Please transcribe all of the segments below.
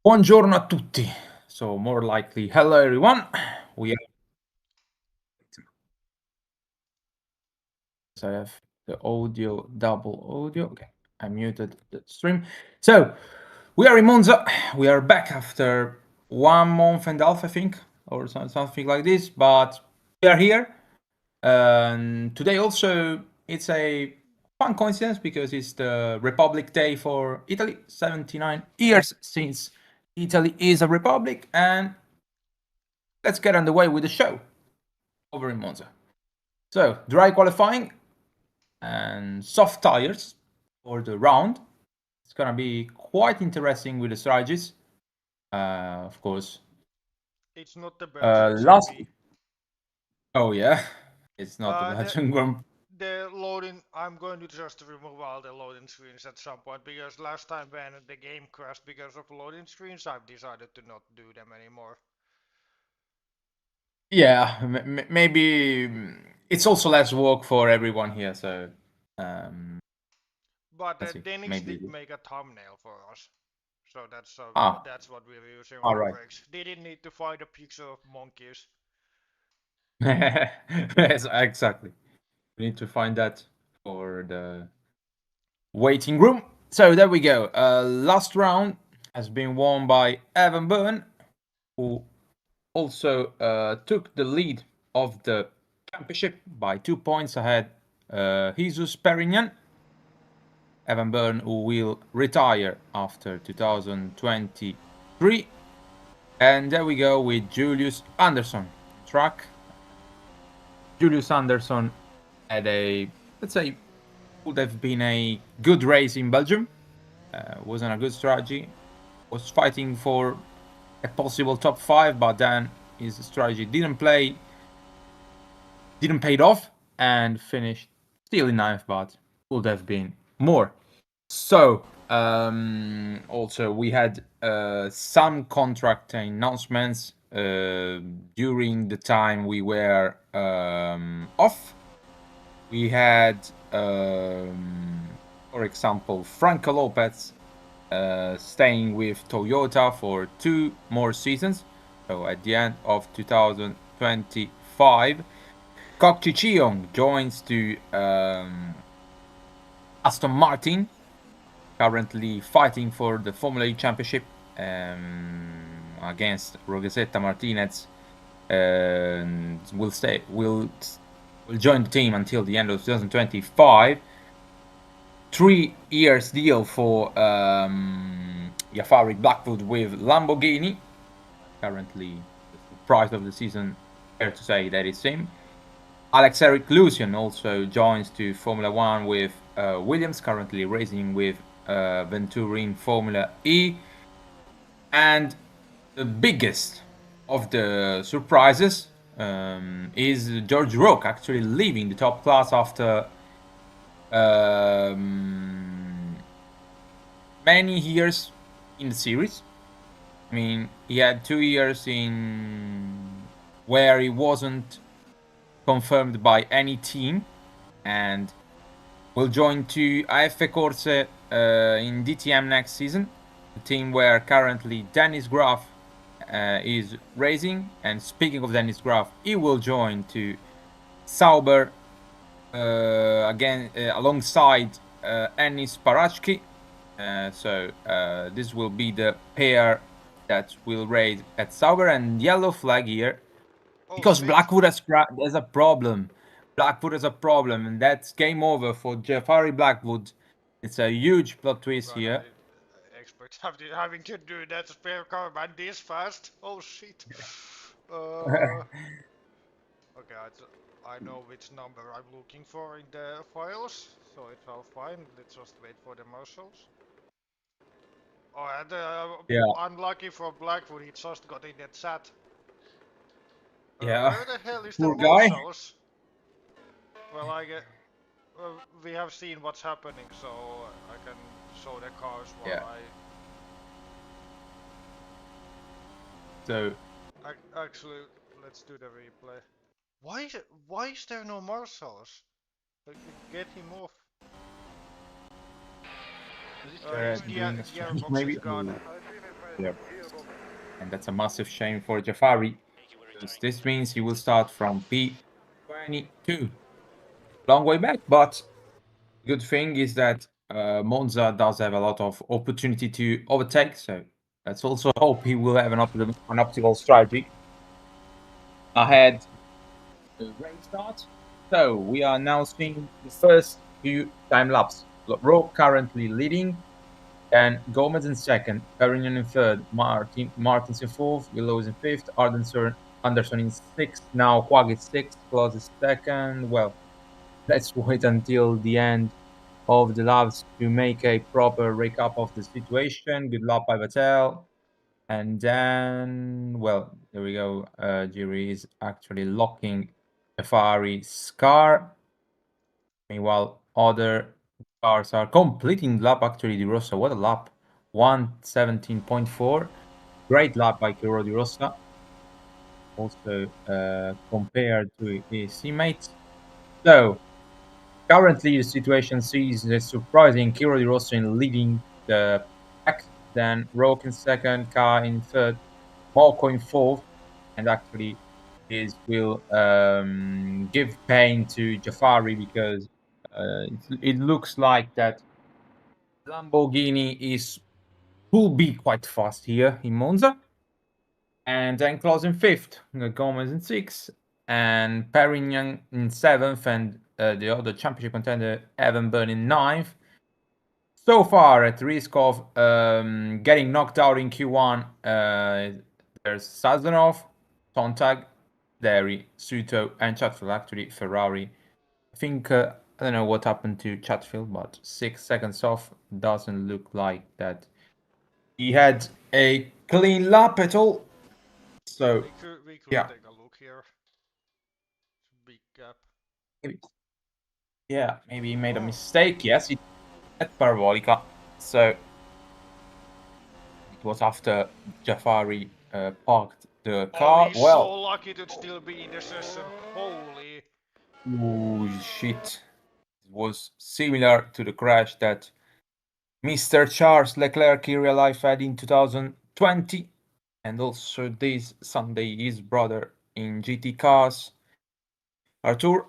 Buongiorno a tutti. So more likely, hello everyone. We have, so I have the audio, double audio. Okay, I muted the stream. So we are in Monza. We are back after 1 month and a half, I think, or something like this. But we are here. And today also it's a fun coincidence because it's the Republic Day for Italy. 79 years since Italy is a republic, and let's get underway with the show over in Monza. So, dry qualifying and soft tires for the round. It's gonna be quite interesting with the strategies. Of course. It's not the Belgian Last. GP. Oh yeah, it's not the The Belgian Grand. the loading. I'm going to just remove all the loading screens at some point because last time when the game crashed because of loading screens, I've decided to not do them anymore. Yeah, maybe it's also less work for everyone here. So um, But let's see. Denix Maybe. did make a thumbnail for us, so Ah, that's what we're using all for right. breaks. Didn't need to find a picture of monkeys. Yes, exactly. We need to find that for the waiting room. So there we go. Last round has been won by Evan Byrne, who also took the lead of the championship by 2 points ahead. Jesus Perignon. Evan Byrne, who will retire after 2023. And there we go with Julius Anderson. Track. Julius Anderson had a, let's say, would have been a good race in Belgium. Wasn't a good strategy. Was fighting for a possible top 5, but then his strategy didn't pay off and finished still in 9th, but would have been more. So also we had some contract announcements during the time we were off. We had, for example, Franco Lopez staying with Toyota for 2 more seasons. So at the end of 2025, Kok Chi-cheong joins to Aston Martin, currently fighting for the Formula E Championship against Rogesetta Martinez. Will join the team until the end of 2025. 3 years deal for Jafari Blackwood with Lamborghini. Currently, the price of the season, fair to say that is him. Alex Eric Lucian also joins to Formula One with Williams, currently racing with Venturin Formula E. And the biggest of the surprises is George Roque actually leaving the top class after many years in the series. I mean, he had 2 years in where he wasn't confirmed by any team, and will join to AF Corse in DTM next season, the team where currently Dennis Graf is racing. And speaking of Dennis Graf, he will join to Sauber again alongside Ennis Parachki. So this will be the pair that will race at Sauber. And yellow flag here Oh because shit! Blackwood has a problem. Blackwood has a problem, and that's game over for Jafari Blackwood. It's a huge plot Oh twist god, I here. did expect having to do that spare car man this fast. Oh shit! Uh, okay, I know which number I'm looking for in the files, so it's all fine. Let's just wait for the marshals. Oh, and Yeah, unlucky for Blackwood, he just got in the chat. yeah. Where the hell is the Poor guy. marshals? Well, we have seen what's happening, so I can show the cars while Yeah. I So actually let's do the replay. Why is there no marshals? Get him off. they're His doing a strange gearbox is maybe. gone. Yeah. And that's a massive shame for Jafari, because this means he will start from P22. Long way back, but good thing is that Monza does have a lot of opportunity to overtake, so let's also hope he will have an optimal strategy ahead the race start. So we are now seeing the first few time lapse. Rowe currently leading, and Gomez in second, Perignon in third, Martins in fourth, Willows in fifth, Anderson in sixth. Now Quag is sixth, Claus is second. Well, let's wait until the end of the laps to make a proper recap of the situation. Good luck by Vettel. And then, well, there we go. Jiri is actually locking Ferrari's car. Meanwhile, other cars are completing lap. Actually, Di Rosa, what a lap! 117.4. Great lap by Kiro Di Rosa. Also, compared to his teammates. So, currently, the situation sees the surprising Kiro Di Rosa in leading the pack. Then Roque in second, Car in third, Marco in fourth, and actually this will give pain to Jafari because it looks like that Lamborghini is will be quite fast here in Monza. And then Klaus in fifth, Gomez in sixth, and Perignon in seventh, and the other championship contender Evan Byrne in ninth. So far, at risk of getting knocked out in Q1, there's Sazonov, Sontag, Derry, Suto, and Chatfield. Actually, Ferrari. I think I don't know what happened to Chatfield, but 6 seconds off doesn't look like that. He had a clean lap at all. So We could yeah, take a look here. Big gap. maybe he made a Oh. mistake. Yes, he at Parabolica. So it was after Jafari parked the Oh, car. he's so Well, lucky to still be in the session. Holy. oh shit. It was similar to the crash that Mr. Charles Leclerc in real life had in 2020. And also this Sunday, his brother in GT cars, Artur.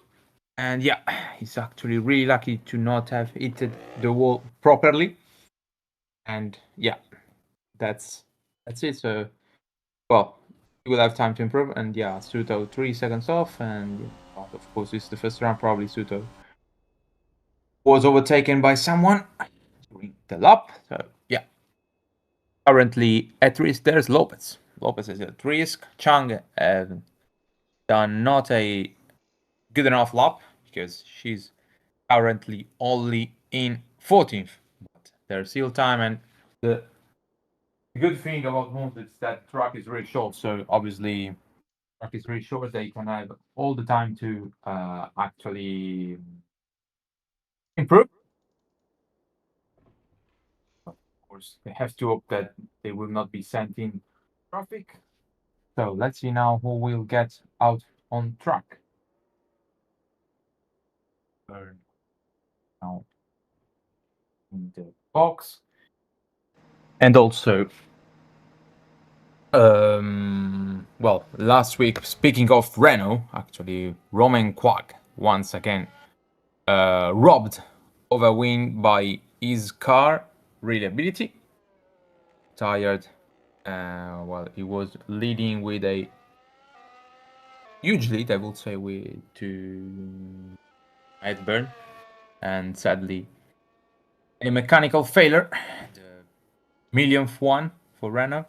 And yeah, he's actually really lucky to not have hit the wall properly. And yeah, that's it. So, well, he will have time to improve. And yeah, Suto 3 seconds off. And yeah, of course, this is the first round. Probably Suto was overtaken by someone during the lap. So yeah, currently at risk. There's Lopez. Lopez is at risk. Chang have done not a good enough lap because she's currently only in 14th. But there's still time, and the good thing about Monza is that track is really short. So obviously, track is really short. They can have all the time to actually improve. Of course, they have to hope that they will not be sent in traffic. So let's see now who will get out on track. Now in the box. And also, well, last week, speaking of Renault, actually, Romain Quag once again robbed of a win by his car reliability. Tired. Well, he was leading with a huge lead, I would say, to Edburn, and sadly, a mechanical failure, the millionth one for Renault,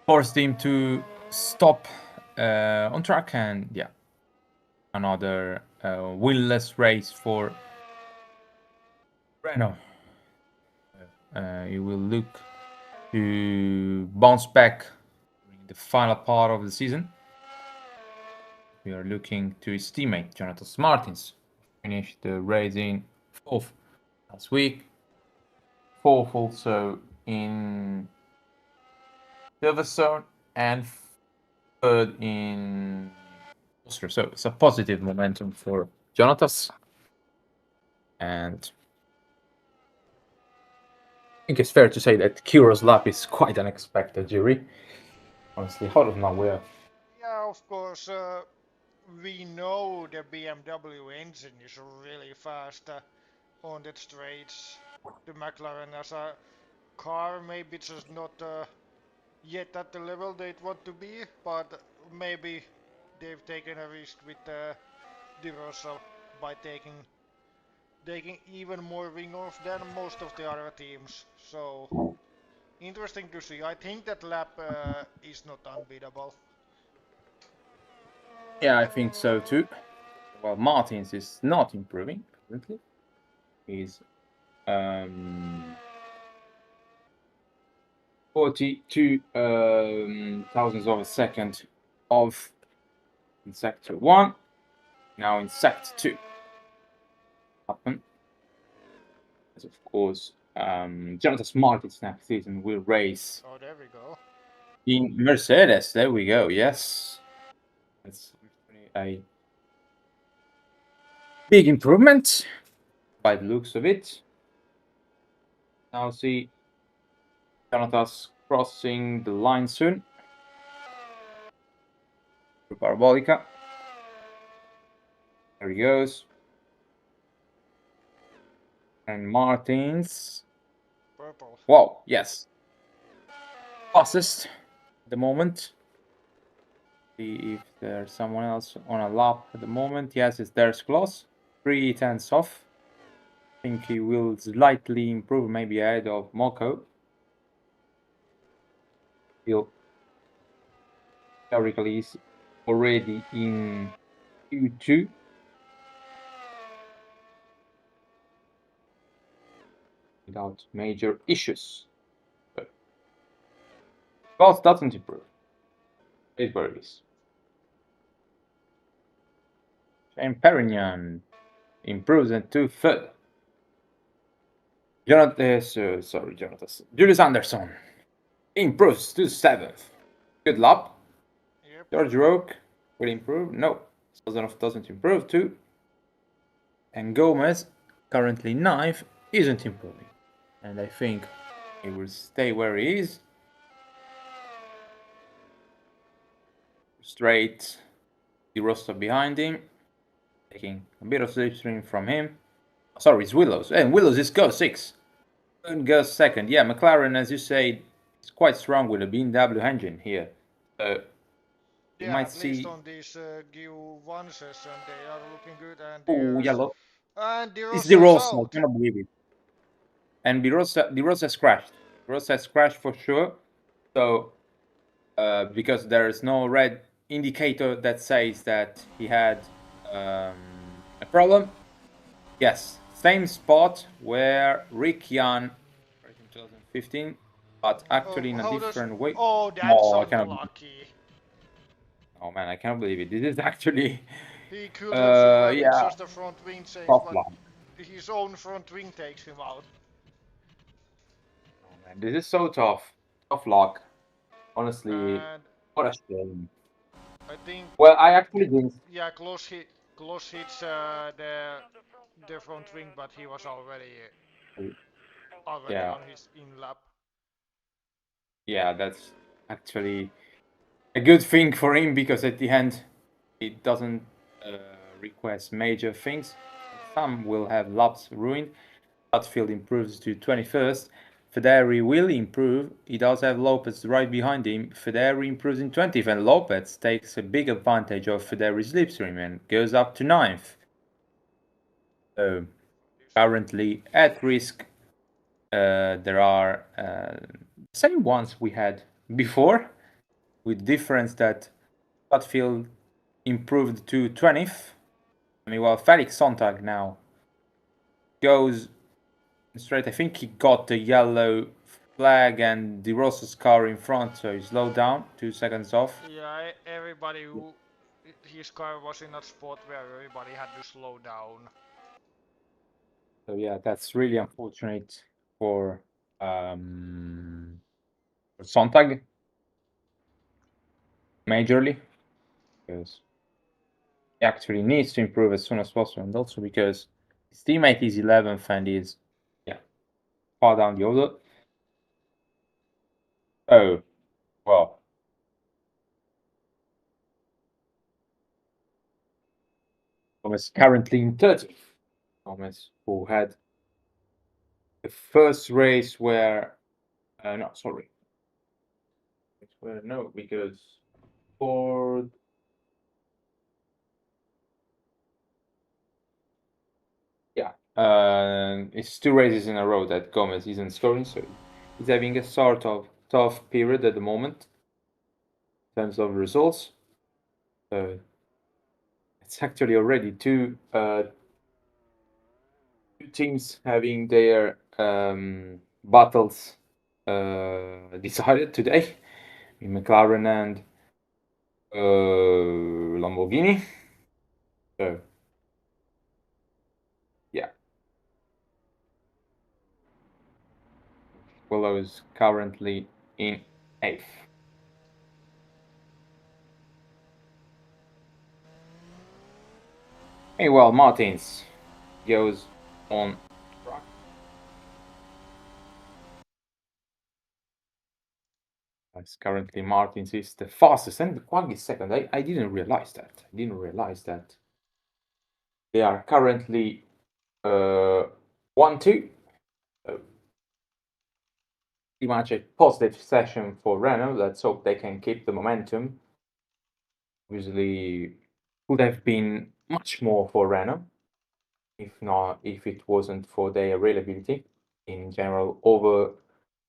forced him to stop on track, and yeah, another winless race for Renault. He will look to bounce back during the final part of the season. We are looking to his teammate Jonathan Martins, finished the race in fourth last week, fourth also in Silverstone, and third in Austria. So it's a positive momentum for Jonatas. And think it's fair to say that Kuro's lap is quite unexpected, Yuri. Honestly, out of nowhere. Yeah, of course. We know the BMW engine is really fast on the straights. The McLaren as a car maybe just not yet at the level they want to be, but maybe they've taken a risk with the Rossa by taking even more wing off than most of the other teams. So interesting to see. I think that lap is not unbeatable. Yeah, I think so too. Well, Martins is not improving currently. He's 42 thousandths of a second off in sector 1. Now in sector 2. Happen. As of course, Jonathan Martins next season will race Oh, there we go. in Mercedes. There we go. Yes. That's a big improvement by the looks of it. Now see Jonathan's crossing the line soon. Parabolica. There he goes. And Martins. Purple. Wow, yes. Fastest at the moment. See if there's someone else on a lap at the moment. Yes, it's there's close. 3 tenths off. I think he will slightly improve, maybe ahead of Moko. He'll theoretically is already in Q2. Without major issues. But Gauss doesn't improve. It varies. Shane Perignon improves into third. Jonathan. Julius Anderson improves to 7th. Good lap. Yep. George Roque will improve. No, Sazonov doesn't improve too. And Gomez, currently 9th, isn't improving. And I think he will stay where he is. Straight, the roster behind him, taking a bit of slipstream from him. Sorry, it's Willows. And Willows is go 6. And goes 2nd. Yeah, McLaren, as you say, is quite strong with a BMW engine here. So you Yeah, might at least see. on this Q1 session they are looking good, and Oh, there's yellow. and the It's the Rossa is Rossa. I out. cannot believe it. And the Rossa has crashed. Rossa has crashed for sure. So because there is no red indicator that says that he had a problem. Yes, same spot where Rick Jan in 2015, but actually in a How does? different way. Oh, that's No, I cannot. unlucky. Oh man, I cannot believe it. This is actually, He could have survived with yeah, just a front wing change, tough but luck. his own front wing takes him out. Oh man, this is so tough. Tough luck. Honestly, And what a shame. I think, Well, I actually didn't. yeah, close hits the front wing, but he was already Yeah, on his in lap. yeah, that's actually a good thing for him because at the end it doesn't request major things. Some will have laps ruined. Butfield improves to 21st. Federi will improve. He does have Lopez right behind him. Federi improves in 20th, and Lopez takes a big advantage of Federi's slipstream and goes up to 9th. So currently at risk. There are same ones we had before, with difference that Butfield improved to 20th. I mean, well, Felix Sontag now goes straight. I think he got the yellow flag and De Rosa's car in front, so he slowed down 2 seconds off. Yeah, everybody who his car was in a spot where everybody had to slow down. So yeah, that's really unfortunate for Sontag majorly because he actually needs to improve as soon as possible, and also because his teammate is 11th and is far down the order. Oh, well. Thomas currently in 30th. Thomas, who had the first race where, no, sorry. No, because Ford. Yeah, it's 2 races in a row that Gomez isn't scoring, so he's having a sort of tough period at the moment in terms of results. It's actually already two teams having their battles decided today, McLaren and Lamborghini. So yeah, Willow is currently in 8th. Meanwhile, Martins goes on track. As currently Martins is the fastest and Quag is second. I didn't realize that. I didn't realize that they are currently 1-2. So pretty much a positive session for Renault. Let's hope they can keep the momentum. Obviously, could have been much more for Renault if it wasn't for their reliability in general over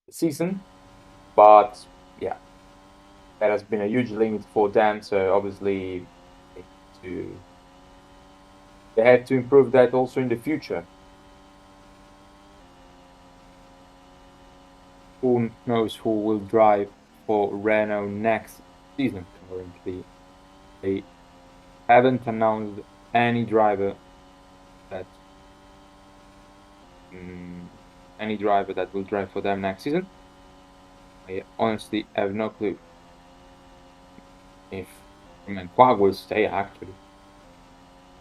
the season. But yeah, that has been a huge limit for them. So obviously, they have to improve that also in the future. Who knows who will drive for Renault next season? Currently, they haven't announced any driver that will drive for them next season. I honestly have no clue if Quag will stay actually,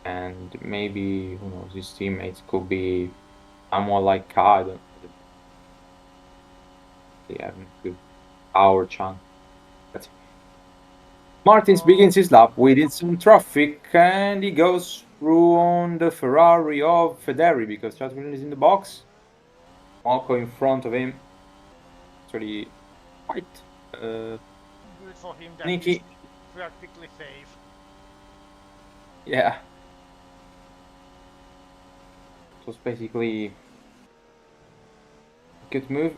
and maybe who knows, his teammates could be someone like Card. They have no clue. Our chance. But Martins begins his lap within some traffic and he goes through on the Ferrari of Federi because Charles Williams is in the box. Marco in front of him. Actually, quite Good for him that sneaky. he's practically safe. Yeah. It was basically a good move.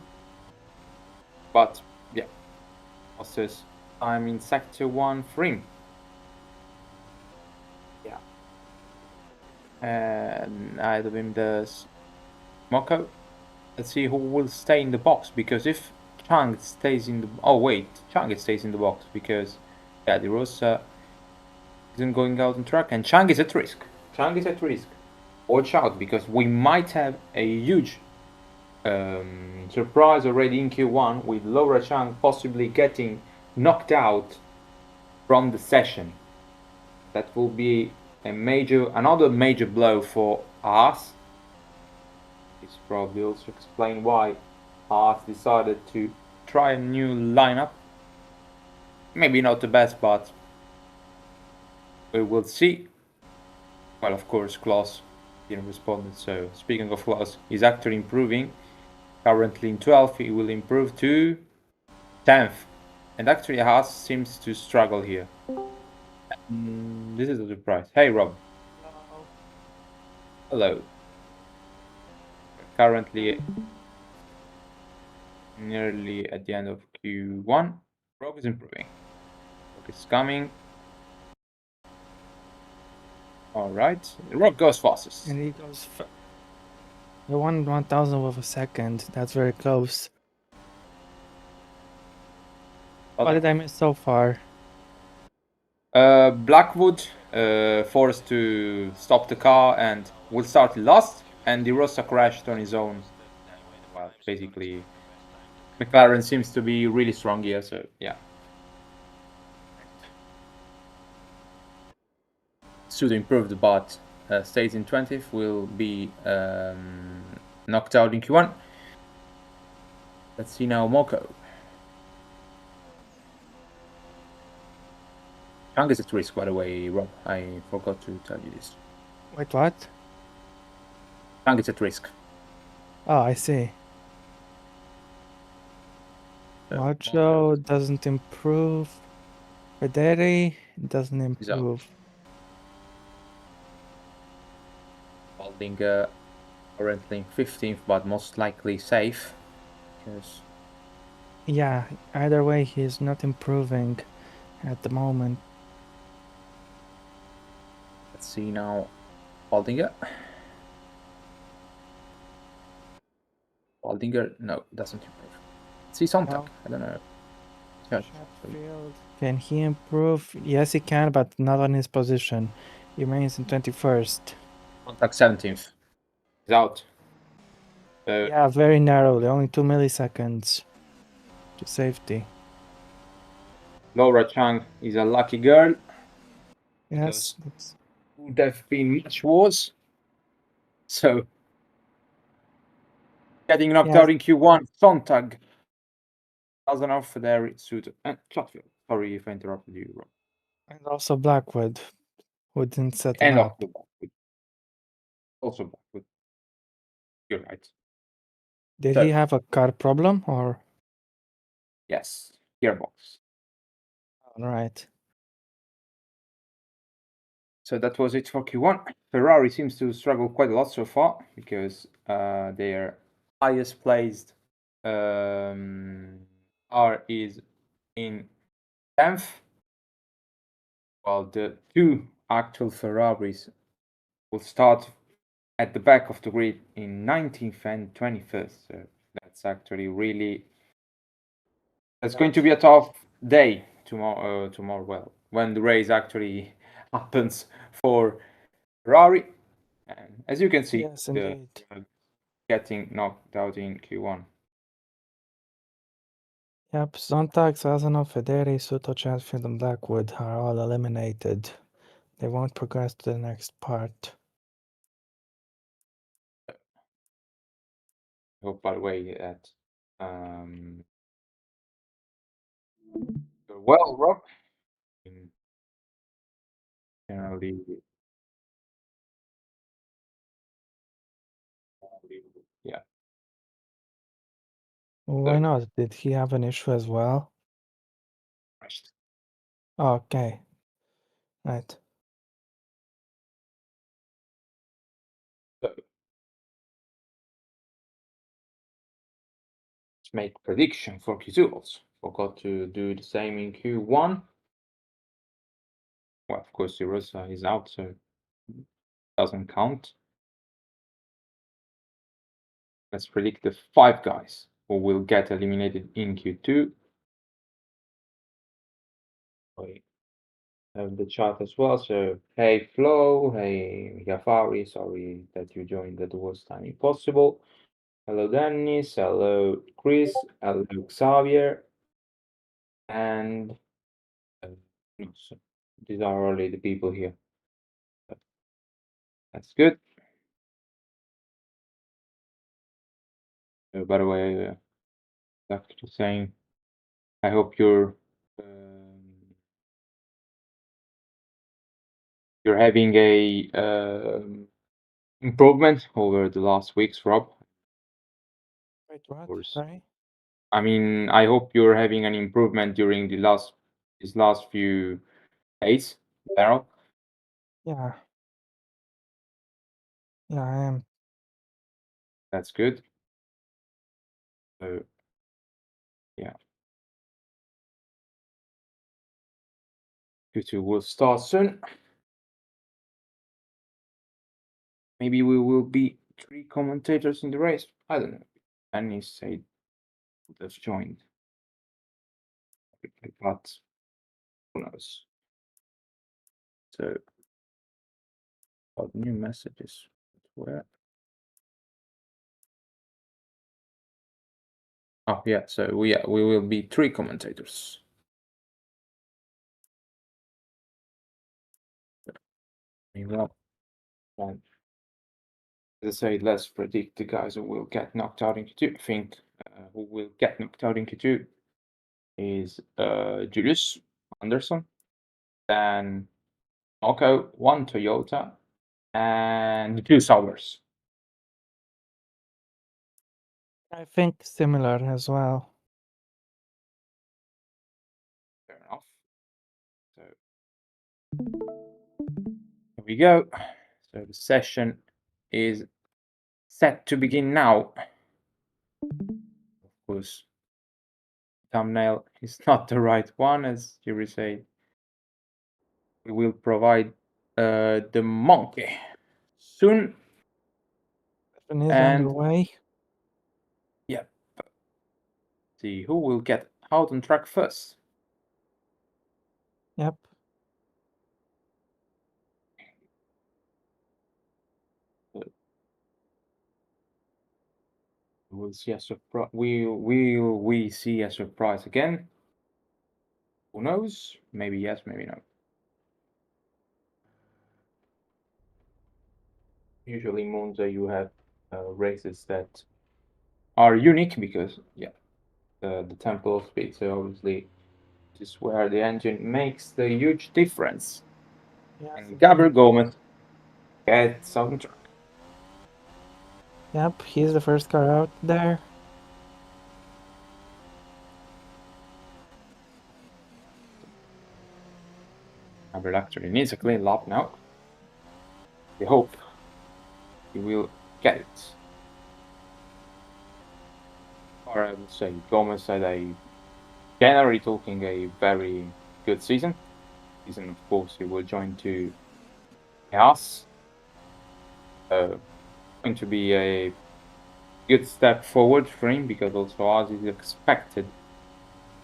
But yeah. Fastest time in sector 1 for him. Yeah. And ahead of him there's Moko. Let's see who will stay in the box, because if Chang stays in the... Oh wait, Chang stays in the box because yeah, De Rosa isn't going out on track and Chang is at risk. Chang is at risk. Watch out, because we might have a huge surprise already in Q1 with Laura Chang possibly getting knocked out from the session. That will be another major blow for us. This probably also explain why Haas decided to try a new lineup. Maybe not the best, but we will see. Well, of course, Klaus didn't respond. So speaking of Klaus, he's actually improving. Currently in 12th, he will improve to 10th. And actually Haas seems to struggle here. This is a surprise. Hey Rob. Hello. Currently nearly at the end of Q1. Rob is improving. Rob is coming. All right. Rob goes fastest. And he goes the 1/1000th of a second. That's very close. What did I miss so far? Blackwood forced to stop the car and will start last, and De Rosa crashed on his own. Well, basically, McLaren seems to be really strong here, so yeah. Should improved, but stays in 20th, will be knocked out in Q1. Let's see now Moko. Chang is at risk, by the way, Rob. I forgot to tell you this. Wait, what? Chang is at risk. Oh, I see. Macho doesn't improve. Federi doesn't He's out. improve. Baldinger currently 15th, but most likely safe. Because Yeah, either way, he's not improving at the moment. let's see now. Baldinger. Baldinger, no, doesn't improve. Let's see Sontag. No. I don't know. Yeah. Sheffield. Can he improve? Yes, he can, but not on his position. He remains in 21st. Sontag 17th. He's out. Yeah, very narrowly, only 2 milliseconds to safety. Laura Chang is a lucky girl. Yes, Would have been much worse. So, getting knocked out in Q1, Sontag. Kazanov, Federi, Suter, and Chatfield. Sorry if I interrupted you, Rob. and also Blackwood, who didn't set him And up. also Blackwood. You're right. Did So, he have a car problem or? yes, gearbox. All right. So that was it for Q1. Ferrari seems to struggle quite a lot so far because their highest placed R is in 10th, while the two actual Ferraris will start at the back of the grid in 19th and 21st. So that's actually really it's going to be a tough day tomorrow. Well, when the race actually happens for Ferrari, and as you can see, Yes, indeed. getting knocked out in Q1. Yep, Sontag, Sazonov, Federi, Suto, Chatfield, and Blackwood are all eliminated. They won't progress to the next part. I hope, by the way, that you're well, Rob. Generally, yeah. Why not? Did he have an issue as well? Okay. Right. So, let's make prediction for Q2 also. Forgot to do the same in Q1. Well, of course, Rosa is out, so doesn't count. Let's predict the 5 guys who will get eliminated in Q2. I have the chat as well. So, hey Flo, hey Jafari, sorry that you joined at the worst time impossible. Hello Dennis, hello Chris, hello Xavier, and no, so these are already the people here. That's good. By the way, after saying, I hope you're having a improvement over the last weeks, Rob. Wait, what? Sorry? I mean, I hope you're having an improvement during these last few days, Daryl. Yeah. Yeah, I am. That's good. So, yeah. Q2 will start soon. Maybe we will be 3 commentators in the race. I don't know. Annie said would have joined. But who knows? So, about new messages. Where? Oh yeah, so we will be 3 commentators. Well, as I say, let's predict the guys who will get knocked out in Q2. I think who will get knocked out in Q2 is Julius Anderson. then Monaco, 1 Toyota, and 2 Saubers. I think similar as well. Fair enough. So here we go. So the session is set to begin now. Of course, thumbnail is not the right one, as you say. We will provide the monkey soon. Session is And underway. yep. See who will get out on track first. Yep. We'll see a surprise. We see a surprise again? Who knows? Maybe yes, maybe no. Usually Monza you have races that are unique because the tempo of speed. So obviously this is where the engine makes the huge difference. Yes, And Gabriel Gomez gets on track. Yep, he's the first car out there. Gabriel actually needs a clean lap now. We hope he will get it. Or I would say Gomez had generally talking, a very good season. Of course, he will join to Haas. Going to be a good step forward for him because also Haas is expected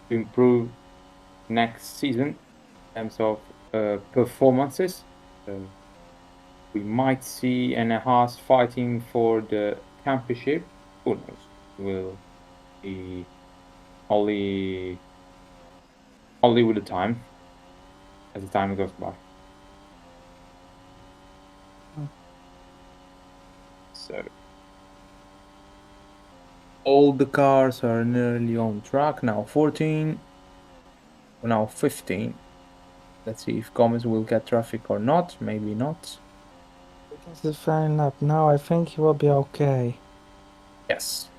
to improve next season in terms of performances. So we might see an Haas fighting for the championship. Who knows? Will be only with the time as the time goes by. So all the cars are nearly on track now. 14, now 15. Let's see if Gomez will get traffic or not. Maybe not. This is fine up now. I think he will be okay. Yes.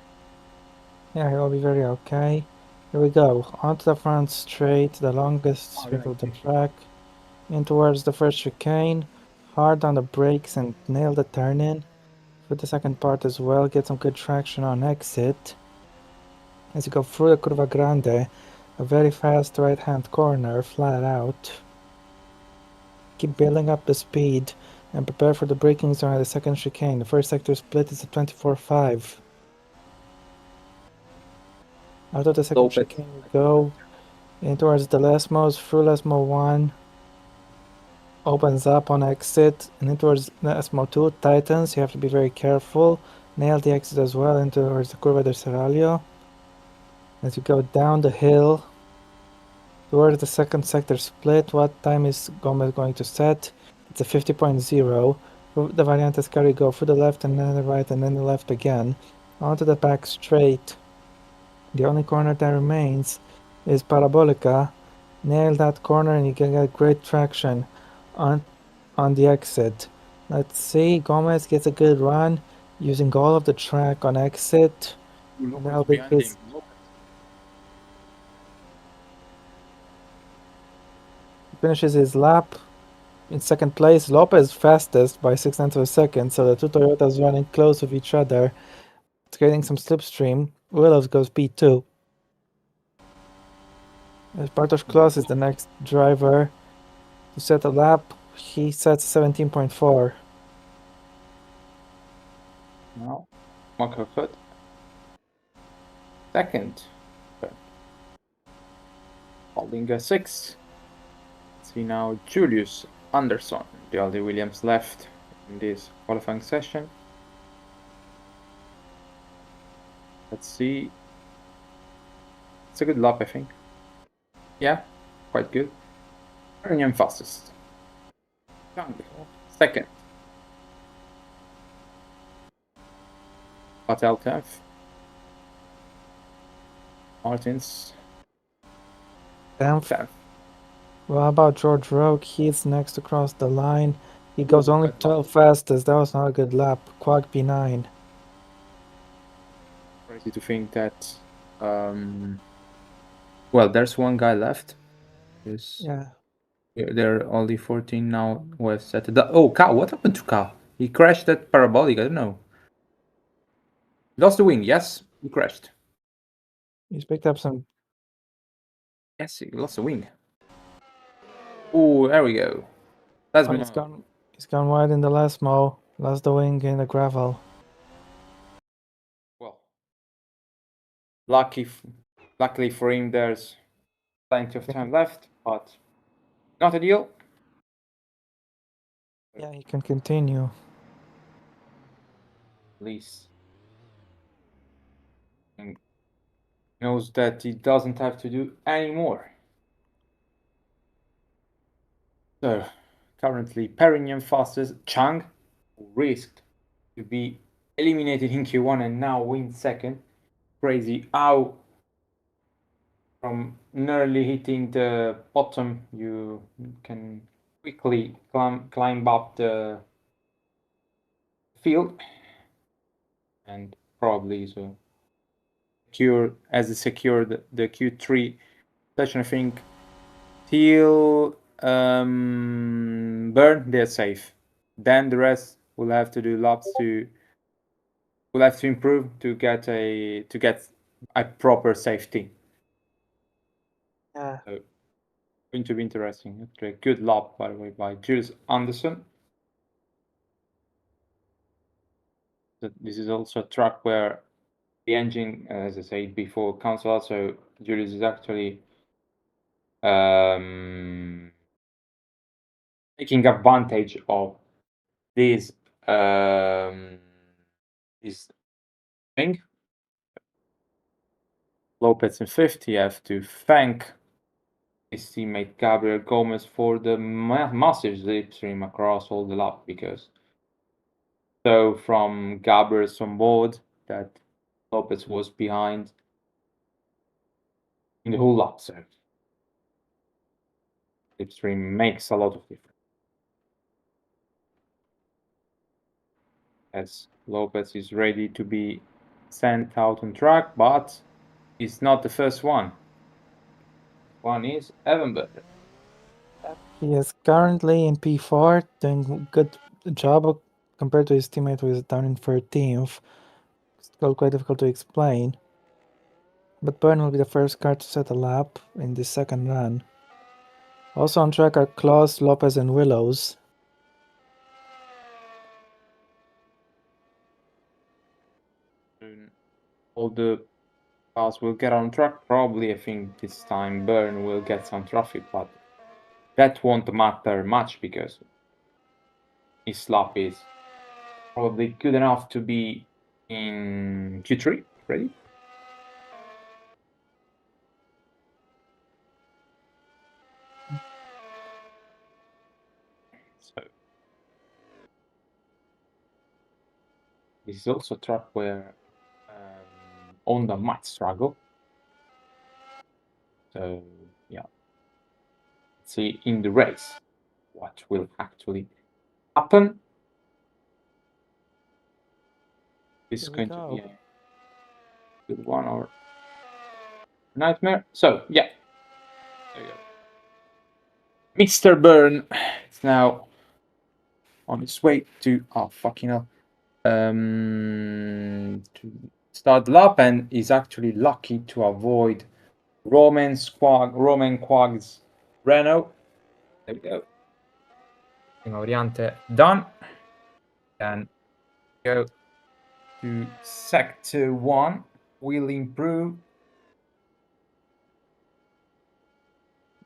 Yeah, he will be very okay. Here we go. Onto the front straight, the longest straight of the track. In towards the first chicane. Hard on the brakes and nail the turn in. For the second part as well, get some good traction on exit. As you go through the Curva Grande, a very fast right hand corner, flat out. Keep building up the speed and prepare for the braking zone at the second chicane. The first sector split is at 24.5. Out of the second chicane we go. In towards the Lesmos, through Lesmo 1. Opens up on exit, and in towards Lesmo 2 tightens. You have to be very careful. Nail the exit as well into towards the Curva del Serralio. As you go down the hill towards the second sector split, what time is Gomez going to set? It's a 50.0. The Variantes carry go through the left and then the right and then the left again. Onto the back straight. The only corner that remains is Parabolica. Nail that corner and you can get great traction on the exit. Let's see, Gomez gets a good run using all of the track on exit. Now finishes his lap in second place. Lopez fastest by 6/10 of a second, so the two Toyotas running close with each other. It's creating some slipstream. Willows goes P2. As Bartosz Klos is the next driver to set a lap. He sets 17.4. Now, Marco Foot. Second. Holding a 6. See now Julius Anderson, the only Williams left in this qualifying session. Let's see. It's a good lap, I think. Yeah, quite good. Premium fastest. Second. Patel 10th. Martins 10th. Well, how about George Roque? He's next to cross the line. He goes only 12 fastest. That was not a good lap. Quag P9. Crazy to think that. Well, there's one guy left. Yeah. There are only 14 now who have set it up. Oh, Cow, what happened to Cow? He crashed that parabolic, I don't know. Lost the wing, yes, he crashed. He's picked up some. Yes, he lost the wing. Oh, there we go. That's been He's gone wide in the last mo. Lost the wing in the gravel. well. Luckily for him, there's plenty of time left, but not ideal. Yeah, he can continue. At least he knows that he doesn't have to do any more. So currently Perignon fastest, Chang, who risked to be eliminated in Q1 and now wins second. Crazy how from nearly hitting the bottom you can quickly climb up the field and probably so secured the Q3 session, I think till Burn they're safe. Then the rest will have to do laps to will have to improve to get a proper safety. Yeah. So going to be interesting. A good lap by the way by Jules Anderson. This is also a track where the engine, as I said before, counts a lot. So Julius is actually taking advantage of this this thing. Lopez in 50 have to thank his teammate Gabriel Gomez for the massive slipstream across all the lap because so from Gabriel's on board that Lopez was behind in the whole lap. So slipstream makes a lot of difference. As Lopez is ready to be sent out on track, but he's not the first one. One is Evan. He is currently in P4, doing good job compared to his teammate who is down in 13th. It's still quite difficult to explain. But Byrne will be the first car to set a lap in the second run. Also on track are Klaus, Lopez, and Willows. All the cars will get on track. Probably, I think this time Byrne will get some traffic, but that won't matter much because his lap is probably good enough to be in Q3. Ready? So this is also a track where Honda might struggle. So yeah, let's see in the race what will actually happen. This is going to be a good one or nightmare. So yeah, there you go. Mr. Byrne is now on his way to fucking hell. To start the lap and is actually lucky to avoid Roman Quag's Renault. There we go. Prima variante done. And go to sector 1. Will improve.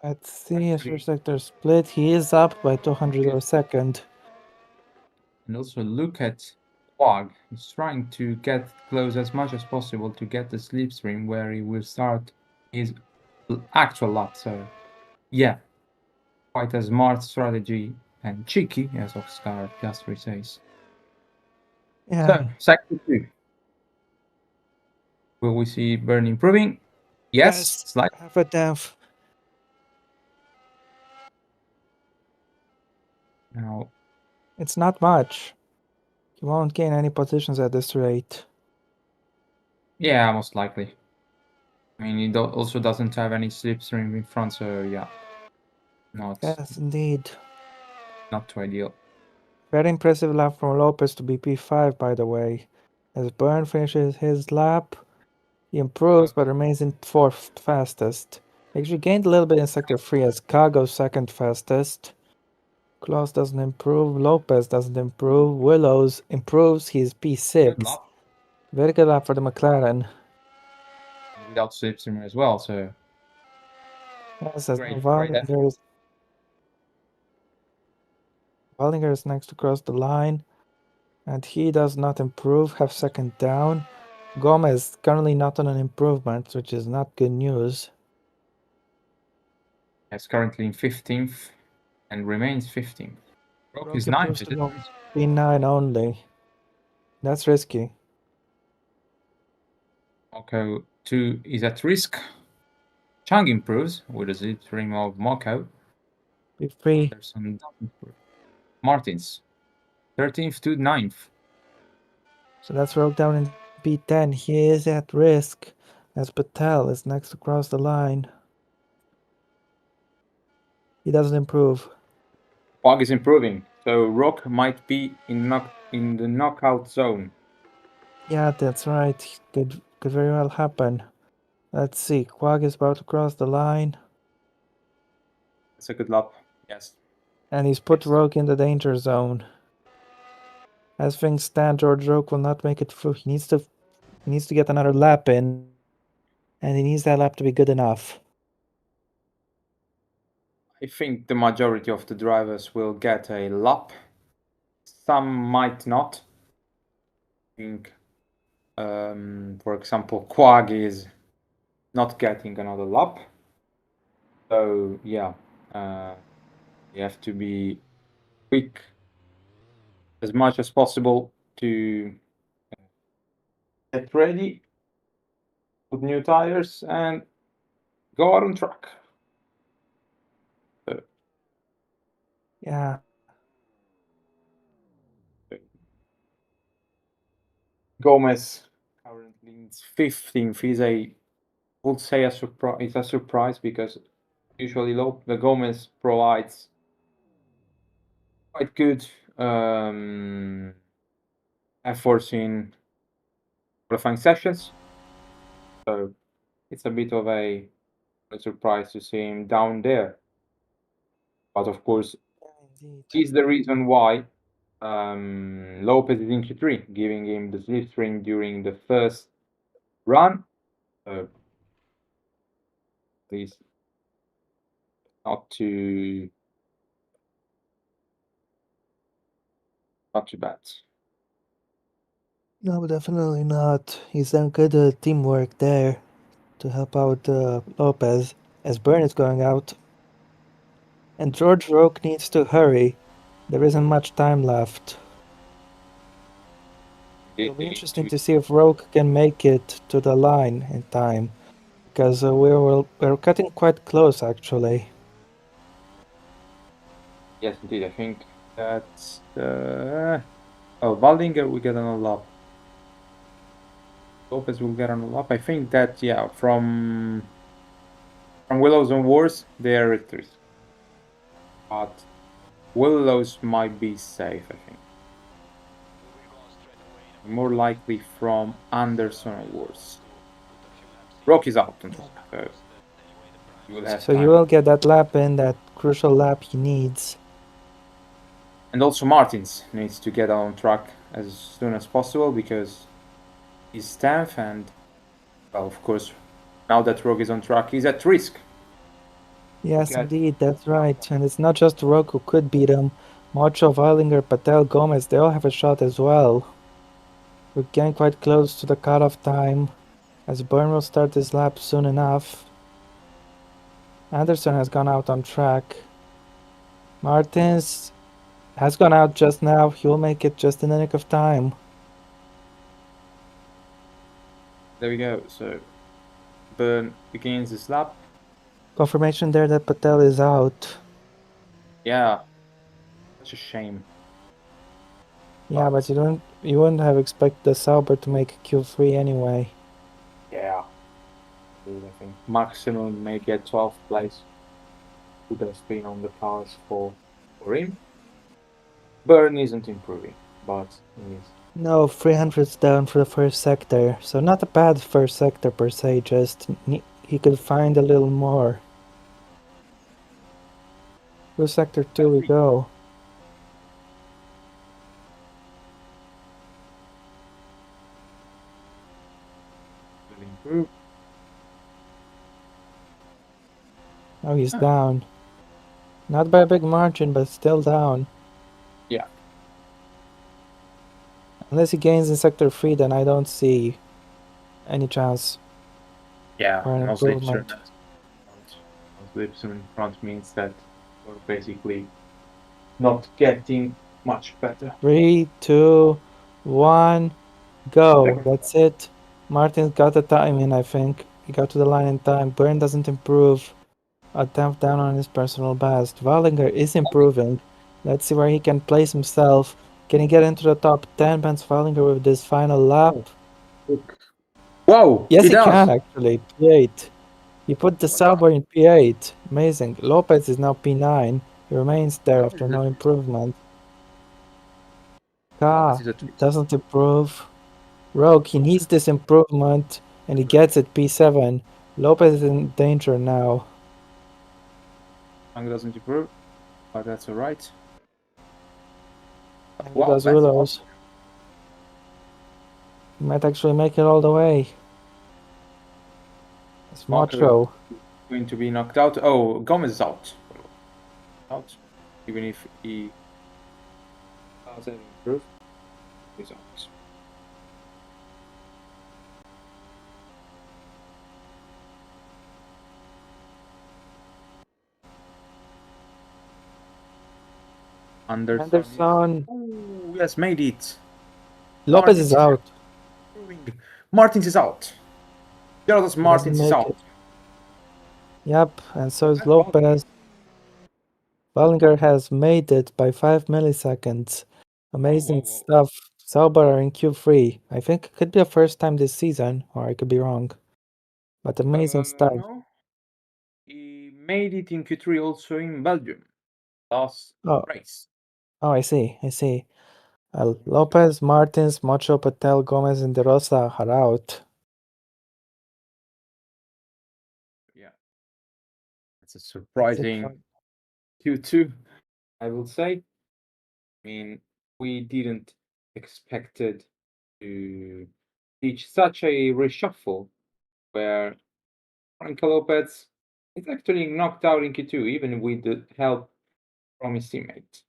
Let's see his first sector split. He is up by 200 of a second. And also look at Quag. He's trying to get close as much as possible to get the slipstream where he will start his actual lap. So yeah, quite a smart strategy and cheeky, as Oscar Piastri says. Yeah. So sector 2. Will we see Byrne improving? Yes, slightly. Half a tenth. Now, It's not much. He won't gain any positions at this rate. yeah, most likely. I mean, he also doesn't have any slipstream in front, so yeah, not Yes, indeed. not too ideal. Very impressive lap from Lopez to be P5, by the way. As Byrne finishes his lap, he improves but remains in 4th fastest. He actually gained a little bit in Sector 3 as Ka goes 2nd fastest. Klaus doesn't improve, Lopez doesn't improve, Willows improves, he's Good P6. lap Very good lap for the McLaren. without slipstream as well, so Yes, as great effort. Wallinger is next to cross the line, and he does not improve, have 2nd down. Gomez currently not on an improvement, which is not good news. Is currently in 15th and remains 15th. Broke is Roke 9th, improves is to it? go P9 only. That's risky. Moko 2 is at risk. Chang improves with a slipstream of Moko. P3. Anderson doesn't improve. Martins, 13th to 9th. So that's Roke down in P10. He is at risk, as Patel is next to cross the line. He doesn't improve. Pog is improving, so Rock might be in the knockout zone. Yeah, that's right. Could very well happen. Let's see. Quag is about to cross the line, It's a good lap. Yes. and he's put Yes. Roke in the danger zone. As things stand, George Roke will not make it through. He needs to get another lap in, and he needs that lap to be good enough. I think the majority of the drivers will get a lap. Some might not. I think, for example, Quag is not getting another lap. So yeah, you have to be quick as much as possible to get ready, put new tires, and go out on track. Yeah. Gomez currently in 15th. I would say a surprise. It's a surprise because usually the Gomez provides quite good efforts in qualifying sessions. So it's a bit of a surprise to see him down there. But of course, is the reason why Lopez is in Q3, giving him the slipstream during the first run. Please, not too bad. No, definitely not. He's done good teamwork there to help out Lopez as Byrne is going out. And George Roke needs to hurry. There isn't much time left. It'll be interesting to see if Roke can make it to the line in time, because we're cutting quite close actually. Yes, indeed. I think that's Waldinger will get another lap. Lopez will get another lap. I think that yeah, from Willows and Wars, they are at risk. But Willows might be safe, I think. More likely from Anderson and Wars. Rock is out on track, so you will have So time. you will get that lap in, that crucial lap he needs. And also Martins needs to get on track as soon as possible because he's 10th and, well, of course, now that Rogue is on track, he's at risk. Yes, indeed, that's right. And it's not just Rogue who could beat him. Macho, Weilinger, Patel, Gomez, they all have a shot as well. We're getting quite close to the cutoff time, as Byrne will start his lap soon enough. Anderson has gone out on track. Martins has gone out just now. He will make it just in the nick of time. There we go. So Byrne begins his lap. Confirmation there that Patel is out. Yeah. such a shame. Yeah, but you wouldn't have expected the Sauber to make Q3 anyway. Yeah. I think maximum may get 12th place. Would have been on the cards for him. Burn isn't improving, but he's No, 300's down for the first sector, so not a bad first sector per se, just he could find a little more. Through sector 2 we go. will improve. Oh, he's down. Not by a big margin, but still down. Yeah. Unless he gains in sector 3, then I don't see any chance Yeah, for an no slips improvement. no slips in front means that we're basically not getting much better. 3, 2, 1, go. That's it. Martin's got the time in, I think. He got to the line in time. Byrne doesn't improve. A tenth down on his personal best. Wallinger is improving. Let's see where he can place himself. Can he get into the top 10? Benz Wallinger with this final lap. Whoa! Yes, he does. can actually. P8. He put the Sauber in P8. Amazing. Lopez is now P9. He remains there after no improvement. Ka doesn't improve. Rogue, he needs this improvement, and he gets it P7. Lopez is in danger now. Doesn't improve, but that's alright. He does Willows. He might actually make it all the way. It's Macho. Going to be knocked out. Oh, Gomez is out. Out. Even if he doesn't improve, he's out. Anderson. Oh, yes, made it. Lopez is out. Martins is out. Geraldus Martins is out. Yep, and so is Lopez. Wallinger has made it by 5 milliseconds. Amazing stuff. Sauber are in Q3. I think it could be a first time this season, or I could be wrong. But amazing stuff. No. He made it in Q3 also in Belgium. Last race. Oh, I see. Lopez, Martins, Macho, Patel, Gomez, and De Rosa are out. Yeah. It's a surprising Q2, I will say. I mean, we didn't expected to teach such a reshuffle where Franco Lopez is actually knocked out in Q2, even with the help from his teammate.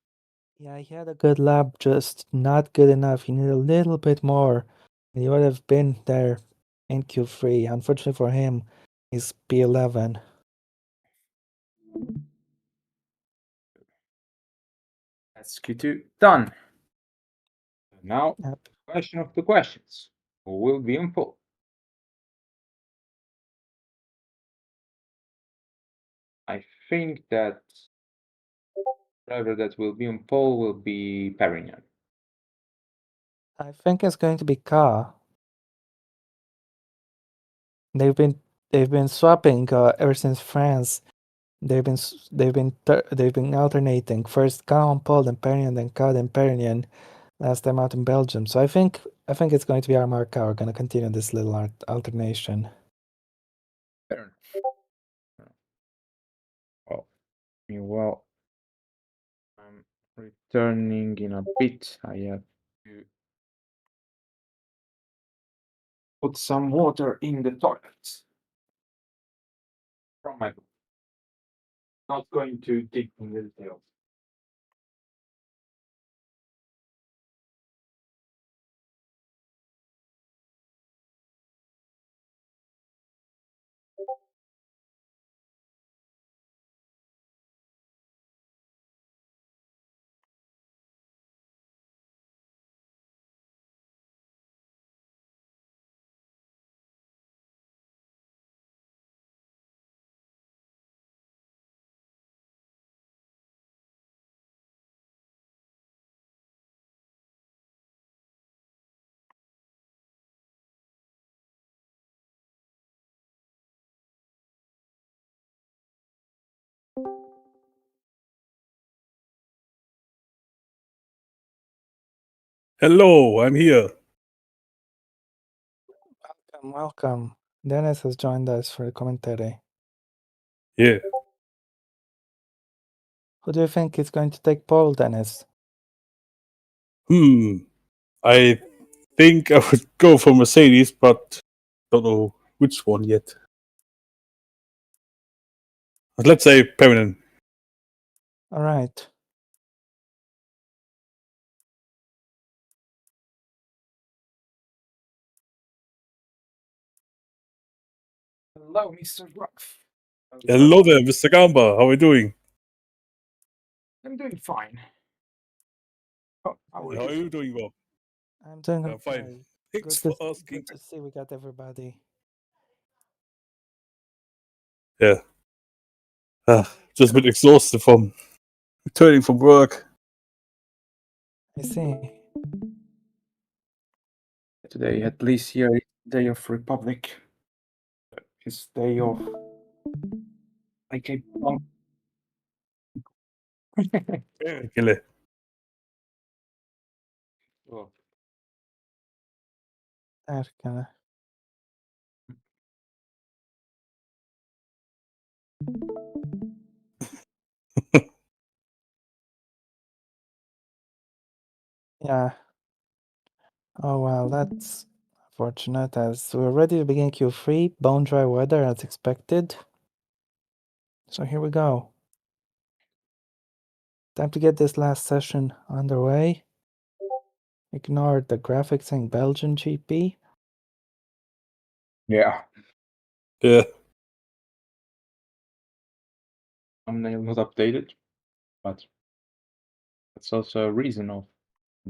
Yeah, he had a good lap, just not good enough. He needed a little bit more. And he would have been there in Q3. Unfortunately for him, he's P11. That's Q2 done. Now, question of the questions. Who will be on pole? I think that driver that will be on pole will be Perignon. I think it's going to be Ka. They've been swapping ever since France. They've been alternating first Ka on pole, then Perignon, then Ka, then Perignon. Last time out in Belgium. So I think it's going to be Armar Ka. We're going to continue this little alternation. Well, I'm returning in a bit. I have to put some water in the toilet from my book. Not going to dig in the details. Hello, I'm here. Welcome. Dennis has joined us for the commentary. Yeah. Who do you think is going to take pole, Dennis? I think I would go for Mercedes, but don't know which one yet. But let's say Permanent. All right. Hello, Mr. Ruff. Hello there, Mr. Gamba. How are you doing? I'm doing fine. Oh, how How are you doing, Bob? I'm doing I'm fine. okay. Thanks Good for asking. to see we got everybody. Yeah. Just a bit exhausted from returning from work. I see. Today, at least here, is Day of Republic. It's day of. I came from. Kille. Oh, Erkene. Yeah. Oh well, that's unfortunate as we're ready to begin Q3, bone dry weather as expected. So here we go. Time to get this last session underway. Ignore the graphics saying Belgian GP. yeah. Yeah. Thumbnail not updated, but that's also a reason of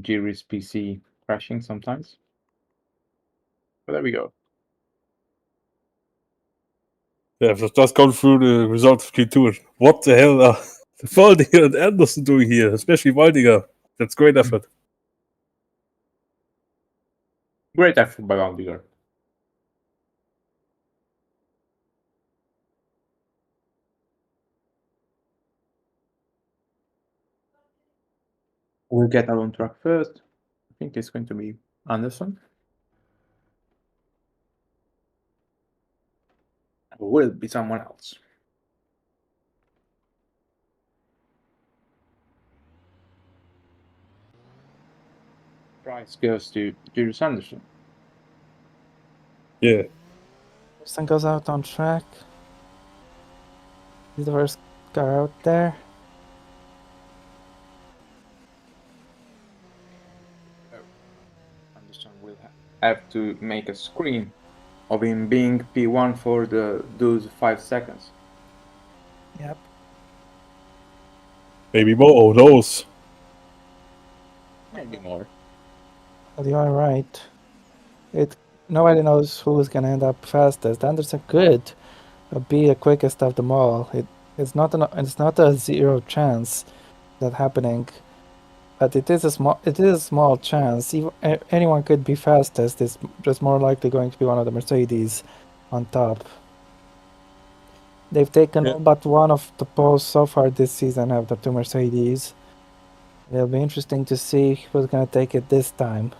Jiri's PC crashing sometimes. But there we go. Yeah, I've just gone through the results of Q2. What the hell are Waldinger and Anderson doing here? Especially Waldinger. That's great effort. Great effort by Valdiger. We'll get our own track first. I think it's going to be Anderson. Or will it be someone else? Price goes to Julius Anderson. Yeah. Anderson goes out on track. He's the first car out there. Anderson will have to make a screen of him being P1 for those 5 seconds. Yep. Maybe more. Who knows? Maybe more. Well, you are right. Nobody knows who's gonna end up fastest. Anderson could be the quickest of them all. It's not a zero chance that happening, but it is a small chance. Anyone could be fastest. It's just more likely going to be one of the Mercedes on top. They've taken all but one of the poles so far this season have the two Mercedes. It'll be interesting to see who's gonna take it this time.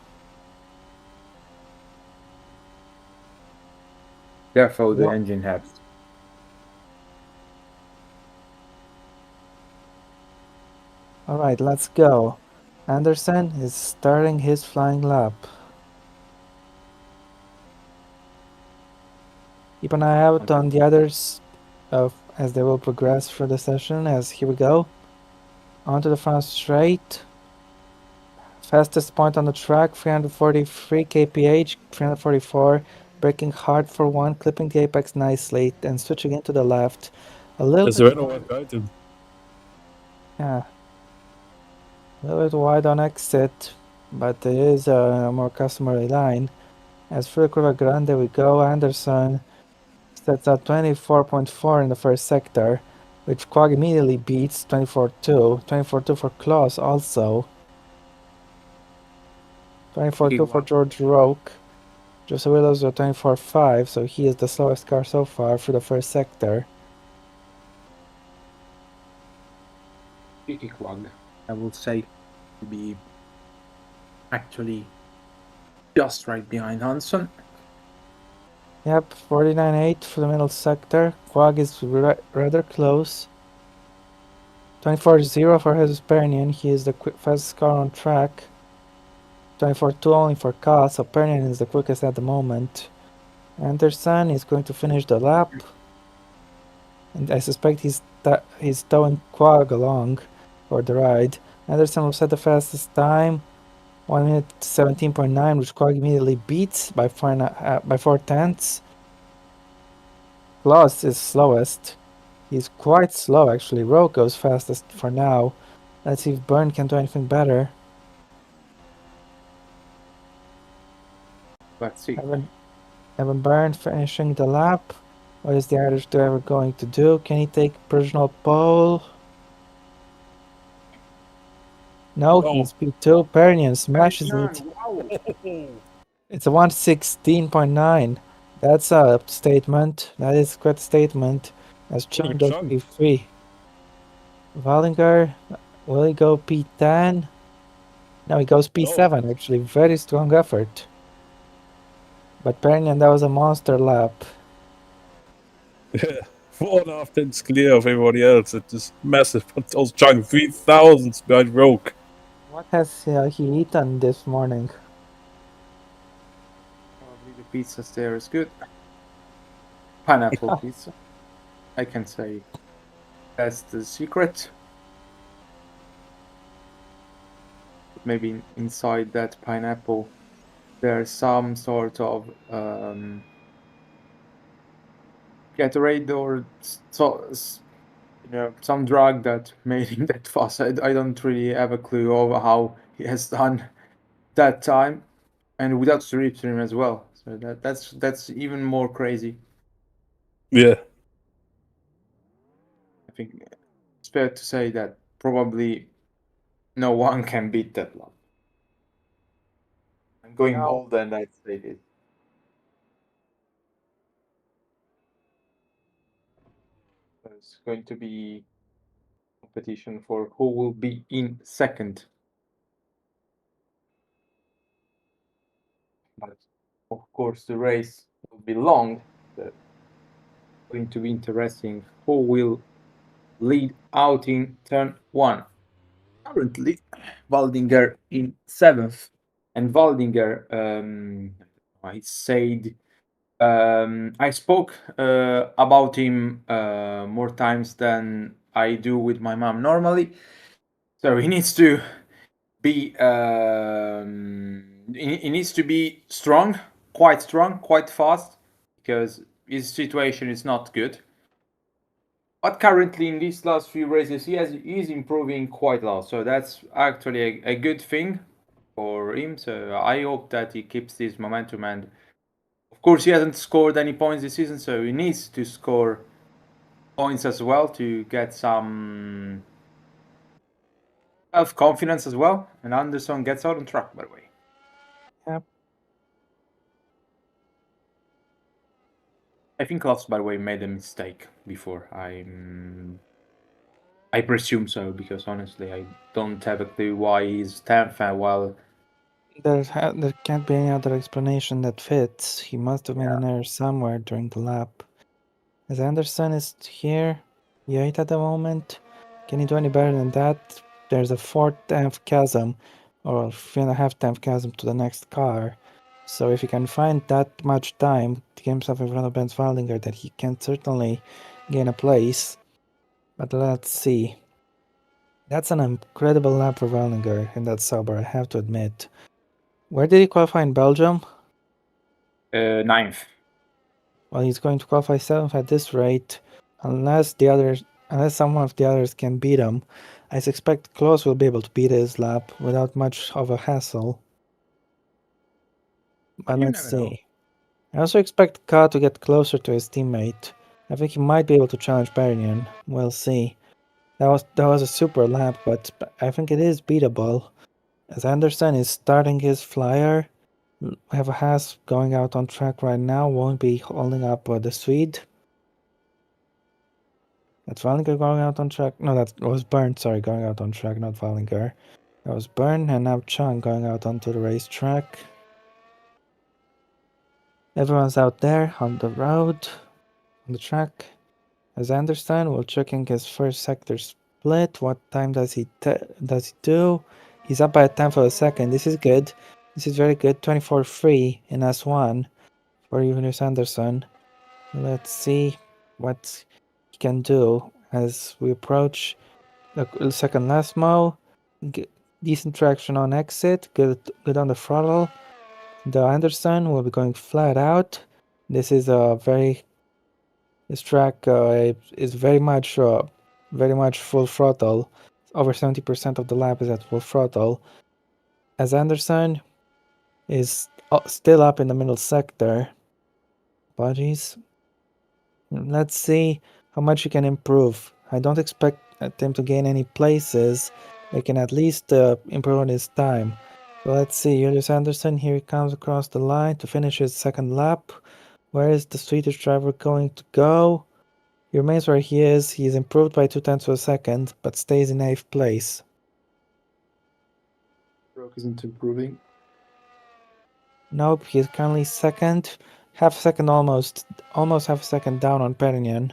Therefore, the Yeah. engine has. Alright, let's go. Anderson is starting his flying lap. Keep an eye out on the others as they will progress through the session. As here we go. Onto the front straight. Fastest point on the track, 343 kph, 344. Braking hard for one, clipping the apex nicely, and switching into the left. A little Is bit there anyone behind him? Yeah. A little bit wide on exit, but it is a more customary line. As through Curva Grande we go, Anderson sets out 24.4 in the first sector, which Quag immediately beats 24.2. 24.2 for Klaus also. 24.2 for George Roque. Jose Willows are 24.5, so he is the slowest car so far for the first sector. Quag, I will say, to be actually just right behind Hanson. Yep, 49.8 for the middle sector. Quag is rather close. 24.0 for Hesperonian. He is the fastest car on track. 24.2 only for Ka, so Pernian is the quickest at the moment. Anderson is going to finish the lap. And I suspect he's towing Quag along for the ride. Anderson will set the fastest time. 1 minute 17.9, which Quag immediately beats by 4 tenths. Klaus is slowest. He's quite slow actually. Rogue goes fastest for now. Let's see if Byrne can do anything better. Let's see. Evan Byrne finishing the lap. What is the Irish driver going to do? Can he take provisional pole? No, he's P2. Pernian smashes it. Wow. It's a 116.9. That's a statement. That is quite a statement. As Chung goes P3. Wallinger, will he go P10? No, he goes P7 actually. Very strong effort. But Pernian, that was a monster lap. Yeah, 4.5 tenths clear of everybody else. It is massive. But also Chung 3,000 behind Rogue. What has he eaten this morning? Probably the pizza there is good. Pineapple pizza. I can say that's the secret. But maybe inside that pineapple there's some sort of Gatorade or some drug that made him that fast. I don't really have a clue over how he has done that time, and without sleep stream as well. So that's even more crazy. Yeah. I think it's fair to say that probably no one can beat that lap. I'm going bold and I'd say it. It's going to be competition for who will be in second. But of course the race will be long. It's going to be interesting who will lead out in turn 1. Currently, Waldinger in 7th. And Waldinger, I said, I spoke about him more times than I do with my mom normally. So he needs to be he needs to be strong, quite fast, because his situation is not good. But currently in these last few races, he's improving quite a lot. So that's actually a good thing for him. So I hope that he keeps this momentum. And of course, he hasn't scored any points this season, so he needs to score points as well to get some self-confidence as well. And Anderson gets out on track, by the way. Yep. I think Klaus, by the way, made a mistake before. I presume so, because honestly, I don't have a clue why he's 10th while... There can't be any other explanation that fits. He must have made an error somewhere during the lap. As Anderson is here, 8 at the moment. Can he do any better than that? There's a 4/10 chasm, or 3.5 chasm to the next car. So if he can find that much time to get himself in front of Ben Waldinger, then he can certainly gain a place. But let's see. That's an incredible lap for Waldinger in that Sauber, I have to admit. Where did he qualify in Belgium? 9th. Well, he's going to qualify 7th at this rate, unless someone of the others can beat him. I suspect Klaus will be able to beat his lap without much of a hassle. But let's see. I also expect Ka to get closer to his teammate. I think he might be able to challenge Pernian. We'll see. That was a super lap, but I think it is beatable. As Anderson is starting his flyer, we have a Haas going out on track right now, won't be holding up the Swede. That's Wallinger going out on track. No, that was Byrne, sorry, going out on track, not Wallinger. That was Byrne, and now Chung going out onto the racetrack. Everyone's out there on the road, on the track. As Anderson will checking his first sector split. What time does he do? He's up by a tenth of a second. This is good. This is very good. 24-3 in S1 for Jonas Anderson. Let's see what he can do as we approach the second last mo. Decent traction on exit. Good on the throttle. The Anderson will be going flat out. This is a this track is very much full throttle. Over 70% of the lap is at full throttle. As Anderson is still up in the middle sector. Budgies. Let's see how much he can improve. I don't expect him to gain any places. They can at least improve on his time. So let's see. Julius Anderson, here he comes across the line to finish his second lap. Where is the Swedish driver going to go? He remains where he is. He's improved by 0.2 of a second, but stays in 8th place. Broke isn't improving. Nope, he's currently second. Half a second almost half a second down on Perignon.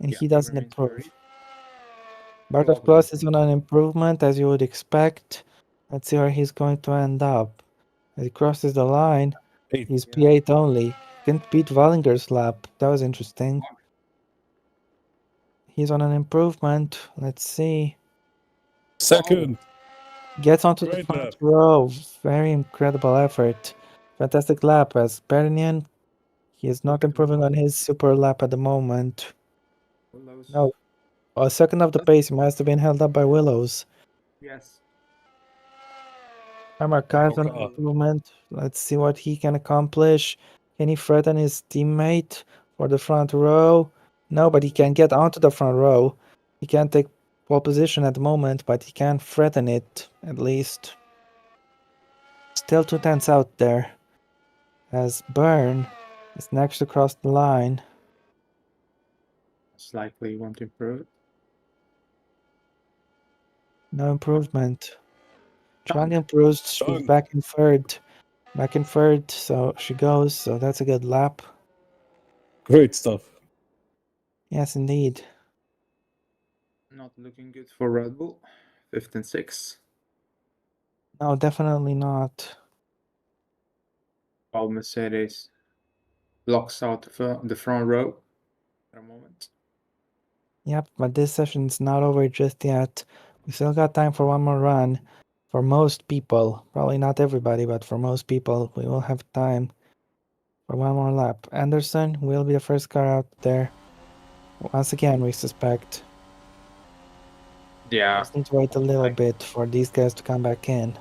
And he doesn't improve. Bartosz Plus is on an improvement, as you would expect. Let's see where he's going to end up. As he crosses the line, he's P8 only. Didn't beat Wallinger's lap. That was interesting. He's on an improvement. Let's see. Second. Gets onto the front row. Very incredible effort. Fantastic lap as Perignon. He is not improving on his super lap at the moment. No. A second of the pace. He must have been held up by Willows. Yes. Mark's on improvement. Let's see what he can accomplish. Can he threaten his teammate for the front row? No, but he can get onto the front row. He can't take pole position at the moment, but he can threaten it, at least. Still 2 tenths out there. As Byrne is next to cross the line. Most likely won't improve. No improvement. Chung improves. She's back in third. Back in third, so she goes. So that's a good lap. Great stuff. Yes, indeed. Not looking good for Red Bull. 5th and 6th. No, definitely not. While Mercedes blocks out the front row for a moment. Yep, but this session's not over just yet. We still got time for one more run. For most people, probably not everybody, but for most people, we will have time for one more lap. Anderson will be the first car out there. Once again, we suspect. Yeah. Just need to wait a little bit for these guys to come back in.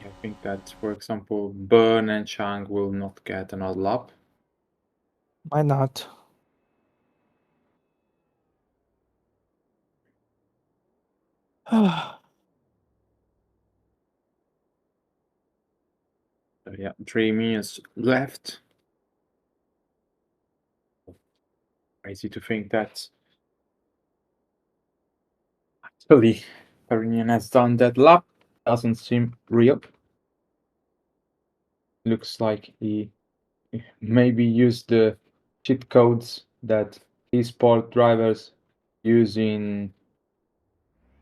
I think that, for example, Byrne and Chang will not get another lap. Why not? So yeah, 3 minutes left. Crazy to think that actually Perignon has done that lap. Doesn't seem real. Looks like he maybe used the cheat codes that e-sport drivers use in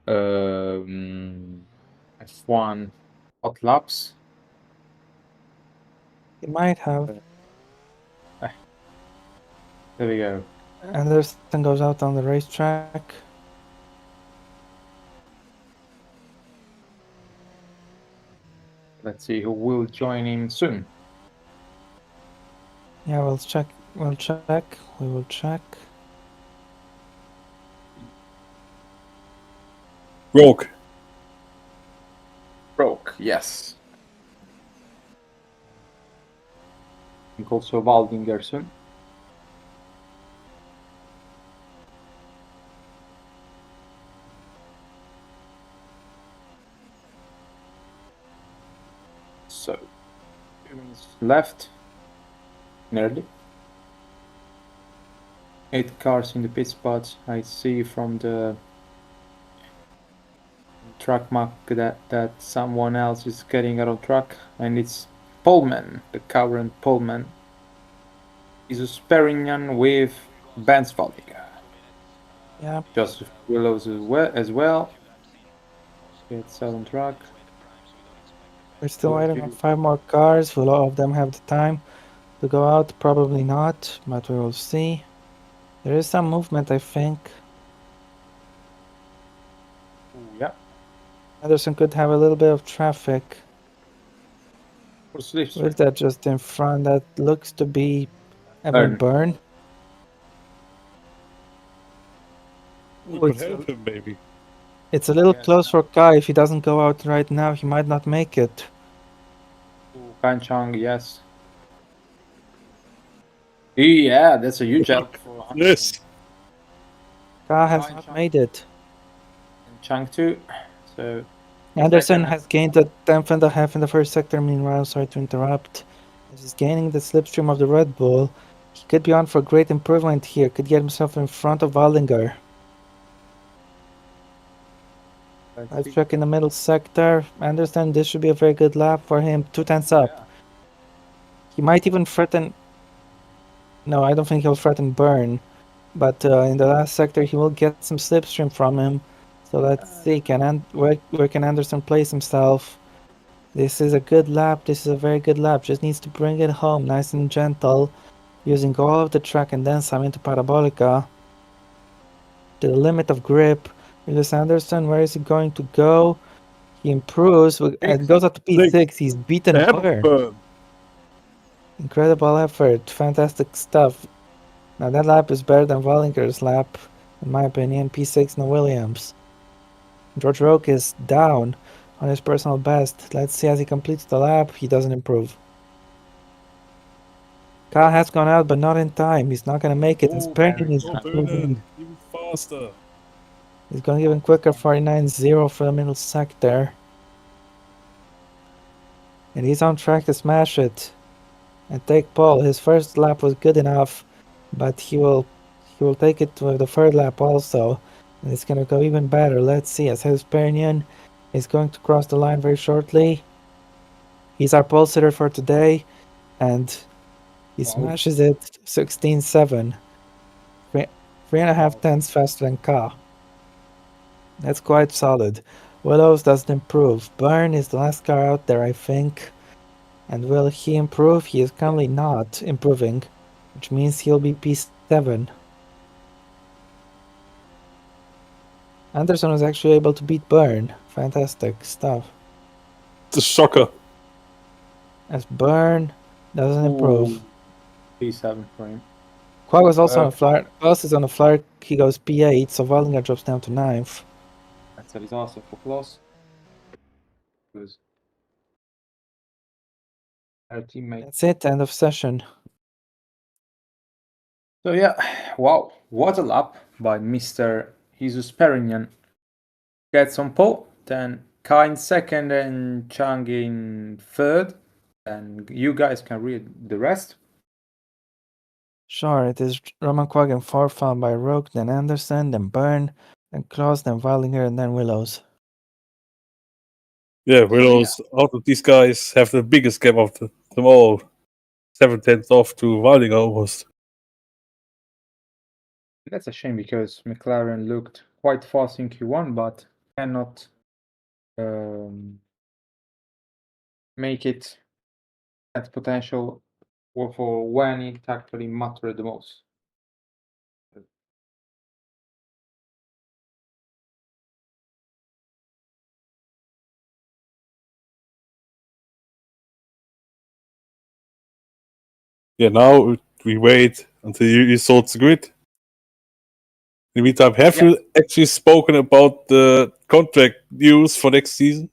F1 hot laps. He might have. There we go. Anderson goes out on the racetrack. Let's see who will join him soon. Yeah, we'll check. We will check. Broke, yes. I think also Waldinger soon. So, 2 minutes left. Nearly. 8 cars in the pit spot. I see from the track map that someone else is getting out of track, and it's Pullman, the current Pullman. Is a Sperignan with Bensvalliger. Yeah, Joseph Willows as well. Gets out on track. we're still waiting on 5 more cars. Will all of them have the time to go out? Probably not, but we will see. There is some movement, I think. Yeah. Anderson could have a little bit of traffic. For slipstream. With that just in front, that looks to be Evan Byrne. We Oh, could it's a- help him, maybe. It's a little Yeah. close for Kai. If he doesn't go out right now, he might not make it. Kan Chang, yes. Yeah, that's a huge help for Yes. Ka has Kai not Chang made it. and Chang too. So Anderson second- has gained a tenth and a half in the first sector. Meanwhile, sorry to interrupt. As he's gaining the slipstream of the Red Bull, he could be on for great improvement here. Could get himself in front of Wallinger. Let's check in the middle sector. Anderson, this should be a very good lap for him. 2 tenths up. Yeah. He might even threaten. No, I don't think he'll threaten Byrne. But in the last sector, he will get some slipstream from him. So let's see, where can Anderson place himself? This is a good lap. This is a very good lap. Just needs to bring it home nice and gentle, using all of the track and then some into Parabolica. To the limit of grip. Lewis Anderson, where is he going to go? He improves and goes up to P6. He's beaten Byrne. Incredible effort. Fantastic stuff. Now that lap is better than Wallinger's lap, in my opinion. P6 no Williams. George Roque is down on his personal best. Let's see as he completes the lap. He doesn't improve. Kyle has gone out, but not in time. He's not going to make it. And Sperrington is even faster. He's going even quicker. 49.0 for the middle sector. And he's on track to smash it and take pole. His first lap was good enough, but he will take it with the third lap also. And it's going to go even better. Let's see as Hesperian is going to cross the line very shortly. He's our pole sitter for today, and he smashes it 16.7. 3.5 tenths faster than Ka. That's quite solid. Willows doesn't improve. Byrne is the last car out there, I think. And will he improve? He is currently not improving, which means he'll be P7. Anderson was actually able to beat Byrne. Fantastic stuff. It's a shocker. As Byrne doesn't improve. P7 for him. Quag was also on a flyer. Klaus is on a flyer. He goes P8, so Wallinger drops down to 9th. That's a disaster for Klaus. Because our teammate. That's it. End of session. So yeah, wow, what a lap by Mr. Jesus Perignon. Gets on pole, then Kai in second and Chang in third. And you guys can read the rest. Sure, it is Roman Quag in 4th, followed by Rogue, then Anderson, then Byrne, then Klaus, then Wallinger, and then Willows. Yeah, Willows, out of these guys, have the biggest gap of them all. 7 tenths off to Wallinger almost. That's a shame because McLaren looked quite fast in Q1, but cannot make it at potential for when it actually mattered the most. Yeah, now we wait until you sort the grid. In the meantime, have you actually spoken about the contract news for next season?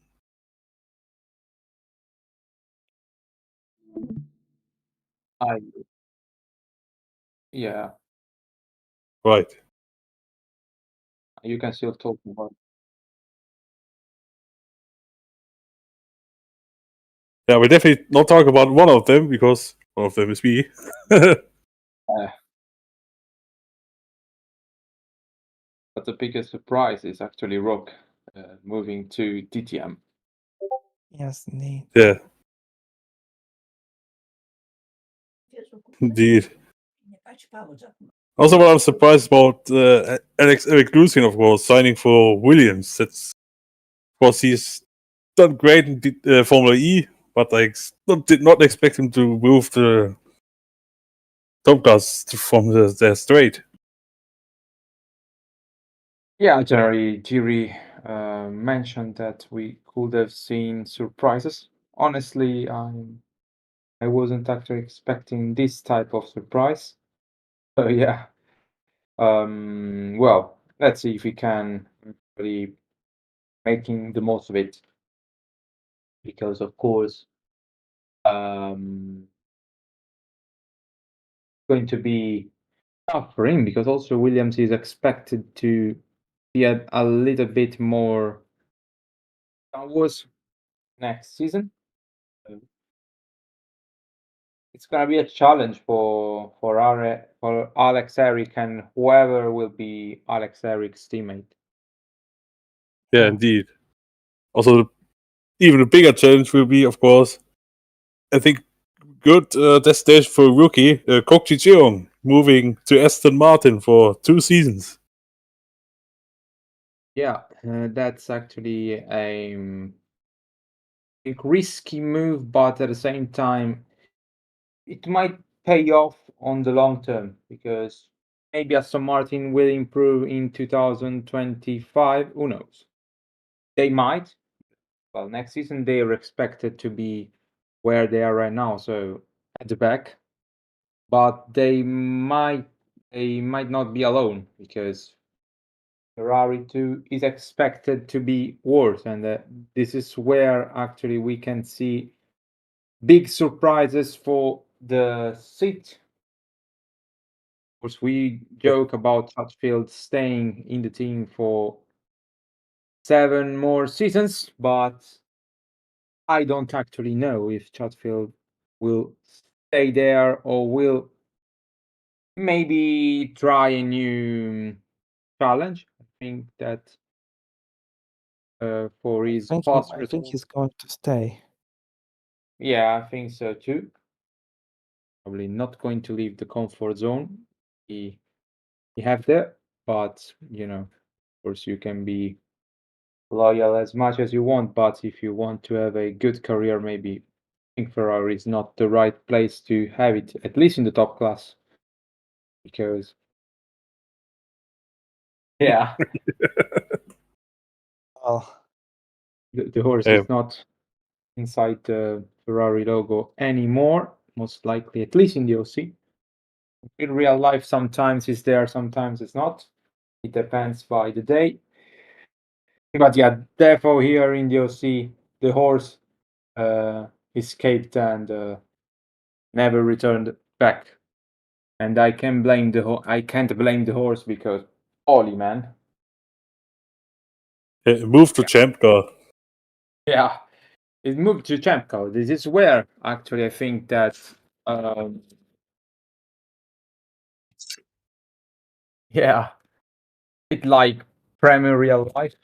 Yeah. Right. You can still talk about. Yeah, we definitely not talk about one of them because one of them is me. But the biggest surprise is actually Rock moving to DTM. Yes, indeed. Yeah, indeed. Also, what I'm surprised about Eric Lucien, of course, signing for Williams. That's, of course, he's done great in Formula E, but I did not expect him to move the top class from the straight. Yeah, generally, Jiri mentioned that we could have seen surprises. Honestly, I wasn't actually expecting this type of surprise. So yeah, well, let's see if we can really making the most of it, because of course, going to be tough for him, because also Williams is expected to be a little bit more downwards next season. It's gonna be a challenge for Alex Eric and whoever will be Alex Eric's teammate. Yeah, indeed. Also, even a bigger challenge will be, of course, I think, good destination for a rookie, Kok Ji-jeong, moving to Aston Martin for 2 seasons. Yeah, that's actually a risky move, but at the same time, it might pay off on the long term, because maybe Aston Martin will improve in 2025. Who knows? They might. Well, next season they are expected to be where they are right now, so at the back. But they might not be alone, because Ferrari 2 is expected to be worse, and this is where actually we can see big surprises for the seat. Of course, we joke about Chatfield staying in the team for 7 more seasons, but I don't actually know if Chatfield will stay there or will maybe try a new challenge. I think that for his past I think results, he's going to stay. yeah, I think so too. Probably not going to leave the comfort zone he have there, but of course, you can be loyal as much as you want, but if you want to have a good career, maybe I think Ferrari is not the right place to have it, at least in the top class, because yeah, Well, the horse Yeah. is not inside the Ferrari logo anymore, most likely, at least in the OC. In real life, sometimes it's there, sometimes it's not. It depends by the day. But yeah, therefore here in the OC, the horse escaped and never returned back. And I can't blame the horse, because Ollie, man. Move to Champ Car. Yeah, it moved to Champ Car. This is where actually I think that yeah, it like Premier Real Life,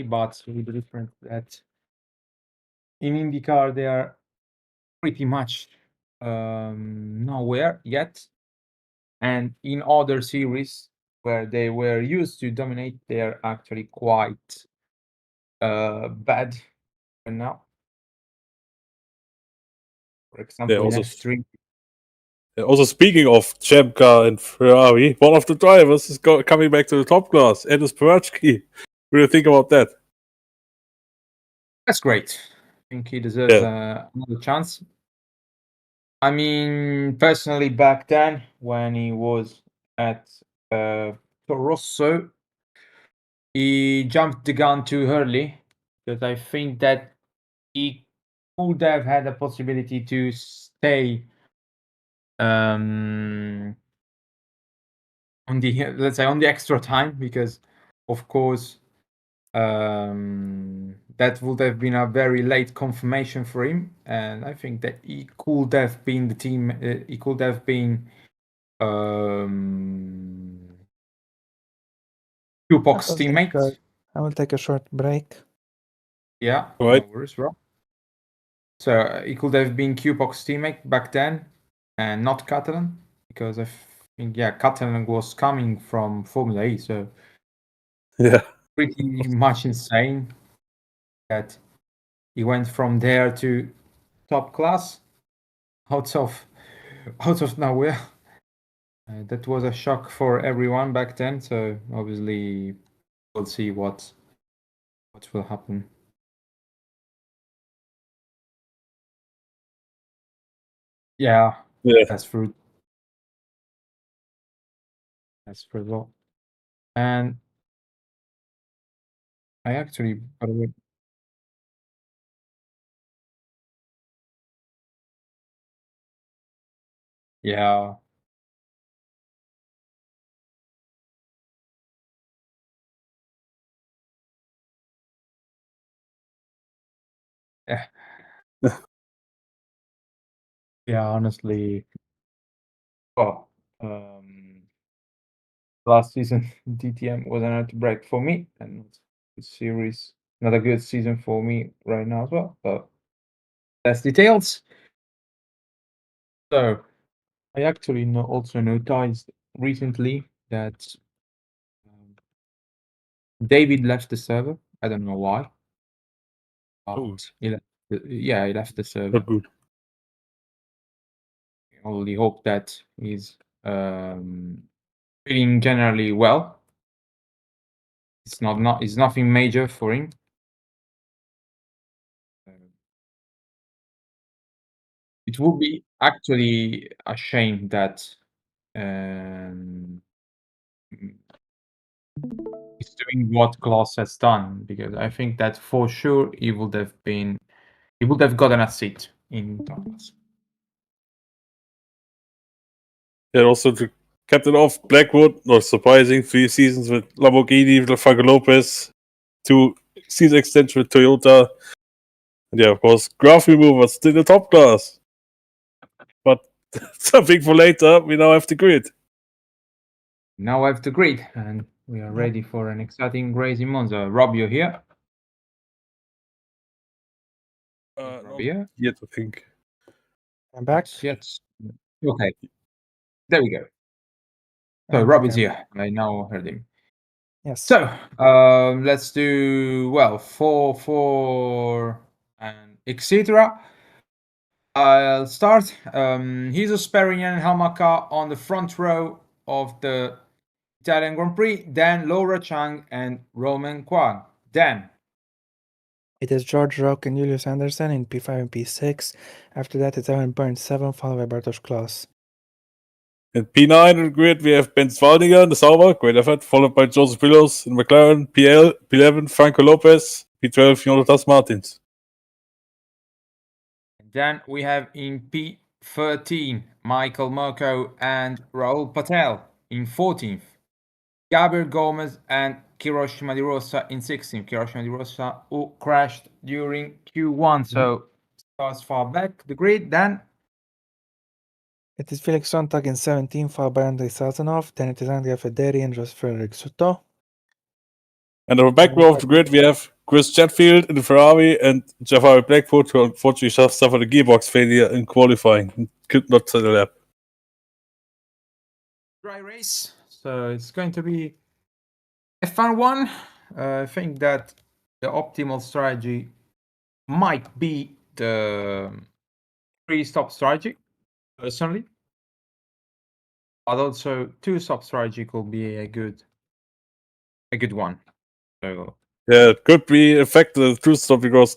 but with the difference that in IndyCar they are pretty much nowhere yet, and in other series where they were used to dominate, they are actually quite bad now. For example, in Also, F3. also, speaking of Champ Car and Ferrari, one of the drivers is coming back to the top class, Ennis Perachki. What do you think about that? That's great. I think he deserves Yeah. another chance. I mean, personally, back then when he was at Toro, he jumped the gun too early, because I think that he could have had a possibility to stay on the, let's say, on the extra time, because of course that would have been a very late confirmation for him, and I think that he could have been the team. He could have been Tupac's I will teammate. I will take a short break. Yeah, Right. no worries, Rob. So he could have been Tupac's teammate back then, and not Catalan, because I think Catalan was coming from Formula E, so Yeah. pretty much insane that he went from there to top class out of nowhere. That was a shock for everyone back then. So obviously, we'll see what will happen. Yeah, Yeah. that's true. That's true as well. And I actually, by the way, yeah, yeah, yeah. Honestly, well, last season DTM was an break for me, and the series not a good season for me right now as well. But less details. So I actually also noticed recently that David left the server. I don't know why. Oh. But he left the server. Not good. I only hope that he's feeling generally well. It's nothing major for him. It would be actually a shame that he's doing what Klaus has done, because I think that for sure he would have gotten a seat in Thomas. Yeah, also to cap it off, Blackwood, not surprising, 3 seasons with Lamborghini, with Franco Lopez, 2 season extension with Toyota. And yeah, of course, graph remover still the top class. But something for later, we now have the grid. Now I have the grid, and we are ready for an exciting race in Monza. Rob, you're here? Not Here? yet, I think. I'm back. Yes. Okay. There we go. So I'm Rob back, is I'm here. I now heard him. Yes. So let's do 4 and etc. I'll start. He's Sperinian and Hamaka on the front row of the Italian Grand Prix. Then Laura Chang and Roman Kwang. Then It is George Rock and Julius Anderson in P5 and P6. After that, it's Evan Byrne 7, followed by Bartosz Klaus. In P9 on the grid, we have Ben Zwaldinger in the Sauber, great effort, followed by Joseph Pillows in McLaren, P11, Franco Lopez, P12, Jonatas Martins. Then we have in P13 Michael Murko and Raul Patel in 14th. Gabriel Gomez and Hiroshima Di Rosa in 16th. Hiroshima Di Rosa who crashed during Q1, so starts far back the grid. Then it is Felix Sontag in 17, followed by Andrei Sazonov. Then it is Andrea Federi and Joseph Frederick Soto. And on the back row of the grid, we have Chris Chatfield in the Ferrari and Jafari Blackwood, who unfortunately suffered a gearbox failure in qualifying and could not set a lap. dry race, so it's going to be a fun one. I think that the optimal strategy might be the three-stop strategy, personally. But also two-stop strategy could be a good one. So Yeah, it could be effective two stop because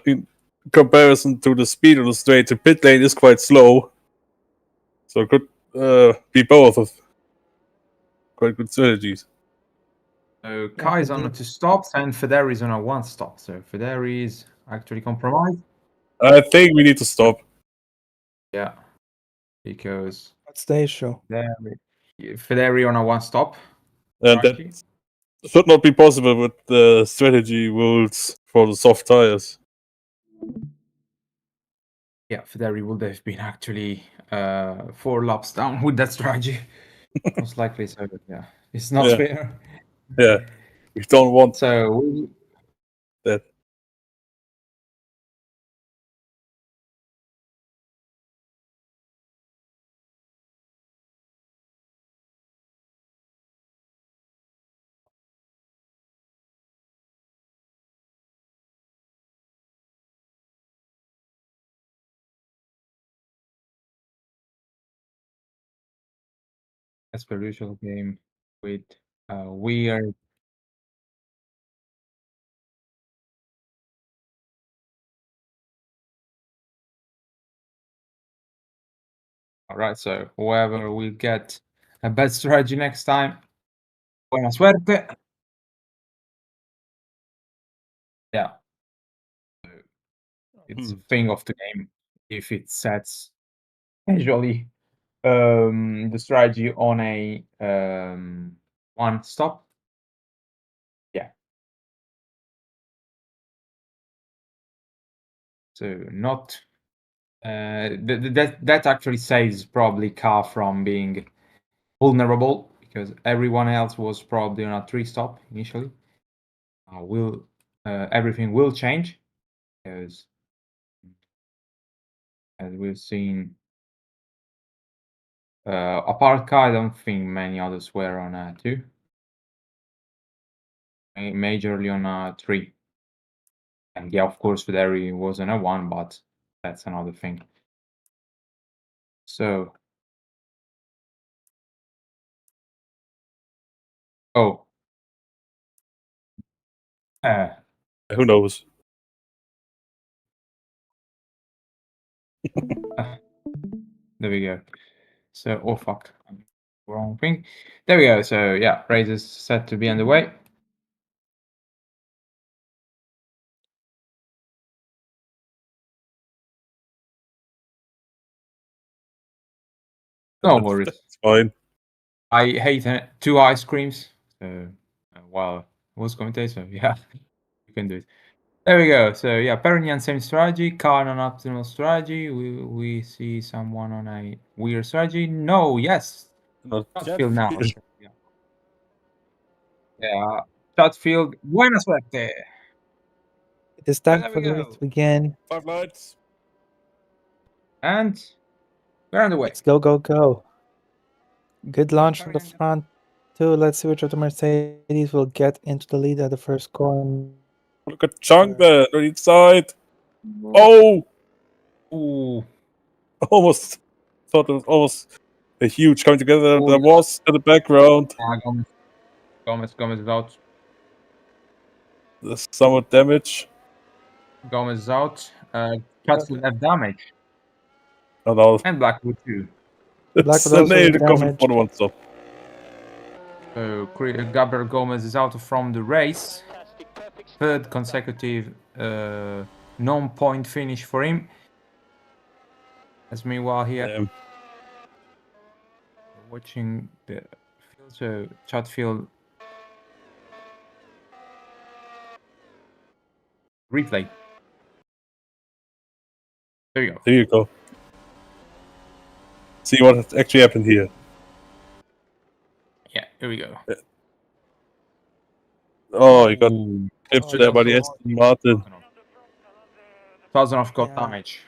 in comparison to the speed of the straight, the pit lane is quite slow. So it could be both of quite good strategies. So Kai is on 2 stops and Federi is on a 1 stop. So Federi is actually compromised. I think we need to stop. Yeah, because What's the issue? Federi on a 1 stop. And that should not be possible with the strategy rules for the soft tires. Yeah, Federi would have been actually 4 laps down with that strategy. Most likely, so yeah, it's not fair. Yeah. We don't want So that. as per usual game with weird. All right, so whoever will get a bad strategy next time, buena suerte. Yeah, it's a thing of the game. If it sets usually the strategy on a one stop, yeah. So not that actually saves probably car from being vulnerable because everyone else was probably on a 3-stop initially. Will everything will change because as we've seen, apart car, I don't think many others were on a 2. Majorly on a 3. And yeah, of course, Federi was on a 1, but that's another thing. So, oh, Who knows? there we go. So, oh fuck, wrong thing. There we go. So yeah, race is set to be underway. No worries. That's fine. I hate 2 ice creams. So while I was commentating, so yeah, you can do it. There we go. So yeah, Perignon same strategy, Khan on optimal strategy. We see someone on a weird strategy. No, yes. Not Chatfield now. Yeah. Yeah. Chatfield, buena suerte. It is time There for we the race go. to begin. 5 lights. And we're on the way. Let's go, go, go. Good launch from the front, too. Let's see which of the Mercedes will get into the lead at the first corner. Look at Chang there on the inside. Oh! Ooh. Almost. Thought it was almost a huge coming together. Oh, There yeah. was in the background. Gomez is out. There's somewhat damage. Gomez is out. Chatfield have damage. Oh no. And Blackwood too. Blackwood It's a also nail to cover damaged. for the 1 stop. So Gabriel Gomez is out from the race. 3rd consecutive non-point finish for him. As meanwhile here, watching the field, so Chatfield replay. There you go. There you go. See what actually happened here. Yeah, here we go. Oh, you got Ooh. clipped there by the Aston Martin. Sazonov got Yeah. damage.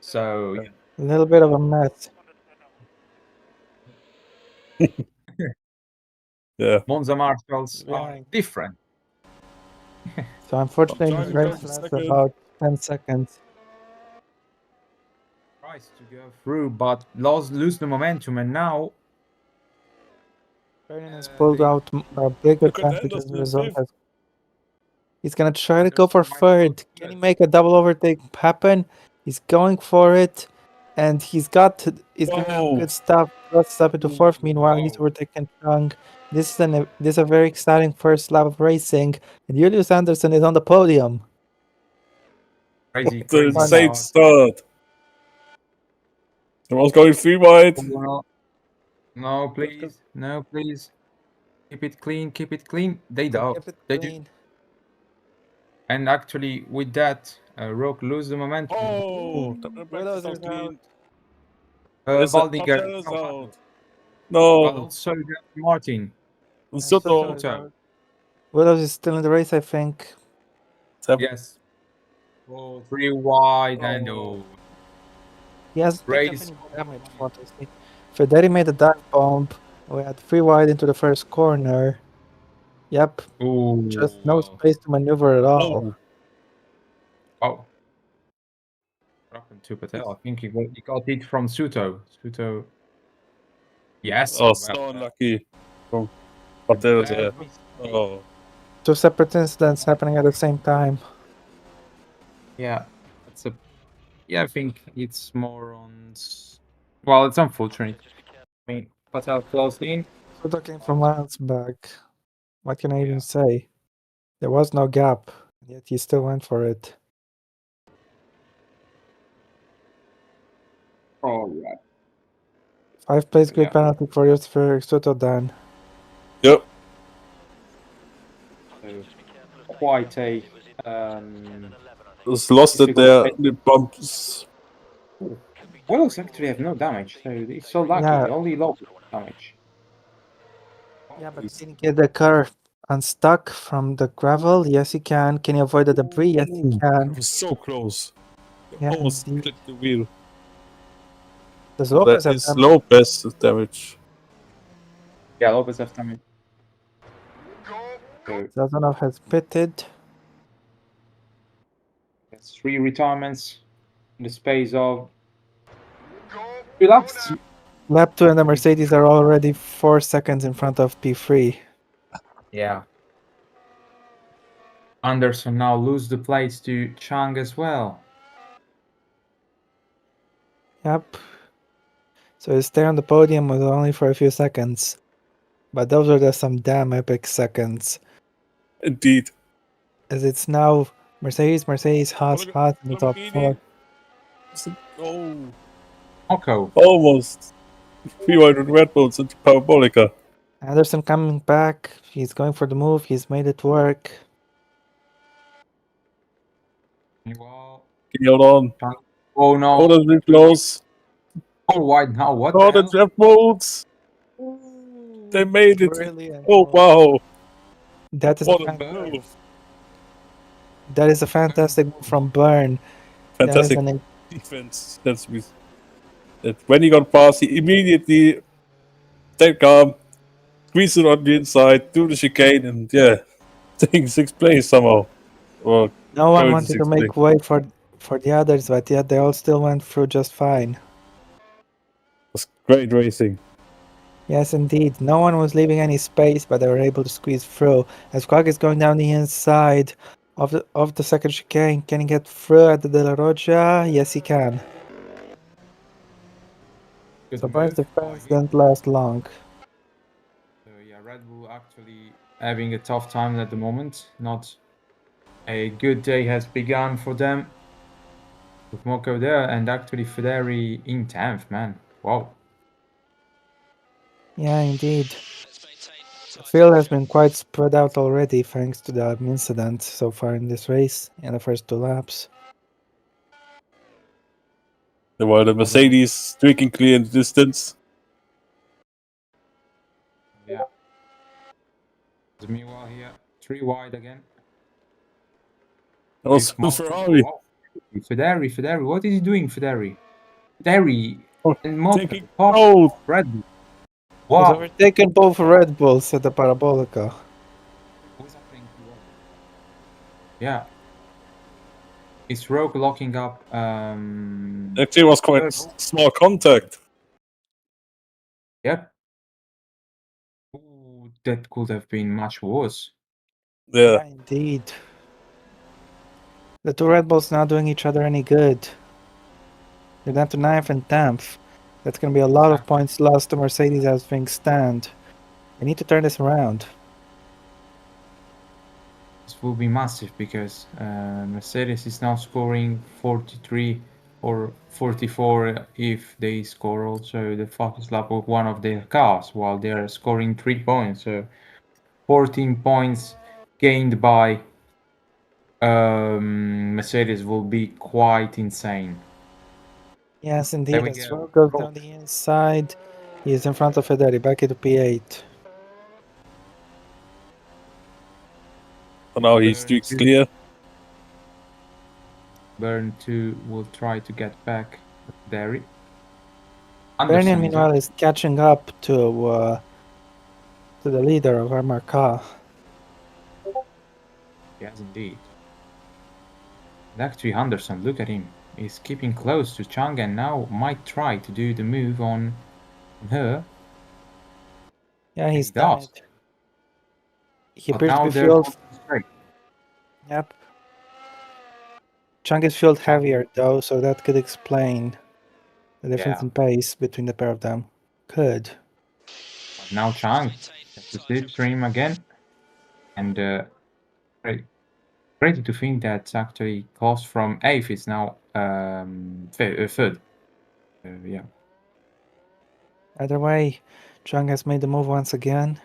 So A little bit of a mess. Yeah. Monza marshals are Yeah. different. So unfortunately, Sometimes the it race comes lasts second. about 10 seconds. Tries to go through, but lose the momentum, and now Ferdinand has pulled they- out a big Look at advantage as a Anderson, result. fifth. He's gonna try to go Anderson for might third. go Can he third. make a double overtake happen? He's going for it, and he's gonna have Whoa. good stuff. Let's step into fourth. Meanwhile, he's Wow. overtaken Chung. This is a very exciting first lap of racing, and Julius Anderson is on the podium. Crazy, What the crazy insane start. start. Someone's going 3 wide. No, please. No, please. Keep it clean. Keep it clean. They don't. Keep it They do. clean. And actually, with that, Rock lose the momentum. Oh, Willows sounds is clean. Baldinger Is no, out. but No. also Martin. And Soto. Soto is out. Willows is still in the race, I think. Yes. Oh, 3 wide and Oh. He hasn't picked up race. any damage, what I see. Federi made a dive bomb. We had 3 wide into the first corner. Yep, Ooh, just no well. space to maneuver at all. Oh, Oh. What happened to Patel? I think he got it from Suto. Suto. Yes. oh, well, so unlucky. From Patel there. very- Oh, 2 separate incidents happening at the same time. Yeah. That's a. Yeah, I think it's more on. Well, it's unfortunate. I mean, Patel closed in. Sudo came from miles back. What can I Yeah. even say? There was no gap, yet he still went for it. Oh, yeah. 5 place grid Yeah. penalty for Soto then. yep. So quite a Just lost it difficult there. place. The bumps. Willows actually have no damage, so it's so lucky. Yeah. Only low damage. Yeah, but can he get the car unstuck from the gravel? Yes, he can. Can he avoid the debris? Yes, he It can. was so close. Yeah, Almost indeed. clicked the wheel. Does That Lopez have is damage? Lopez damage. Yeah, Lopez have damage. So Zazanov has pitted. that's 3 retirements in the space of 3 laps. Lap 2 and the Mercedes are already 4 seconds in front of P3. Yeah. Anderson now lose the place to Chang as well. Yep. So his stay on the podium was only for a few seconds. But those are just some damn epic seconds. Indeed. As it's now Mercedes, Haas, Haas in the top 4. Oh, Oko. almost. 300 Red Bulls into Parabolica. Anderson coming back. He's going for the move. He's made it work. Well, Can you hold on? oh no. Oh, that's really close. 4 wide now. What Oh, the that's hell? Red Bulls. They made it. Brilliant. Oh, wow. That is, What a a fan- move. that is a fantastic move from Burn. Fantastic That is an defense. That when he got past, he immediately stayed calm, squeezed it on the inside, do the chicane, and yeah, taking 6th place somehow. Or No one going to wanted to 6th make place. way for the others, but yet they all still went through just fine. It was great racing. Yes, indeed. No one was leaving any space, but they were able to squeeze through. As Quag is going down the inside of the second chicane, can he get through at the De La Rocha? Yes, he can. Good So move Burns by defense him. didn't last long. So yeah, Red Bull actually having a tough time at the moment. Not a good day has begun for them. With Moko there and actually Federi in 10th, man. Wow. Yeah, indeed. The field has been quite spread out already thanks to the incident so far in this race in the first 2 laps. While the Mercedes streaking clear in the distance. Yeah. Meanwhile here, 3 wide again. Also With Moko. Ferrari. Wow. Federi, what is he doing, Federi? Federi Oh, and Moko. taking Oh, Red Bull. He's Wow. overtaken both Red Bulls at the Parabolica. What's happening to Red Bull? Yeah. Is Rogue locking up Actually, it was quite small contact. Yep. Ooh, that could have been much worse. Yeah. Indeed. The 2 Red Bulls not doing each other any good. They're down to 9th and 10th. That's going to be a lot of points lost to Mercedes as things stand. They need to turn this around. This will be massive because Mercedes is now scoring 43 or 44 if they score also the fastest lap of one of their cars, while they are scoring 3 points. So 14 points gained by Mercedes will be quite insane. Yes, indeed. There we As go. Rowe goes down the inside, he is in front of Federi, back into P8. So now his Burn streak's two. clear. Burn 2 will try to get back Derry. Bernian, Anderson is meanwhile, is catching up to the leader of Armor Car. Yes, indeed. And actually, Anderson, look at him. He's keeping close to Chang and now might try to do the move on her. Yeah, he's He done does. it. He But appears to now be they're fueled. going straight. Yep. Chang is fueled Chang. heavier though, so that could explain the difference Yeah. in pace between the pair of them. Could. But now Chang gets the slipstream again. And crazy to think that actually cost from 8th is now 3rd. Yeah. Either way, Chang has made the move once again.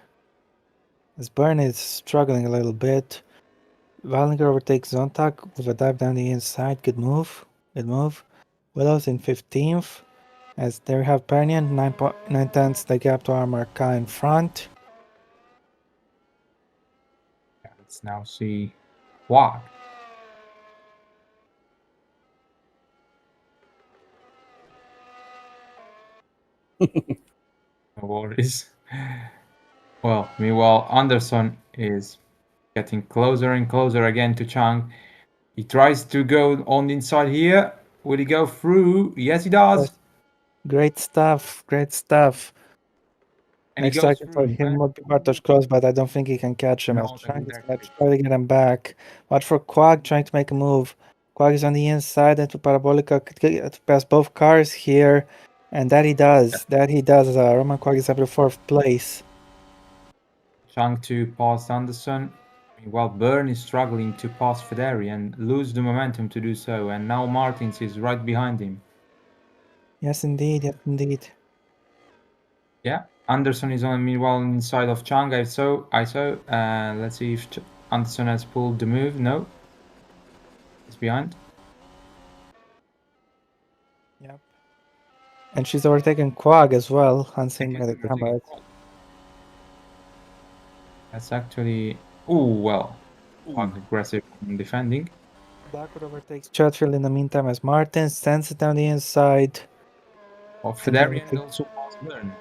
As Byrne is struggling a little bit. Wallinger overtakes Zontak with a dive down the inside. Good move. Good move. Willows in 15th. As there we have Pernian, 9 tenths the gap to Armor Car in front. Let's now see Quag. No worries. Well, meanwhile, Anderson is getting closer and closer again to Chang. He tries to go on the inside here. Will he go through? Yes, he does. Great stuff. Great stuff. And he Next goes target for through. him would be Bartosz Kroos, but I don't think he can catch him. As Not Chang is exactly. trying to get him back. Watch for Quag trying to make a move. Quag is on the inside into Parabolica could get past both cars here. And that he does. That he does. Roman Quag is up to 4th place. Chang to pass Anderson. While Byrne is struggling to pass Federi and lose the momentum to do so. And now Martins is right behind him. Yes, indeed. Yes, indeed. Yeah, Anderson is on meanwhile inside of Chang. I saw. Let's see if Anderson has pulled the move. No, he's behind. Yep. And she's overtaken Quag as well, unseen by the cameras. That's actually. Oh well, Quag aggressive in defending. Blackwood overtakes Chatfield in the meantime as Martin sends it down the inside. Or And then Federi and also passed Byrne.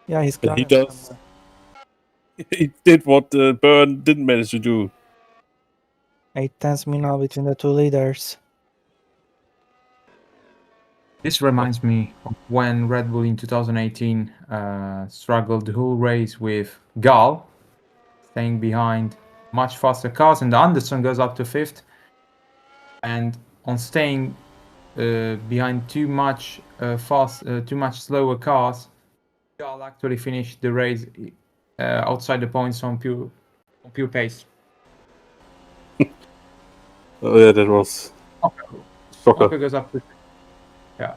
Yeah, he's And got he him does. somewhere. He did what Byrne didn't manage to do. 8 tenths meanwhile between the two leaders. This reminds me of when Red Bull in 2018 struggled the whole race with Gal, staying behind much faster cars, and Anderson goes up to 5th. And on staying behind too much slower cars, Gal actually finished the race outside the points on pure pace. Oh yeah, that was shocker. Marco goes up to yeah.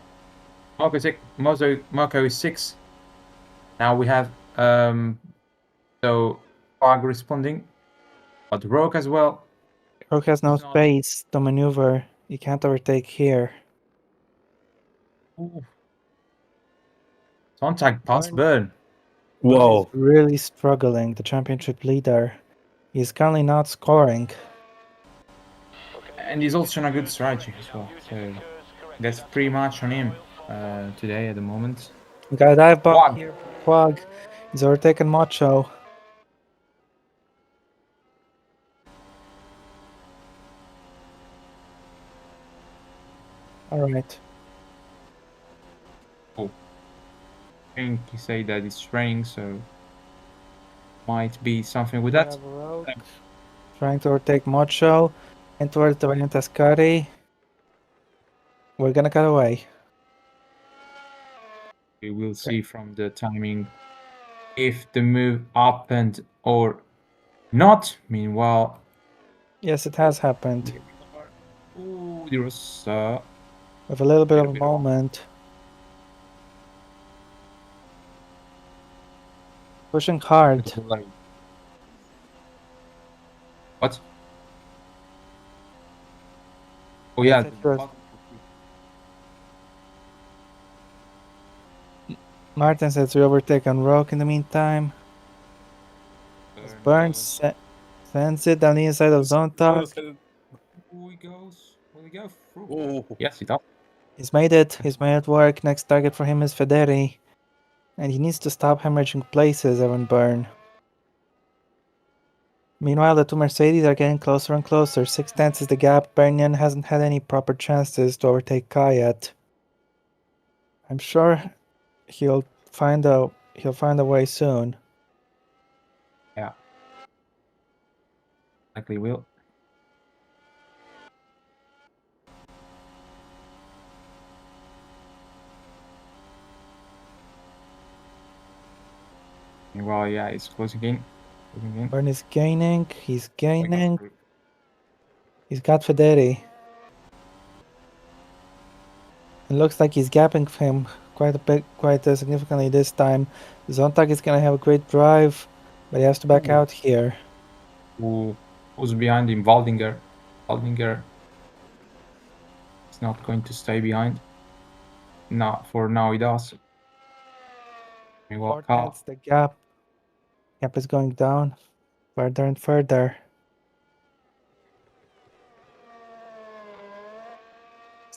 Marco is 6. Now we have so Quag responding, but Rogue as well. Rogue has no He's not- space to maneuver. You can't overtake here. Contact past Burn. Wow. He's really struggling, the championship leader. He's currently not scoring. And he's also on a good strategy as well. So that's pretty much on him today at the moment. We got a dive bomb Quag. here. Quag. He's overtaken Macho. Alright. I think he said that it's raining, so might be something with that. Trying to overtake Macho. And towards the Valiant Ascari. We're gonna cut away. We will see from the timing if the move happened or not. Meanwhile, Yes, it has happened. ooh, there was With a little bit of a moment. Pushing hard. What? Oh yeah. Martin says we overtaken Rogue in the meantime. Burns Sends it down the inside of Zonta. Who he goes? Will he go through? Oh, Yes, he does. He's made it. He's made it work. Next target for him is Federi. And he needs to stop hemorrhaging places, Evan Byrne. Meanwhile, the two Mercedes are getting closer and closer. 6/10 is the gap. Bernian hasn't had any proper chances to overtake Kai yet. I'm sure he'll find a way soon. Yeah. Likely will. Well, yeah, it's closing in. Byrne is gaining. He's gaining. He's got Federi. It looks like he's gapping him quite significantly this time. Zonta is gonna have a great drive, but he has to back out here. Who's behind him? Waldinger. Waldinger is not going to stay behind. No, for now he does. Meanwhile, 4/10, the gap is going down further and further.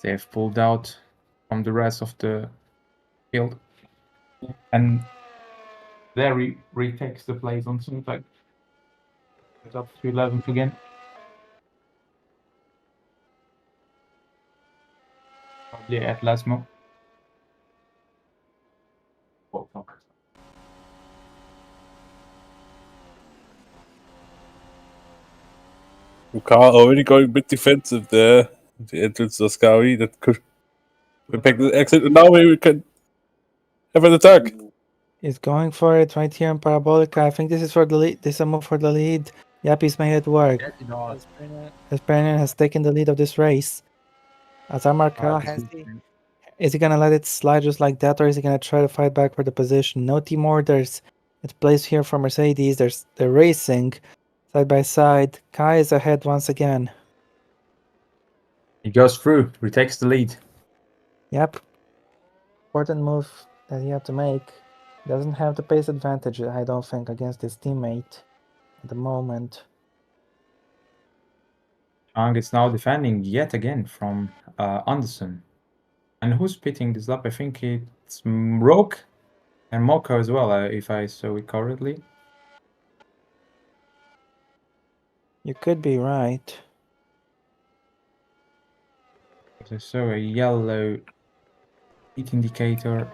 they've pulled out from the rest of the field, and there he retakes the place on Sunfag. It's up to 11th again. Probably at Lasmo. Car already going a bit defensive there. The entrance of Scawi that could impact the exit. And now we can have an attack. He's going for it right here in Parabolica. I think this is for the lead. This is a move for the lead. Yep, he's made it work. As Brennan has taken the lead of this race. As Amarka, is he gonna let it slide just like that, or is he gonna try to fight back for the position? No team orders. It's placed here for Mercedes. They're racing side by side. Kai is ahead once again. He goes through, retakes the lead. Yep. Important move that he had to make. Doesn't have the pace advantage, I don't think, against his teammate at the moment. Chang is now defending yet again from Anderson. And who's pitting this lap? I think it's Roke and Moko as well, if I saw it correctly. You could be right. I saw a yellow heat indicator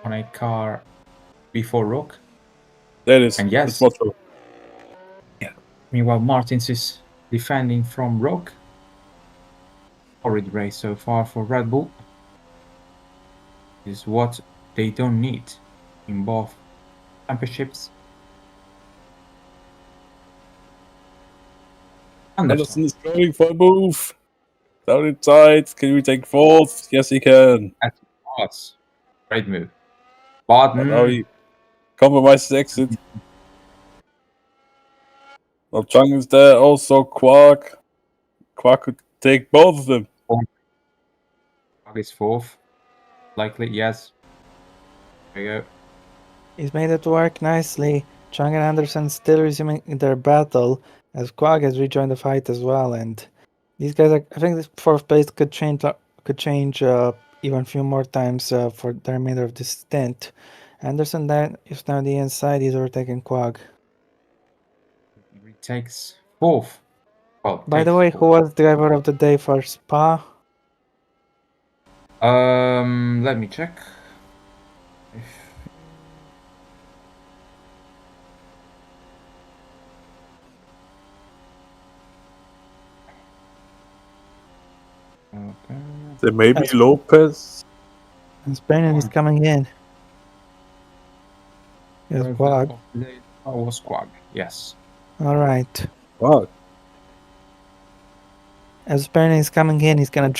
on a car before Rock. That is. And yes. Yeah. Meanwhile, Martins is defending from Rock. Horrid race so far for Red Bull. This is what they don't need in both championships. Anderson is going for a move. Down inside. Can we take fourth? Yes, he can. That's great move. But now he compromises exit. Now Chung is there. Also Quark. Quark could take both of them. Quark is fourth. Likely, yes. There you go. He's made it work nicely. Chung and Anderson still resuming their battle as Quag has rejoined the fight as well. And these guys are, I think this fourth place could change even a few more times for the remainder of this stint. Anderson then is now the inside, he's overtaking Quag. He retakes fourth. Well, by the way, who was driver of the day for Spa? Let me check. Okay. There may be Lopez. And Brennan is coming in. Yes, Quag. Oh, was Quag, yes. Alright. Wow. As Brennan is coming in, he's gonna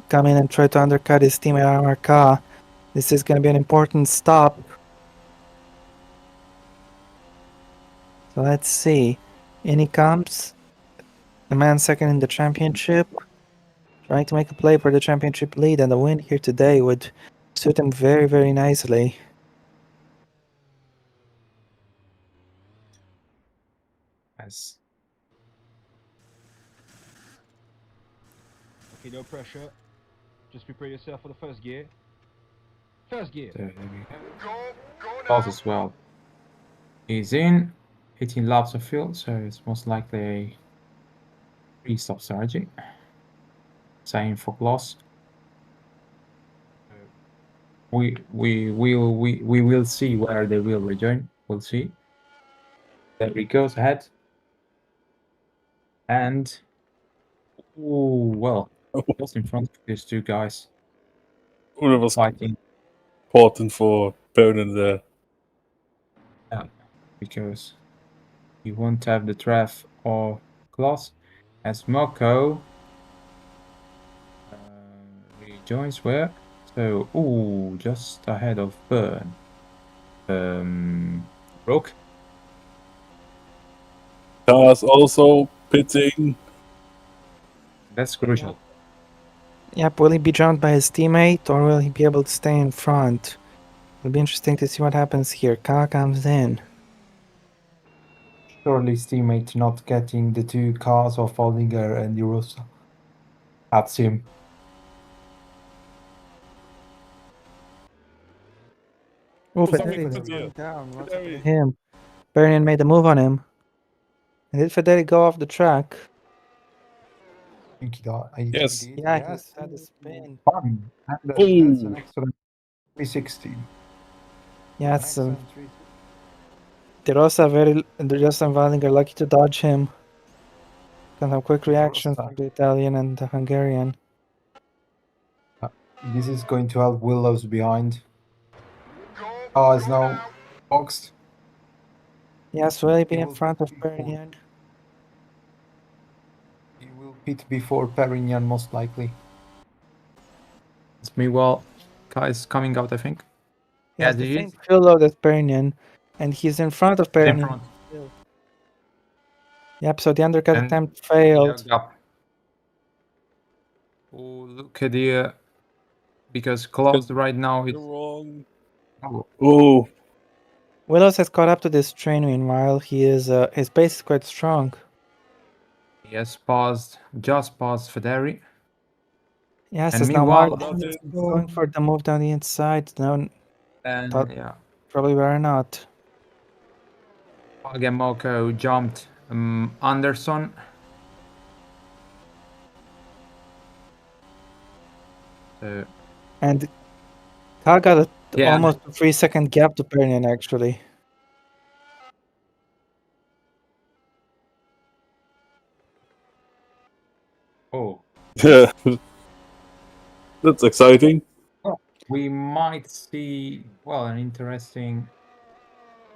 come in and try to undercut his teammate Armor Car. This is gonna be an important stop. So let's see. In he comes. The man second in the championship. Trying to make a play for the championship lead, and the win here today would suit him very, very nicely. As Okay, no pressure. Just prepare yourself for the first gear. First gear. So there we go. Go Claus now. as well. He's in, hitting laps of fuel, so it's most likely a pre-stop strategy. Same for Claus. We will see where they will rejoin. We'll see. There he goes ahead. And well, just in front of these two guys That was fighting. important for Perrin there. Yeah, because you won't have the Trev or Claus as Moko rejoins where. So just ahead of Burn. Rook. Cars also pitting. That's crucial. Yep, will he be jumped by his teammate or will he be able to stay in front? It'll be interesting to see what happens here. Car comes in. Surely his teammate not getting the two cars of Ollinger and Eurosa at him. Oh, Oh, something Federico is happened here. going down. What's Federi. happened to him? Bernian made a move on him. And did Federico go off the track? I think Yes. he did. Yeah, Yes. he had a spin. Fun. And that's Oh. an excellent 360. Yeah, An it's excellent 360. De Rosa and Wallinger are lucky to dodge him. Can have quick reactions Rosa. from the Italian and the Hungarian. This is going to help Willows behind. Go Is now now. boxed. Yes, will he be He in will front of pit before- Bernian? He will pit before Perignon, most likely. It's me. Well, guys coming out, I think. He has Yeah, the he same is. fuel load as Bernian, and he's in front of He's in Bernian. front. Still. Yep, so the undercut And attempt failed. Jugged up. Oh, look at the because closed right now. It's Wrong. oh, Oh, Willows has caught up to this train meanwhile. His pace is quite strong. he has paused, just paused Federi. Yes, And it's now meanwhile, Martin going for the move down the inside. No, and But- yeah, probably better not. again Moko jumped Anderson. And Car got Yeah. almost a 3-second gap to Bernian actually. Oh, yeah. That's exciting. we might see an interesting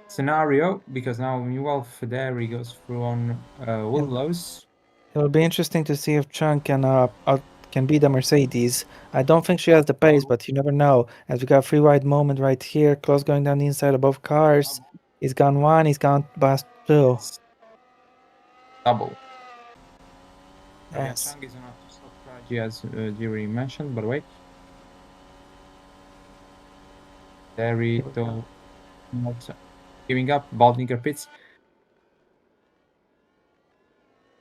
scenario because now meanwhile Federi goes through on Willows. It'll be interesting to see if Chun can beat the Mercedes. I don't think she has the pace, but you never know. As we got a free ride moment right here, close going down the inside of both cars. He's gone one, he's gone past two. Double. Yes. Chang is enough to stop strategy as Jiri mentioned, by the way. Federi though not giving up. Baldniker pits.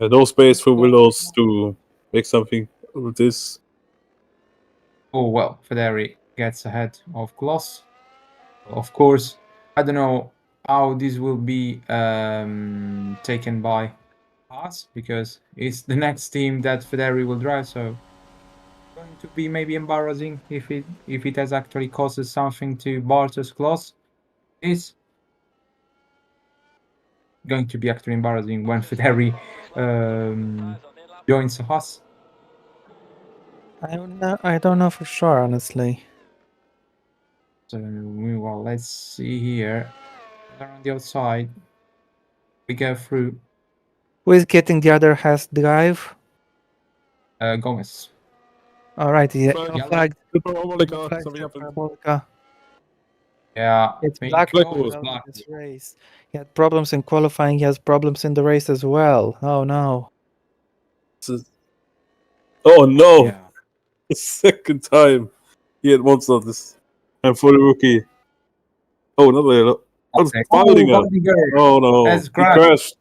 No space for Willows to make something of this. Oh well, Federi gets ahead of Gloss. Of course, I don't know how this will be taken by us because it's the next team that Federi will drive. So going to be maybe embarrassing if it has actually causes something to Bartos Gloss. It's going to be actually embarrassing when Federi joins us. I don't know for sure, honestly. So meanwhile, let's see here. Around the outside, we go through Who is getting the other Haas drive? Gomez. Alright, he Yeah. flagged. Parabolica, something happened. Parabolica. Yeah, It's I think Black Black Hole was in Black. this race. He had problems in qualifying, he has problems in the race as well. Oh no. Oh no! Yeah. The second time he had once of this. And for the rookie. Oh, not really. That's Baldinger. Baldinger. Oh no. Has He crashed. crashed.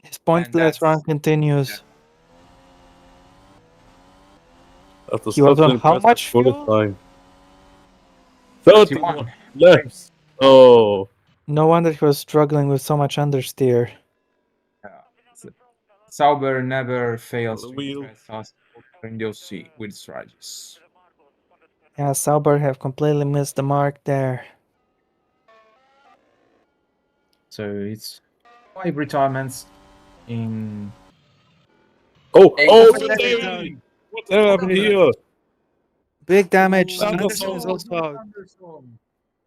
His pointless that's- run continues. After He was such on an how impressive much fuel? qualifying. 31. 31 laps. Oh, No wonder he was struggling with so much understeer. Sauber never fails the to wheel. impress us in the OC with strategies. Yeah, Sauber have completely missed the mark there. So it's 5 retirements in. Oh, Eight. oh, Anderson is out. what happened here? Big damage. Oh, Anderson is Anderson. also out.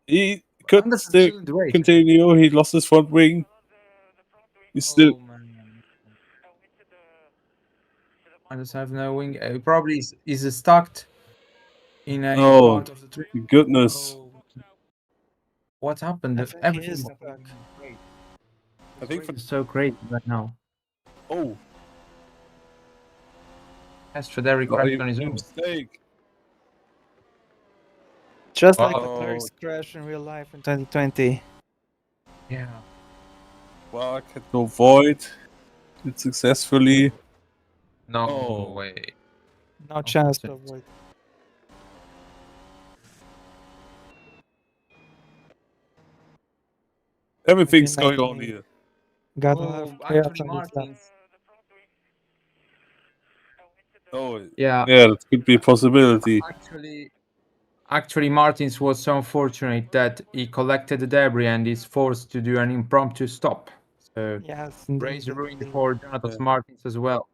He could Anderson still still in the race. continue. He lost his front wing. He's still. Oh man. I just have no wing. Probably is stuck in a Oh, part of the trip. goodness. Oh. What happened? I think he Everything is is stuck. great. I think It's so crazy right now. Oh, Has Frederic no, crashed on his own. mistake. Just like Uh-oh. Leclerc's crash in real life in 2020. Yeah. Well, I had to avoid it successfully. No Oh. way. No chance to shit. avoid. Everything's Imagine going on making- here. Got a Oh, lot of chaos actually, on this lap. Martins. Oh, Yeah. yeah, that could be a possibility. Actually, Martins was so unfortunate that he collected the debris and is forced to do an impromptu stop. So Yes, race indeed. ruined for Jonathan Yeah. Martins as well.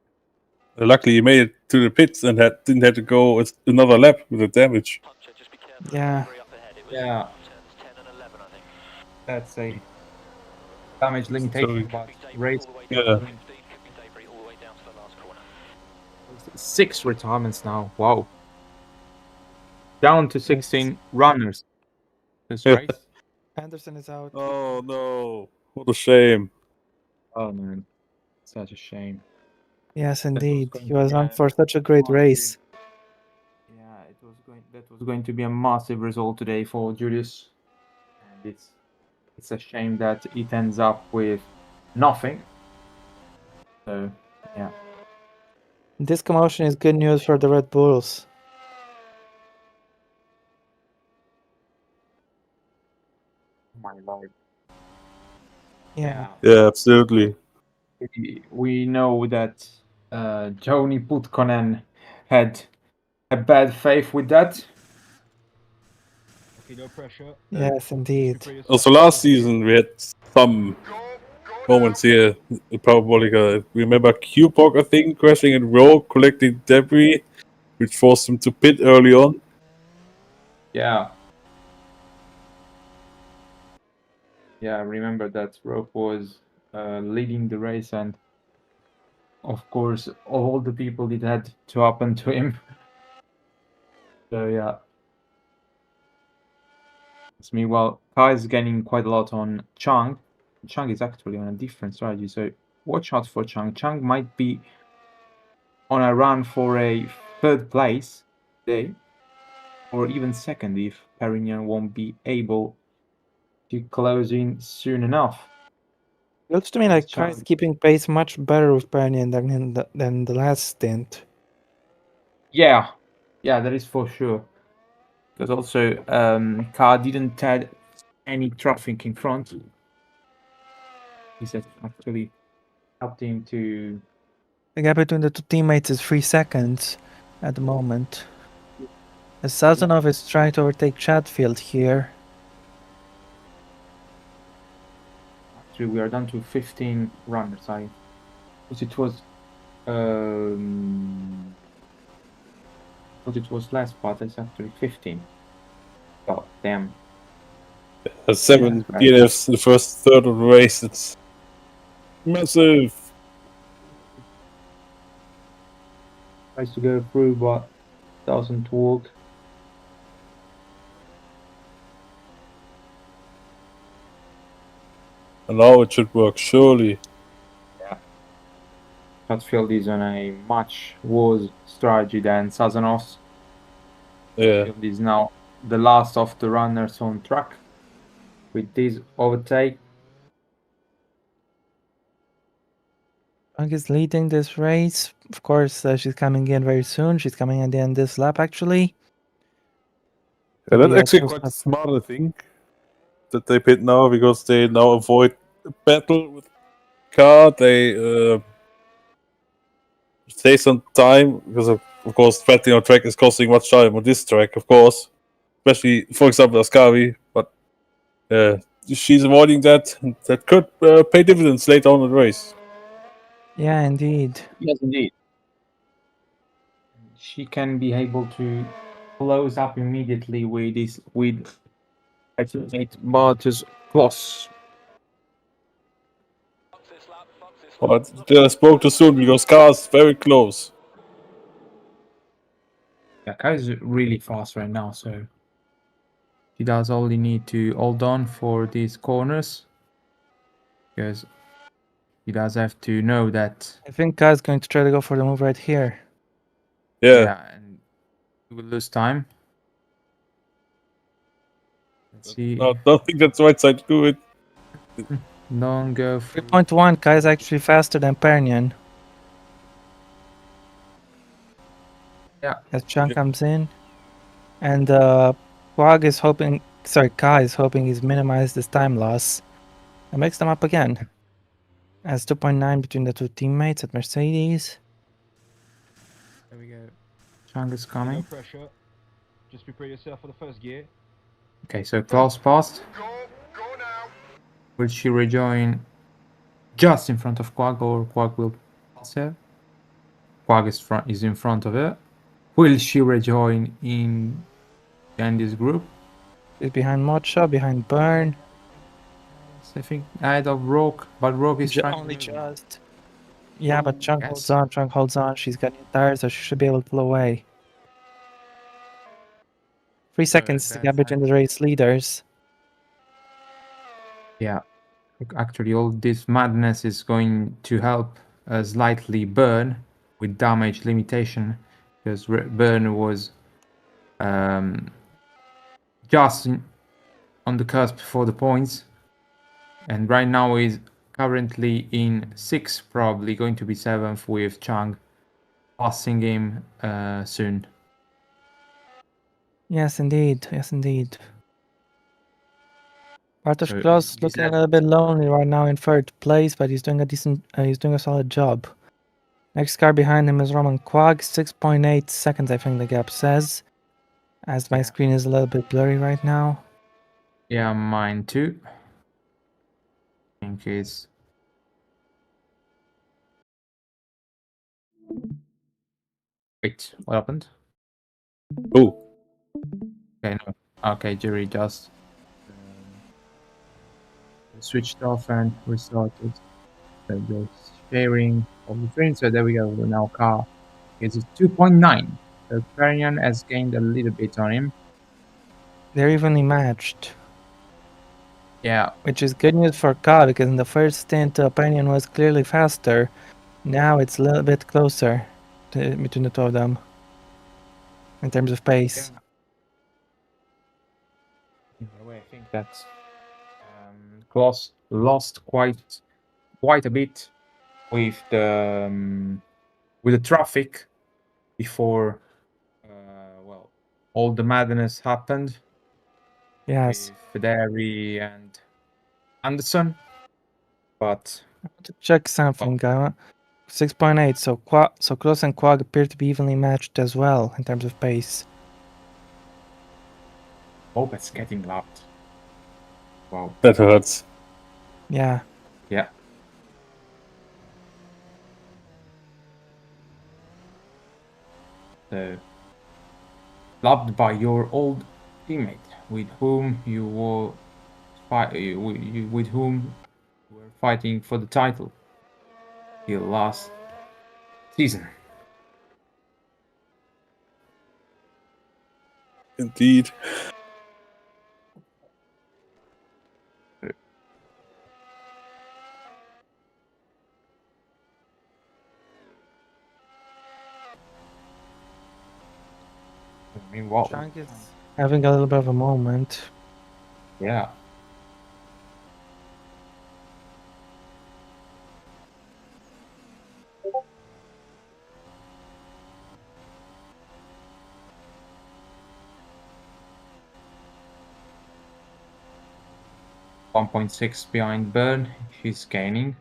Luckily, he made it to the pits and didn't have to go another lap with the damage. Yeah. Yeah. That's a damage limitation, but race. Yeah. 6 retirements now. Wow. Down to 16 runners. This Yeah. race. Anderson is out. Oh no! What a shame. Oh man, such a shame. Yes, was indeed. going He to was be on a for such a great massive- race. Yeah, that was going to be a massive result today for Julius, and it's a shame that it ends up with nothing. So yeah, This commotion is good news for the Red Bulls. my lord. Yeah. Yeah, absolutely. We know that Joni Putkonen had a bad faith with that. Okay, no pressure. Yes, indeed. Prepare yourself Also, for the last first gear. season we had some moments here. Probably remember Q-Pog, I think, crashing in row, collecting debris, which forced him to pit early on. Yeah. Yeah, I remember that Rope was leading the race, and of course, all the people it had to happen to him. So yeah. Meanwhile, Kai is gaining quite a lot on Chang. Chang is actually on a different strategy, so watch out for Chang. Chang might be on a run for a 3rd place today, or even 2nd if Perignon won't be able to close in soon enough. Looks to me Yes, like Kai is Chang. keeping pace much better with Pernian than the last stint. Yeah, that is for sure. Because also, Kai didn't add any traffic in front. He said actually helped him to. The gap between the two teammates is 3 seconds at the moment. As Sazonov is trying to overtake Chatfield here. Actually, we are down to 15 runners. Because it was but it was last part. It's actually 15. God damn. 7 Yeah, DNFs in the first third of the race. It's massive. Tries to go through, but doesn't work. And now it should work, surely. Chatfield is on a much worse strategy than Sazanov's. Yeah. Chatfield is now the last of the runners on track. With this overtake, Chang is leading this race. Of course, she's coming in very soon. She's coming in the end this lap, actually. Yeah, that's The, actually two quite stop- smart, I think, that they pit now because they now avoid a battle with car. They save some time because of course battling on track is costing much time on this track, of course, especially for example Ascari. But she's avoiding that. And that could pay dividends later on in the race. Yeah, indeed. Yes, indeed. She can be able to close up immediately with this with 8 Barters plus. But I spoke too soon because car's very close. Yeah, Kai is really fast right now, so she does only need to hold on for these corners because he does have to know that. I think Kai's going to try to go for the move right here. Yeah. And he will lose time. Let's see. No, don't think that's the right side to do it. Don't go through. 3.1, Kai is actually faster than Pernian. Yeah. As Chang Yeah. comes in. And Kai is hoping he's minimized this time loss. And makes them up again. As 2.9 between the two teammates at Mercedes. There we go. Chang is No coming. pressure. Just prepare yourself for the first gear. Okay, so Klaus passed. Go now. Will she rejoin just in front of Quag, or Quag will pass her? Quag is in front of her. Will she rejoin in this group? Is behind Mocha, behind Burn. I think ahead of Rogue, but Rogue is trying Only to just. Yeah, but Chang Yes. holds on. Chang holds on. She's got new tires, so she should be able to pull away. 3 seconds to that's gap between the race leaders. Yeah, actually, all this madness is going to help slightly Burn with damage limitation, because Burn was just on the cusp for the points, and right now is currently in 6th, probably going to be 7th with Chang passing him soon. Yes, indeed. Yes, indeed. Bartosz So Kloss this looking a has- little bit lonely right now in 3rd place, but he's doing a solid job. Next car behind him is Roman Quag, 6.8 seconds, I think the gap says. As my screen is a little bit blurry right now. Yeah, mine too. I think it's. Wait, what happened? Oh, Okay, no. Okay, Jerry just switched off and restarted. So the sharing of the screen. So there we go. We're now car is 2.9. So Perion has gained a little bit on him. They're evenly matched. Yeah. Which is good news for Ka, because in the first stint, Pernian was clearly faster. Now it's a little bit closer between the two of them in terms of pace. In a way, I think that Kloss lost quite a bit with the traffic before all the madness happened. Yes. With Federi and Anderson. But I want to check something. 6.8. So Kloss and Quag appear to be evenly matched as well in terms of pace. oh, it's getting loud. Wow. that hurts. Yeah. Yeah. So, loved by your old teammate, with whom you were with whom you were fighting for the title till last season. Indeed. Meanwhile, Chang is having a little bit of a moment. yeah. 1.6 behind Byrne. He's gaining.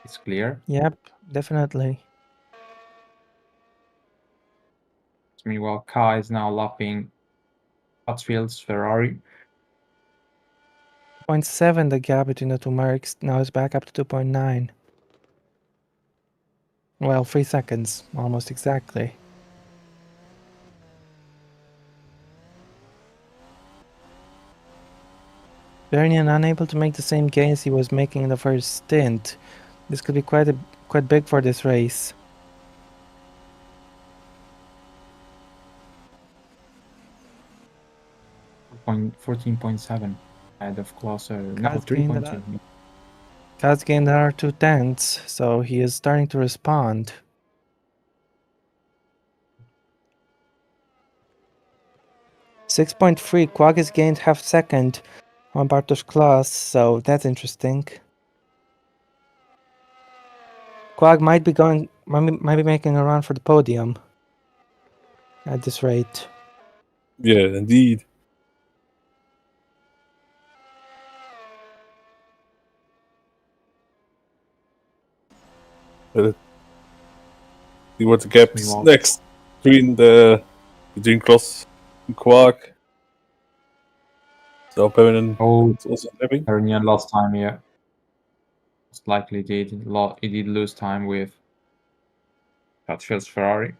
It's clear. Yep, definitely. Meanwhile, Kai is now lapping Hatfield's Ferrari. 0.7 the gap between the two marks. Now it's back up to 2.9. Well, 3 seconds, almost exactly. Bernian unable to make the same gains he was making in the first stint. This could be quite big for this race. Point 14.7 ahead of closer. No, Kaz gained 3.2. Kaz gained another 2/10, so he is starting to respond. .3. Quag has gained half second on Bartosz Klas, so that's interesting. Quag might be making a run for the podium at this rate. Yeah, indeed. See what the gap is Meanwhile- next between Cross and Quark. So Permanent Oh, is also having. Perignon lost time here. Most likely he did lose time with Hatfield's Ferrari.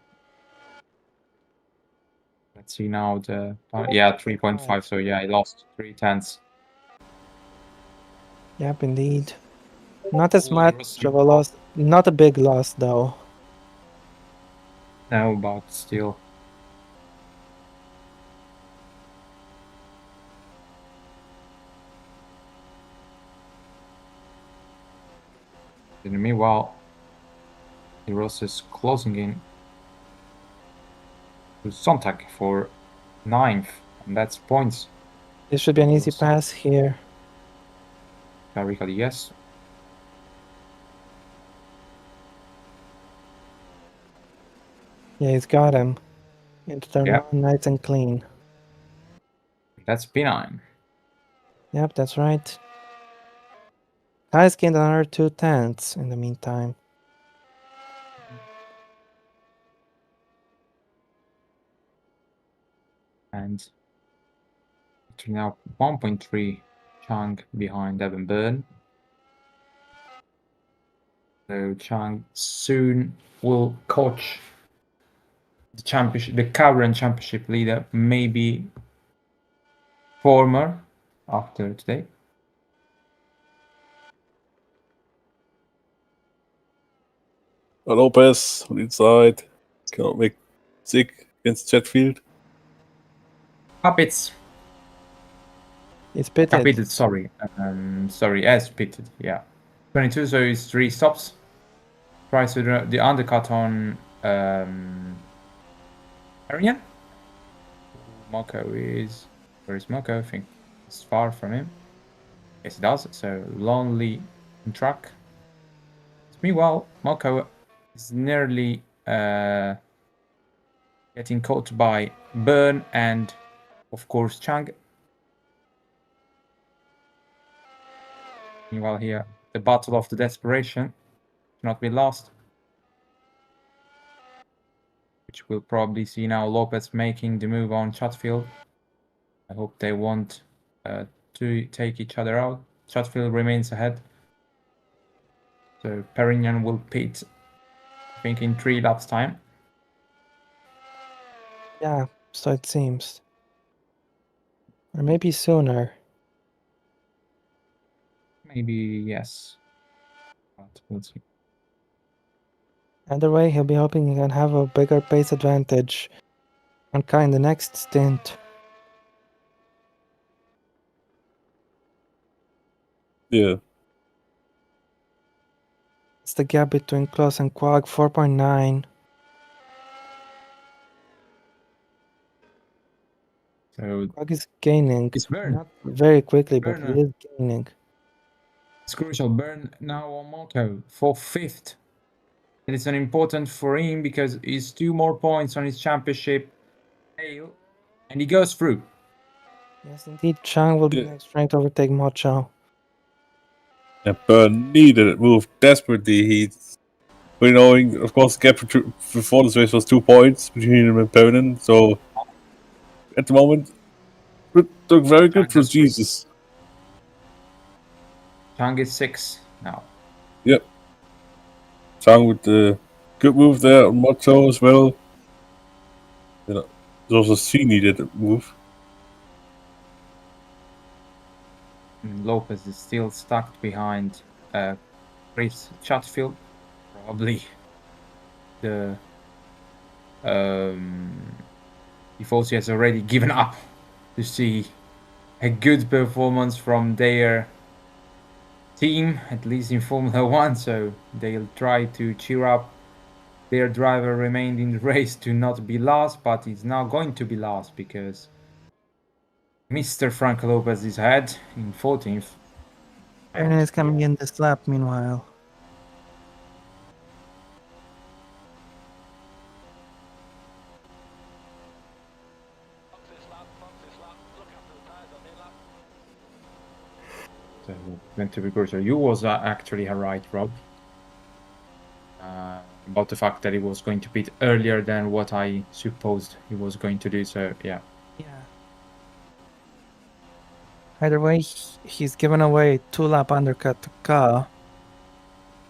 Let's see now the yeah 3.5. So yeah, he lost 3/10. Yep, indeed. Not as Oh, much of a loss. Not a big loss, though. No, but still. In the meanwhile, the Ross is closing in to Sontag for 9th, and that's points. This should be an easy Yes. pass here. Ricardo, yes. Yeah, he's got him. Into turn Yeah. 1, nice and clean. That's P9. Yep, that's right. Kai's gained another 2/10 in the meantime. And now 1.3 Chang behind Evan Byrne. So Chang soon will coach the championship, the current championship leader, maybe former after today. Lopez on the inside. Cannot make sick against Chatfield. Capitz. It's pitted. Capitted, sorry. Sorry, as pitted, yeah. 22, so it's 3 stops. Tries to do the undercut on Arian. Moko is... Where is Moko? I think it's far from him. Yes, it does. So, lonely track. Meanwhile, Moko is nearly getting caught by Byrne and, of course, Chang. Meanwhile, here, the battle of the desperation cannot be lost. Which we'll probably see now Lopez making the move on Chatfield. I hope they won't to take each other out. Chatfield remains ahead. So Perignon will pit, I think, in 3 laps time. Yeah, so it seems. Or maybe sooner. Maybe yes. But we'll see. Either way, he'll be hoping he can have a bigger pace advantage on Kai in the next stint. Yeah. It's the gap between Klaus and Quag, 4.9. So Quag is gaining. it's Byrne. Not very quickly, but Byrne. he is gaining. It's crucial. Byrne now on Moko for 5th. It is an important for him because he's 2 more points on his championship tail, and he goes through. Yes, indeed. Chang will be Yeah. next trying to overtake Mocho. And Byrne needed a move desperately. Of course, the gap before this race was 2 points between him and Perrin. So at the moment, it looked very good for Jesus. Chang is 6 now. Yep. Chang with the good move there on Motto as well. There's also C needed a move. And Lopez is still stuck behind Chris Chatfield. Probably the Tifosi has already given up to see a good performance from their team, at least in Formula One, so they'll try to cheer up their driver remained in the race to not be last, but he's now going to be last because Mr. Franco Lopez is ahead in 14th. Perrin is coming in this lap meanwhile. So went to be crucial. You was actually right, Rob. About the fact that he was going to pit earlier than what I supposed he was going to do. So yeah. Yeah. Either way, he's given away 2-lap undercut to Ka.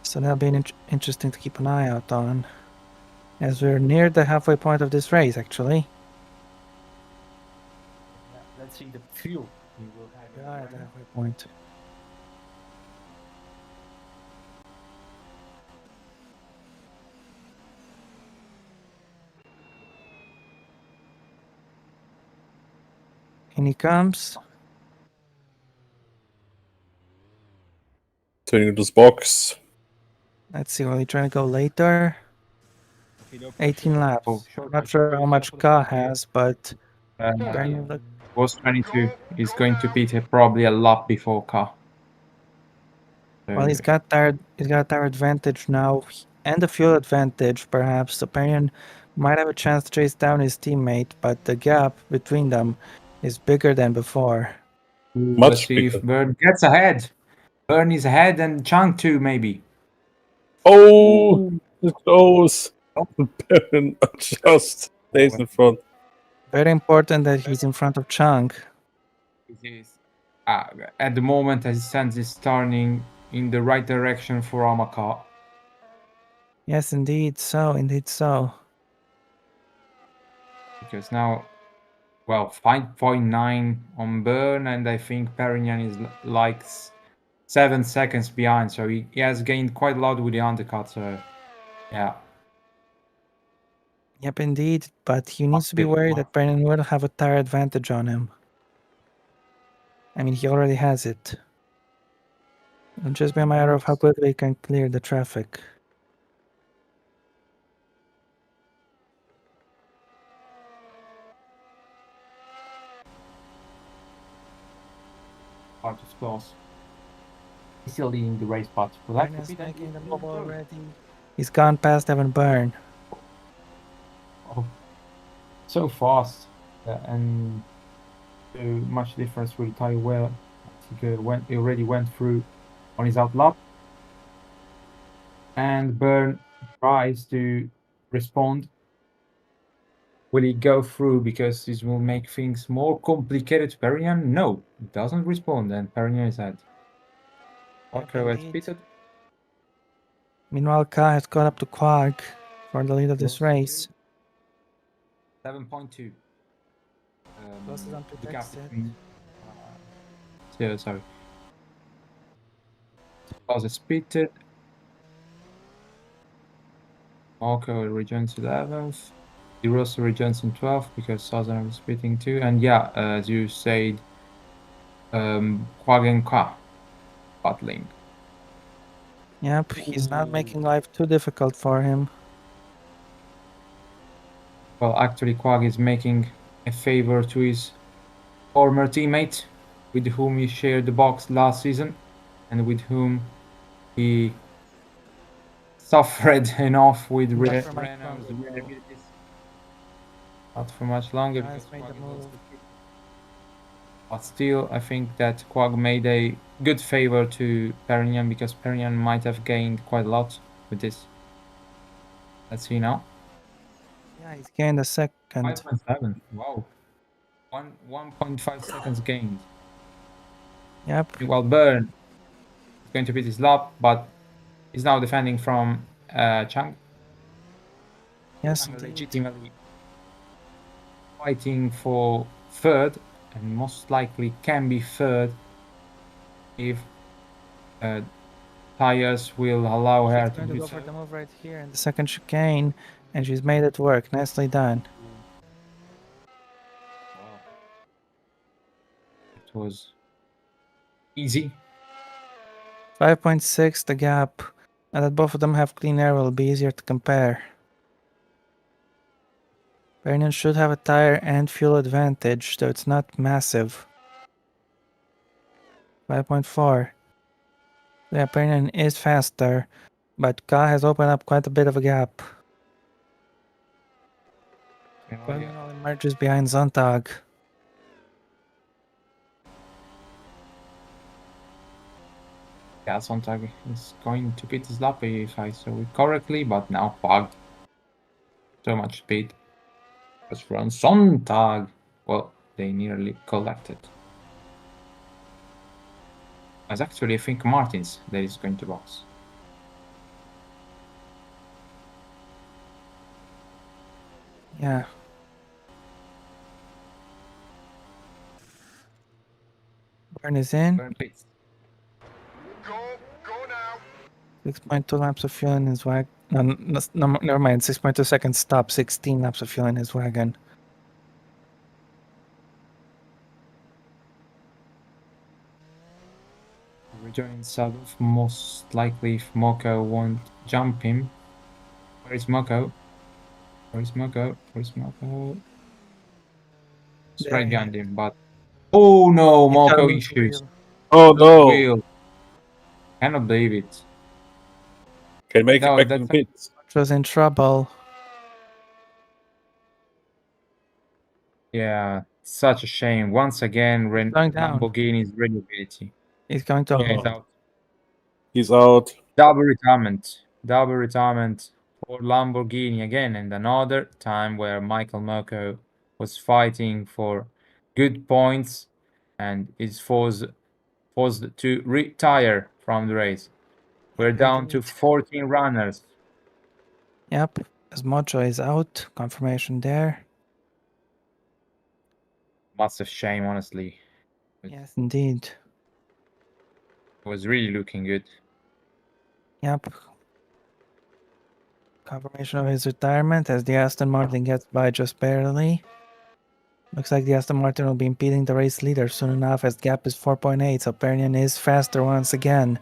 So that'll be interesting to keep an eye out on. As we're near the halfway point of this race, actually. Let's see the fuel we will have. We are at the halfway point. In he comes. Turning into this box. Let's see, will he try to go later? 18 laps. Oh, sure. Not sure how much Ka has, but It look, was 22. He's going to pit probably a lap before car. well, he's got tire advantage now, and the fuel advantage, perhaps. So Perrin might have a chance to chase down his teammate, but the gap between them is bigger than before. Let's see if Byrne gets ahead. Byrne is ahead and Chang too, maybe. Oh, it's close. Perrin just stays in front. Very important that he's in front of Chang. At the moment, as it stands, is turning in the right direction for Amaka. Yes, indeed so, indeed so. Because now, well, 5.9 on Byrne, and I think Perignan is like 7 seconds behind, so he has gained quite a lot with the undercut, so yeah. Yep, indeed, but he needs to be worried that Perrin will have a tire advantage on him. I mean, he already has it. It'll just be a matter of how quickly he can clear the traffic. Part of close. He's still leading the race, but making the move already. He's gone past Evan Byrne. Oh, so fast, and so much difference with tire wear. He already went through on his out lap, and Byrne tries to respond. Will he go through because this will make things more complicated to Perignan? No, it doesn't respond, and Perignan is out. Okay, has pitted. Meanwhile, Ka has caught up to Quag for the lead of this race. 7.2. Closest on The gap exit. between. Sorry. Close is pitted. Marco rejoins 11th. De Rossi rejoins in 12th because Southern is pitting too. And yeah, as you said, Quag and Ka battling. Yep, he's not making life too difficult for him. Well, actually, Quag is making a favor to his former teammate, with whom he shared the box last season, and with whom he suffered enough with Renault's reliabilities. Not for much longer. Nice, made the move. But still, I think that Quag made a good favor to Perignon because Perignon might have gained quite a lot with this. Let's see now. Yeah, he's gained a second. 5.7. Wow. 1.5 seconds gained. Yep. Meanwhile, Burn is going to beat his lap, but he's now defending from Chang. Yes, Chang indeed. legitimately fighting for third, and most likely can be third if tires will allow her She's to going to do go so. for the move right here in the second chicane, and she's made it work. Nicely done. Wow. It was easy. 5.6 the gap. Now that both of them have clean air, will be easier to compare. Perignon should have a tire and fuel advantage, though it's not massive. 5.4. Yeah, Perignon is faster, but Ka has opened up quite a bit of a gap. Perignon emerges behind Zontag. Yeah, Sontag is going to beat his lap if I saw it correctly, but now Quag. So much speed. Just from Sontag. Well, they nearly collected. As actually, I think Martins that is going to box. Yeah. Burn is in. Burn pits. Go now. 6.2 laps of fuel in his wagon. No, never mind. 6.2 seconds stop. 16 laps of fuel in his wagon. Rejoining Sadov, most likely if Moko won't jump him. Where is Moko? Where is Moko? Where is Moko? Straight gunned him, but oh no, He got Moko loose issues. wheel. Oh Loose no! wheel. Cannot believe it. Can make No, it back that's in pits. Which was in trouble. yeah, such a shame. Once again, Going down. Lamborghini's renewability. He's going to Yeah, he's hold. out. He's out. Double retirement. Double retirement for Lamborghini again, and another time where Michael Moko was fighting for good points and is forced to retire from the race. We're down to 14 runners. Yep. As Mocho is out. Confirmation there. Massive shame, honestly. Yes, indeed. It was really looking good. Yep. Confirmation of his retirement as the Aston Martin gets by just barely. Looks like the Aston Martin will be impeding the race leader soon enough as the gap is 4.8, so Perignon is faster once again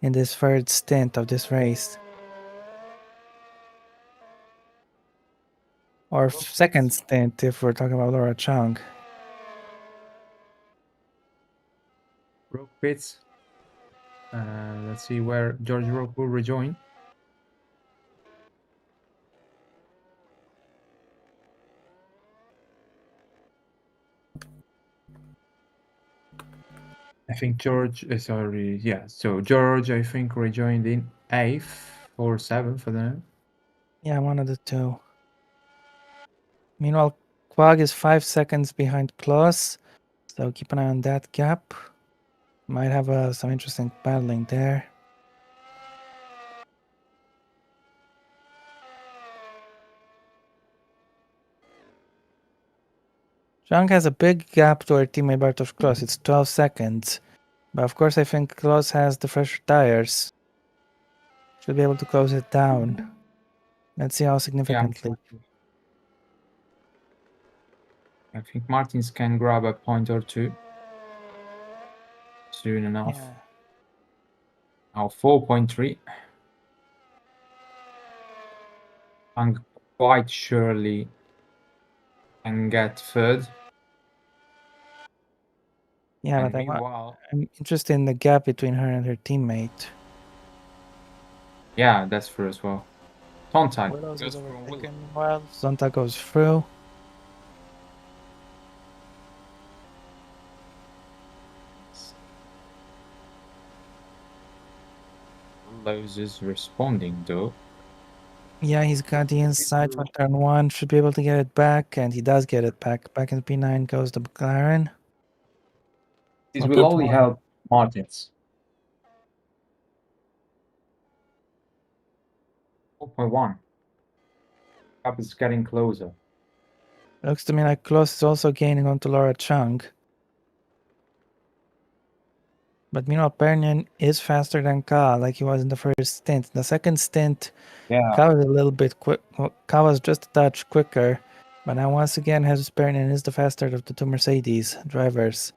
in this third stint of this race. Or second stint if we're talking about Laura Chung. Roke pits. Let's see where George Roke will rejoin. I think George is already, yeah. So George, I think, rejoined in 8th or 7th, I don't know. Yeah, one of the two. Meanwhile, Quag is 5 seconds behind Klaus, so keep an eye on that gap. Might have some interesting battling there. Zhang has a big gap to her teammate Bartosz Klaus. It's 12 seconds. But of course, I think Klaus has the fresher tires. Should be able to close it down. Let's see how significantly. Yeah, I think Martins can grab a point or two soon enough. Yeah. Now 4.3. I'm quite surely can get third. Yeah, And but meanwhile, I'm interested in the gap between her and her teammate. yeah, that's true as well. Sontag Willows goes is from Willow. overtaken meanwhile. Zonta goes through. Alonso is responding though. Yeah, he's got the inside for turn 1. Should be able to get it back, and he does get it back. Back in P9 goes the McLaren. This Okay. will only help Martins. 4.1. Cup is getting closer. Looks to me like Klaus is also gaining onto Laura Chung. But meanwhile, Pernian is faster than Ka, like he was in the first stint. The second stint, Yeah. Ka was a little bit quick. Well, Ka was just a touch quicker. But now, once again, Jesus Pernian is the faster of the two Mercedes drivers.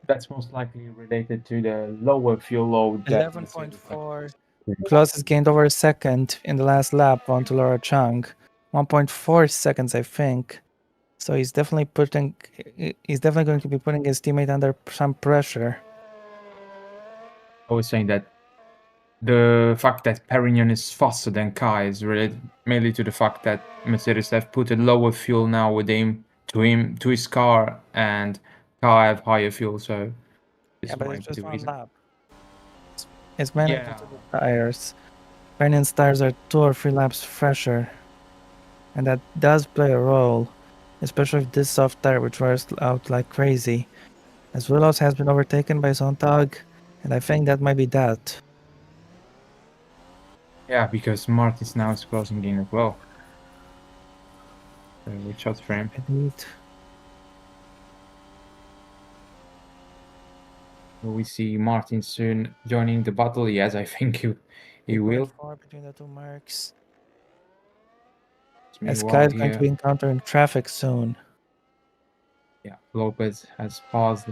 That's most likely related to the lower fuel load. 11.4. Klaus has gained over a second in the last lap onto Laura Chung. 1.4 seconds, I think. So he's definitely going to be putting his teammate under some pressure. I was saying that the fact that Perignon is faster than Kai is related mainly to the fact that Mercedes have put a lower fuel now with to his car, and Kai have higher fuel, so this Yeah, but might it's be just the one reason. lap. It's mainly Yeah. due to the tires. Pernian's tires are 2 or 3 laps fresher, and that does play a role, especially if this soft tire which wears out like crazy. As Willows has been overtaken by Sontag, and I think that might be that. Yeah, because Martins now is closing in as well. With shot frame. Indeed. Will we see Martin soon joining the battle? Yes, I think he will. 3.4 between the two marks. As Meanwhile Sky is going here, to be encountering traffic soon. yeah, Lopez has paused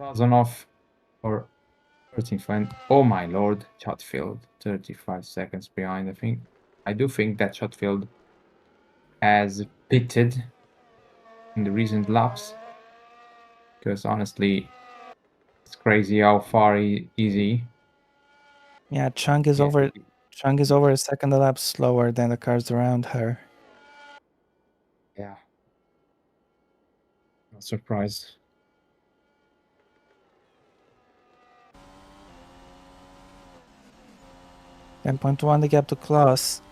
on off for 13th. Oh my lord, Chatfield 35 seconds behind. I do think that Chatfield has pitted in the recent laps, because honestly, it's crazy how far is he. Yeah, Chung is Yeah, over a second a lap slower than the cars around her. yeah. Not surprised. 10.1 the gap to Klaus.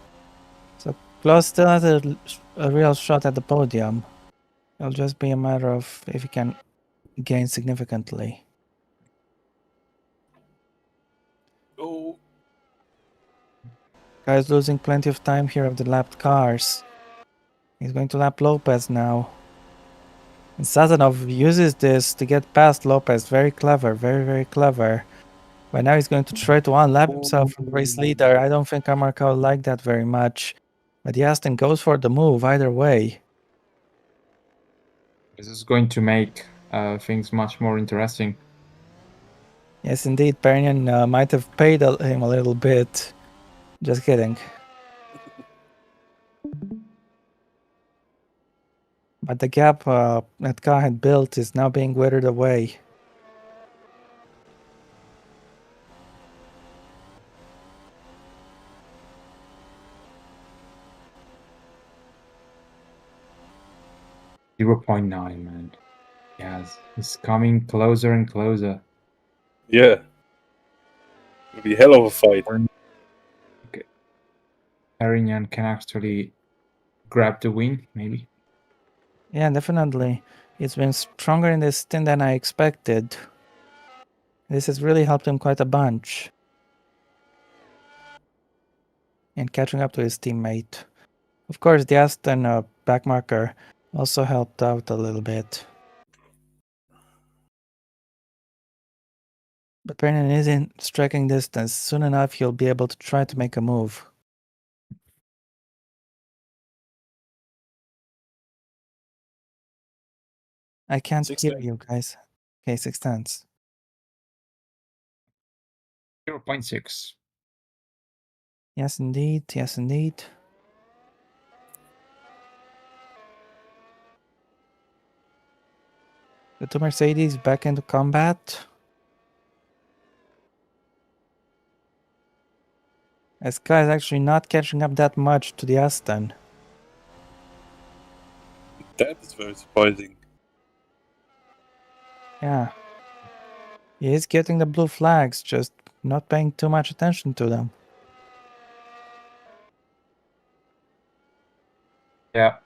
So Klaus still has a real shot at the podium. It'll just be a matter of if he can gain significantly. Oh, Guy's losing plenty of time here of the lapped cars. He's going to lap Lopez now. And Sazanov uses this to get past Lopez. Very clever, very, very clever. But now he's going to try to unlap himself from the race leader. I don't think Amarka will like that very much. But Yastin goes for the move either way. This is going to make things much more interesting. Yes, indeed, Pernian might have paid him a little bit. Just kidding. But the gap that Ka had built is now being withered away. .9, man. Yes, it's coming closer and closer. yeah. It'll be a hell of a fight. Okay. Perignon can actually grab the win, maybe. Yeah, definitely. It's been stronger in this stint than I expected. This has really helped him quite a bunch. And catching up to his teammate. Of course, the Aston backmarker also helped out a little bit. But Pernian is in striking distance. Soon enough, he'll be able to try to make a move. I can't hear you guys. Okay, 6/10. 0.6. Yes, indeed. Yes, indeed. The two Mercedes back into combat. As Sky is actually not catching up that much to the Aston. That is very surprising. Yeah. He is getting the blue flags, just not paying too much attention to them. Yeah.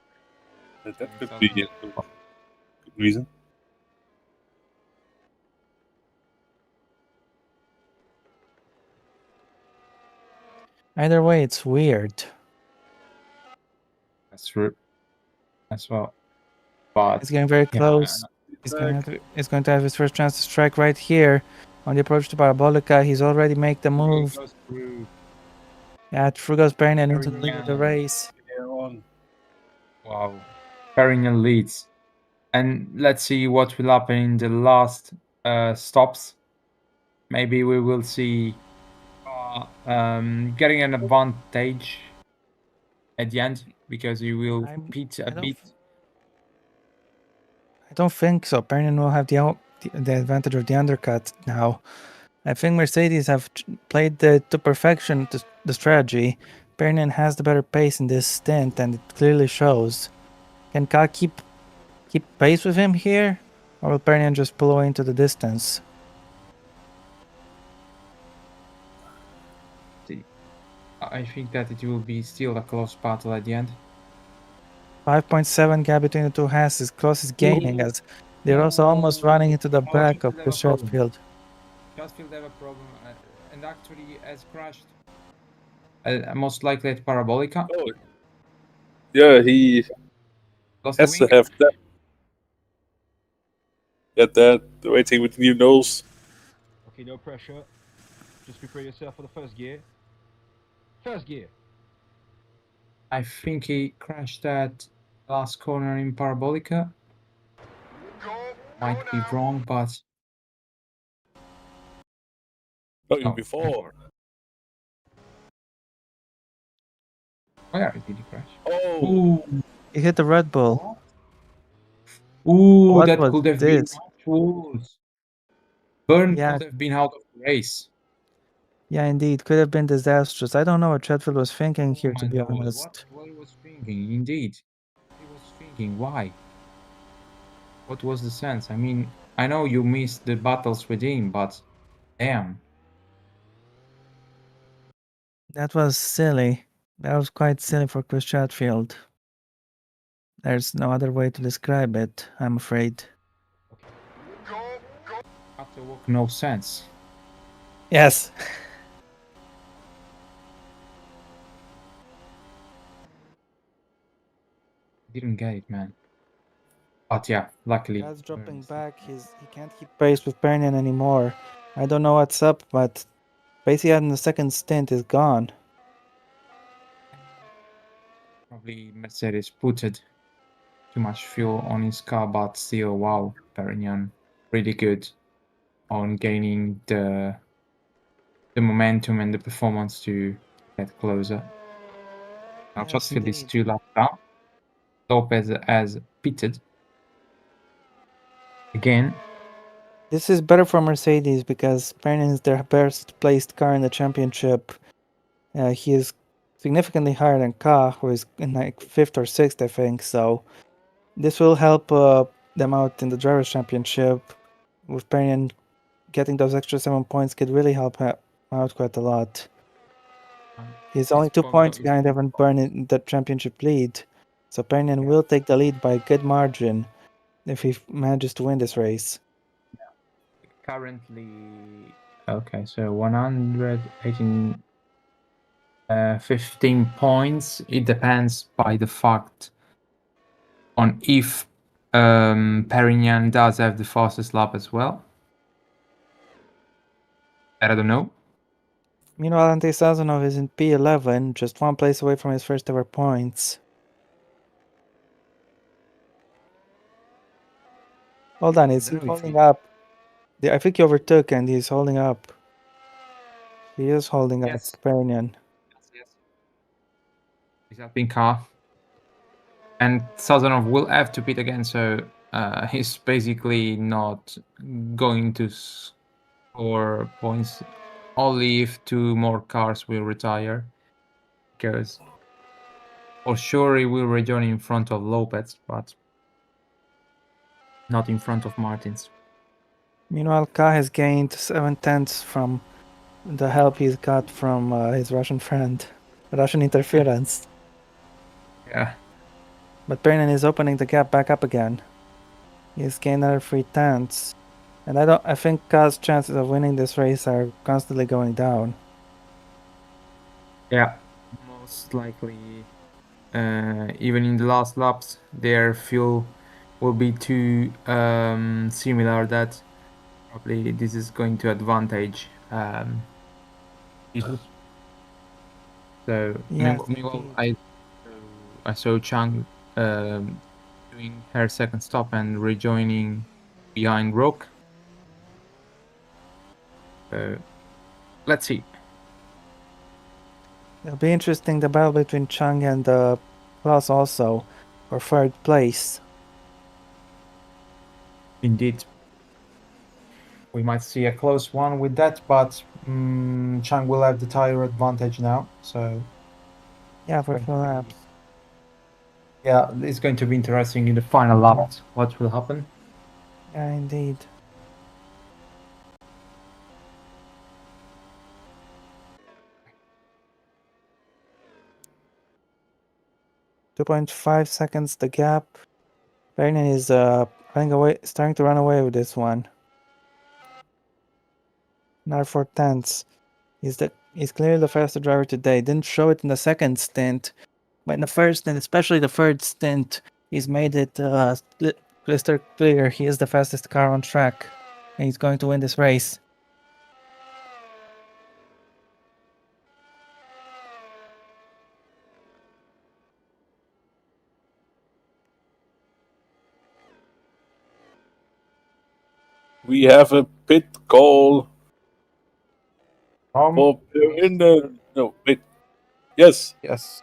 That could be a good reason. Either way, it's weird. That's true. As well. But It's getting very yeah, close. He's going to have his first chance to strike right here on the approach to Parabolica. He's already made the move. Goes through. Yeah, through goes Pernian into the lead of the Perignan. race. Wow. Perignan leads. And let's see what will happen in the last stops. Maybe we will see getting an advantage at the end because he will pit a bit. I don't think so. Pernian will have the advantage of the undercut now. I think Mercedes have played to perfection the strategy. Pernian has the better pace in this stint, and it clearly shows. Can Ka keep pace with him here, or will Pernian just pull away into the distance? I think that it will be still a close battle at the end. 5.7 gap between the two Hasses. Close is gaining as they're also almost running into the back of the Chatfield. Chatfield have a problem and actually has crashed. Most likely at Parabolica. Oh. Yeah, he has to have that. Get that waiting with new nose. Okay, no pressure. Just prepare yourself for the first gear. First gear. I think he crashed at last corner in Parabolica. Might be wrong, but Oh, before. Where did he crash? Oh, Ooh. He hit the Red Bull. Ooh, What that was could have this? been close. Burn Yeah. could have been out of the race. Yeah, indeed. Could have been disastrous. I don't know what Chatfield was thinking here, Oh to my be God, honest. what he was thinking, indeed. He was thinking, why? What was the sense? I mean, I know you missed the battles with him, but damn. That was silly. That was quite silly for Chris Chatfield. There's no other way to describe it, I'm afraid. After work, no sense. Yes. Didn't get it, man. But yeah, luckily. God's dropping back. He can't keep pace with Pernian anymore. I don't know what's up, but pace he had in the second stint is gone. Probably Mercedes putted too much fuel on his car, but still, wow, Perignan really good on gaining the momentum and the performance to get closer. Now Yes, Chatfield is indeed. 2 laps down. Lopez has pitted again. This is better for Mercedes because Pernian is their best placed car in the championship. He is significantly higher than Ka, who is in like 5th or 6th, I think. So this will help them out in the Drivers' Championship. With Pernian getting those extra 7 points could really help out quite a lot. He's only 2 points behind Evan Byrne in the championship lead. So Pernian will take the lead by a good margin if he manages to win this race. Currently, okay, so 118, 15 points. It depends by the fact on if Perignan does have the fastest lap as well. I don't know. Meanwhile, Ante Sazonov is in P11, just 1 place away from his first ever points. Hold on, is he holding up? I think he overtook and he's holding up. He is holding up Perignan. Yes. He's helping car. And Sazonov will have to pit again, so he's basically not going to score points only if 2 more cars will retire. Because for sure he will rejoin in front of Lopez, but not in front of Martins. Meanwhile, Ka has gained 7 tenths from the help he's got from his Russian friend. Russian interference. Yeah. But Pernin is opening the gap back up again. He's gained another 3/10. And I think Kaz's chances of winning this race are constantly going down. Yeah. Most likely, even in the last laps, their fuel will be too similar that probably this is going to advantage Jesus. So Yes, meanwhile, indeed. I saw Chang doing her second stop and rejoining behind Rock. So let's see. It'll be interesting, the battle between Chang and Klaus also, for third place. Indeed, we might see a close one with that, but Chang will have the tire advantage now. So Yeah, for going to 4 be- laps. yeah, it's going to be interesting in the final lap what will happen. Yeah, indeed. .5 seconds the gap. Pernin is running away, starting to run away with this one. Another 4/10. He's clearly the faster driver today. Didn't show it in the second stint, but in the first and especially the third stint, he's made it crystal clear he is the fastest car on track, and he's going to win this race. We have a pit call From for Perrin. No, wait. Yes. yes,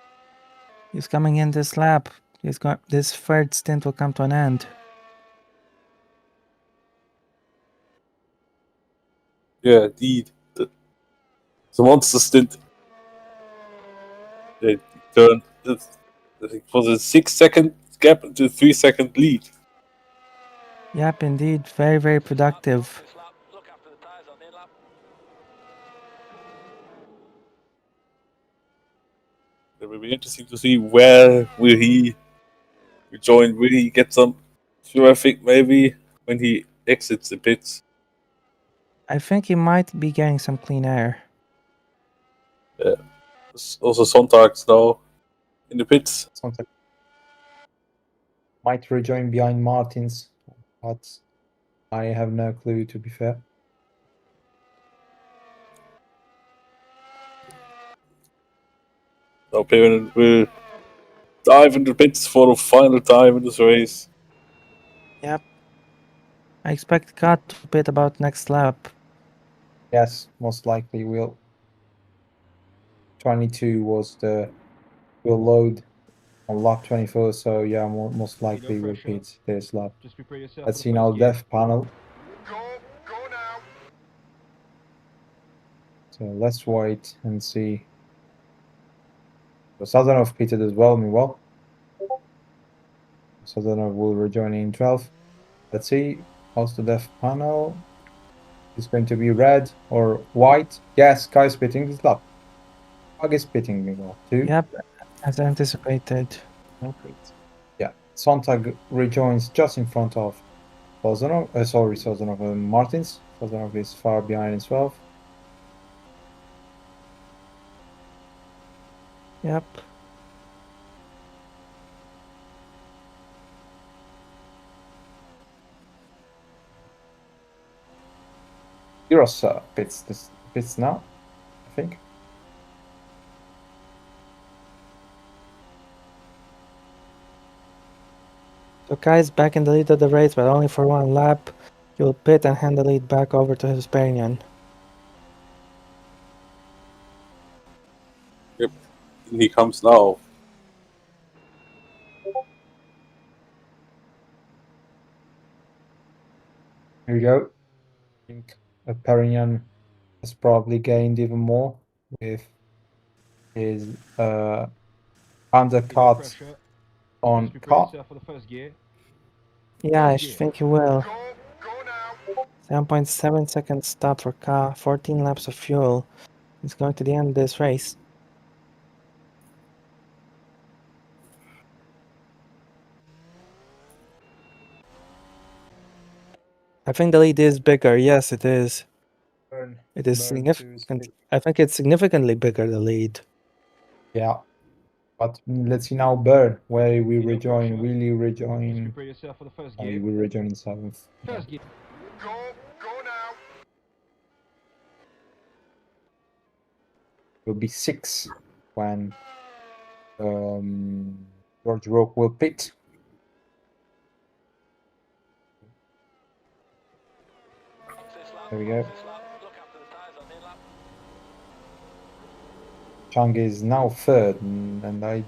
He's coming in this lap. This third stint will come to an end. Yeah, indeed. The monster stint. They turned it was a 6-second gap into 3-second lead. Yep, indeed, very, very productive. It will be interesting to see where will he rejoin. Will he get some traffic maybe when he exits the pits? I think he might be getting some clean air. There's also Sontags now in the pits. something might rejoin behind Martins, but I have no clue to be fair. Now Perrin will dive into the pits for the final time in this race. Yep. I expect Kat to pit about next lap. Yes, most likely will. 22 was the will load on lap 24, so yeah, most likely will pressure. pit this lap. Just prepare yourself Let's for see the now first gear. dev panel. Go now. So let's wait and see. So Sazonov pitted as well, meanwhile. Sazonov will rejoin in 12. Let's see. How's the dev panel? Is going to be red or white? Yes, Kai's pitting this lap. Pug is pitting meanwhile, too. Yep, as anticipated. Okay. Yeah, Sontag rejoins just in front of Sazonov. Sazonov Martins. Sazonov is far behind as well. Yep. Heroes pits now, I think. So Kai's back in the lead of the race, but only for one lap. He'll pit and hand the lead back over to Hispanian. Yep, he comes now. Here we go. I think Perignon has probably gained even more with his undercut Pressure. on Just prepare cut. yourself for the first gear. Yeah, I First gear. think he will. Go now. 7.7 seconds stop for Ka, 14 laps of fuel. He's going to the end of this race. I think the lead is bigger. Yes, it is. It is significant. I think it's significantly bigger, the lead. Yeah. But let's see now Burn, where we You know, rejoin. pressure. Will you Just rejoin? prepare yourself for the first Oh, gear. you will rejoin in 7th. Yeah. First gear. Go now. Will be 6 when George Roque will pit. There we go. Chang is now 3rd, and I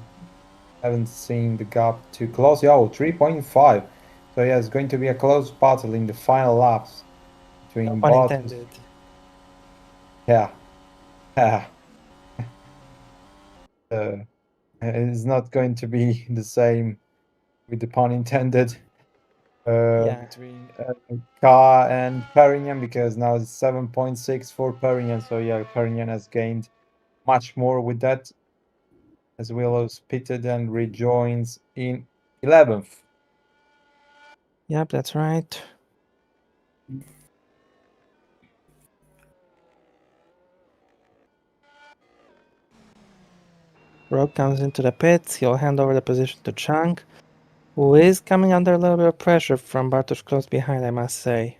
haven't seen the gap too close. Yeah, 3.5. So yeah, it's going to be a close battle in the final laps between No pun Bottas. intended. Yeah. It's not going to be the same, with the pun intended, Yeah. between Ka and Perignon, because now it's 7.6 for Perignon. So yeah, Perignon has gained much more with that, as well as pitted and rejoins in 11th. Yep, that's right. Rogue comes into the pits. He'll hand over the position to Chang, who is coming under a little bit of pressure from Bartosz close behind, I must say.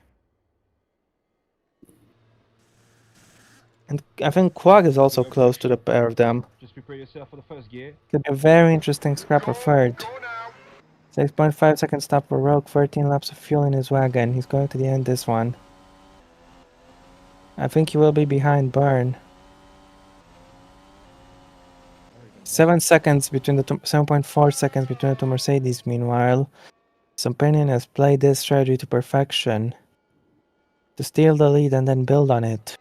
And I think Quag is also You know, close to pressure. the pair of them. Just prepare yourself for the first gear. Could be a very interesting scrap for third. Go now. 6.5 seconds stop for Rogue, 13 laps of fuel in his wagon. He's going to the end this one. I think he will be behind Byrne. 7 seconds between the 7.4 seconds between the two Mercedes. Meanwhile, Sampanian has played this strategy to perfection, to steal the lead and then build on it.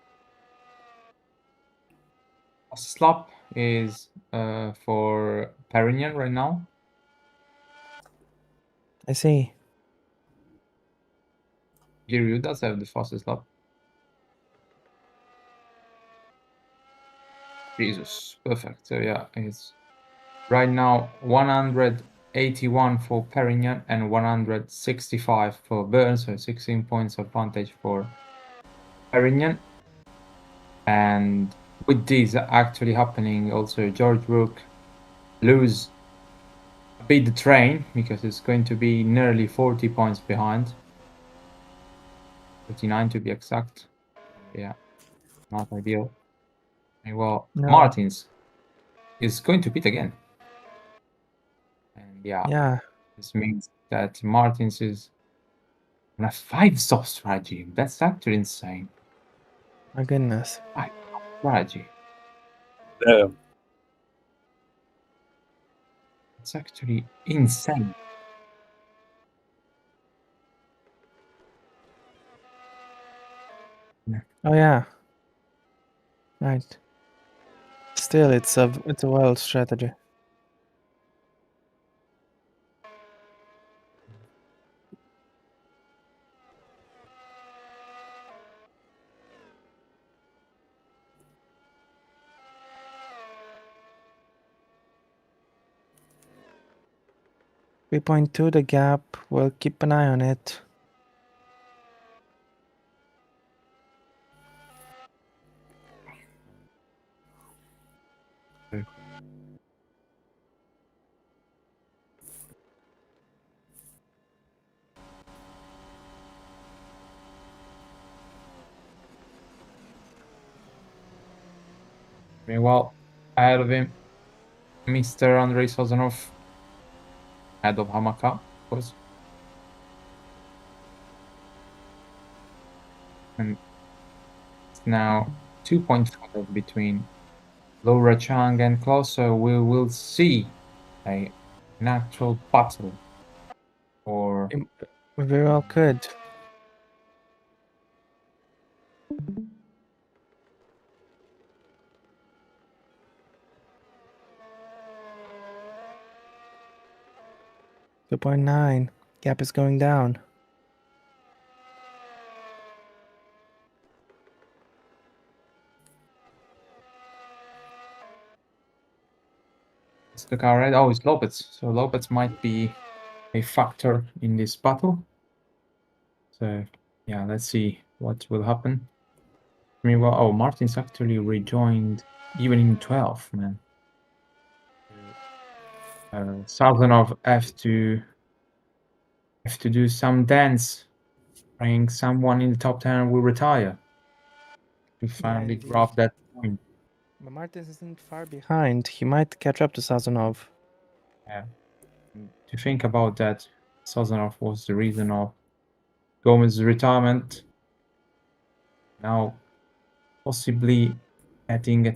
Slap is for Perignon right now. I see. Giryu does have the fastest lap. Jesus, perfect. So yeah, it's right now 181 for Perignon and 165 for Byrne, so 16 points advantage for Perignon. And with this actually happening, also George Rook lose a bit the train, because it's going to be nearly 40 points behind. 39 to be exact. Yeah, not ideal. Well, No. Martins is going to pit again. And Yeah. this means that Martins is on a 5-stop strategy. That's actually insane. My goodness. 5-stop strategy. Yeah. It's actually insane. Oh yeah. Right. Still, it's a wild strategy. .2 the gap. We'll keep an eye on it. Meanwhile, ahead of him, Mr. Andrei Sazonov, head of Hamaka, of course. And it's now 2.5 between Laura Chang and Klaus, so we will see an actual battle for We very well could. .9. Gap is going down. What's the car red? Oh, it's Lopez. So Lopez might be a factor in this battle. So yeah, let's see what will happen. Meanwhile, oh, Martin's actually rejoined even in 12, man. Sazonov have to do some dance, praying someone in the top 10 will retire to finally indeed. grab that point. But Martins isn't far behind. He might catch up to Sazonov. Yeah. To think about that, Sazonov was the reason of Gomez's retirement. Now, possibly getting a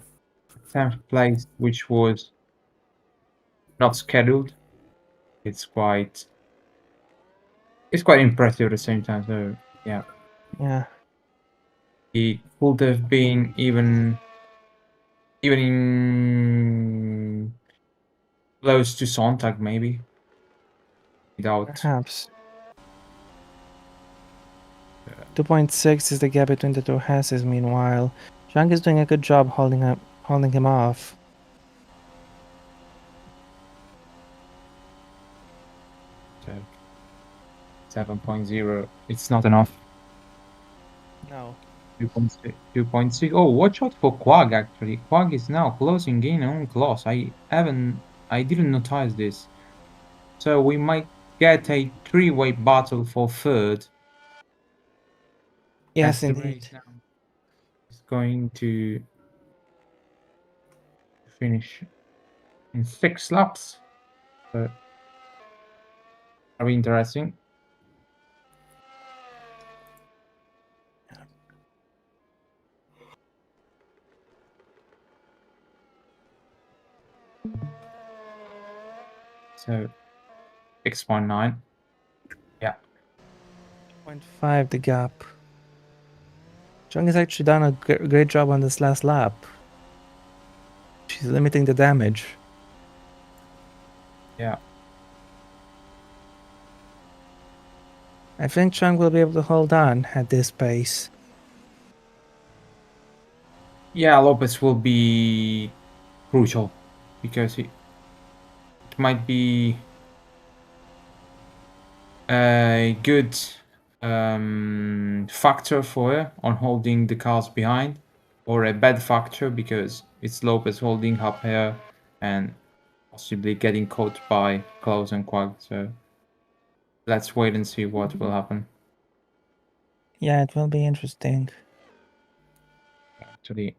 10th place, which was not scheduled. It's quite impressive at the same time. So yeah, Yeah. he could have been even in close to Sontag maybe without. Perhaps. 2.6 is the gap between the two Hasses. Meanwhile, Zhang is doing a good job holding him off. So 7.0. It's not enough. No. 2.6. Oh, watch out for Quag actually. Quag is now closing in on Kloss. I didn't notice this. So we might get a three-way battle for third. Yes, As the indeed. race now is going to finish in 6 laps. So very interesting. So 6.9. Yeah. 0.5 the gap. Zhang has actually done a great job on this last lap. She's limiting the damage. Yeah. I think Zhang will be able to hold on at this pace. Yeah, Lopez will be crucial because it might be a good factor for her on holding the cars behind, or a bad factor because it's Lopez holding up her and possibly getting caught by Klaus and Quag. So let's wait and see what will happen. Yeah, it will be interesting. Actually,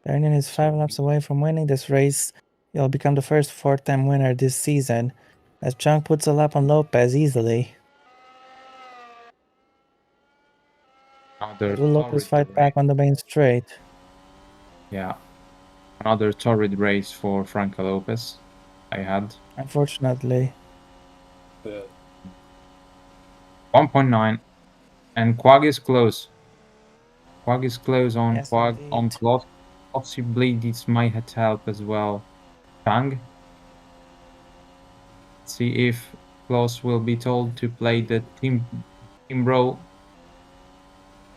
Bernin is 5 laps away from winning this race. He'll become the first 4-time winner this season, as Zhang puts a lap on Lopez easily. another Will Lopez torrid fight back race. on the main straight? Yeah, another torrid race for Franco Lopez. I had Unfortunately. 1.9, and Quag is close. Quag is close on Yes, Quag on indeed. Kloss. Possibly this might help as well. Tang. See if Kloss will be told to play the team role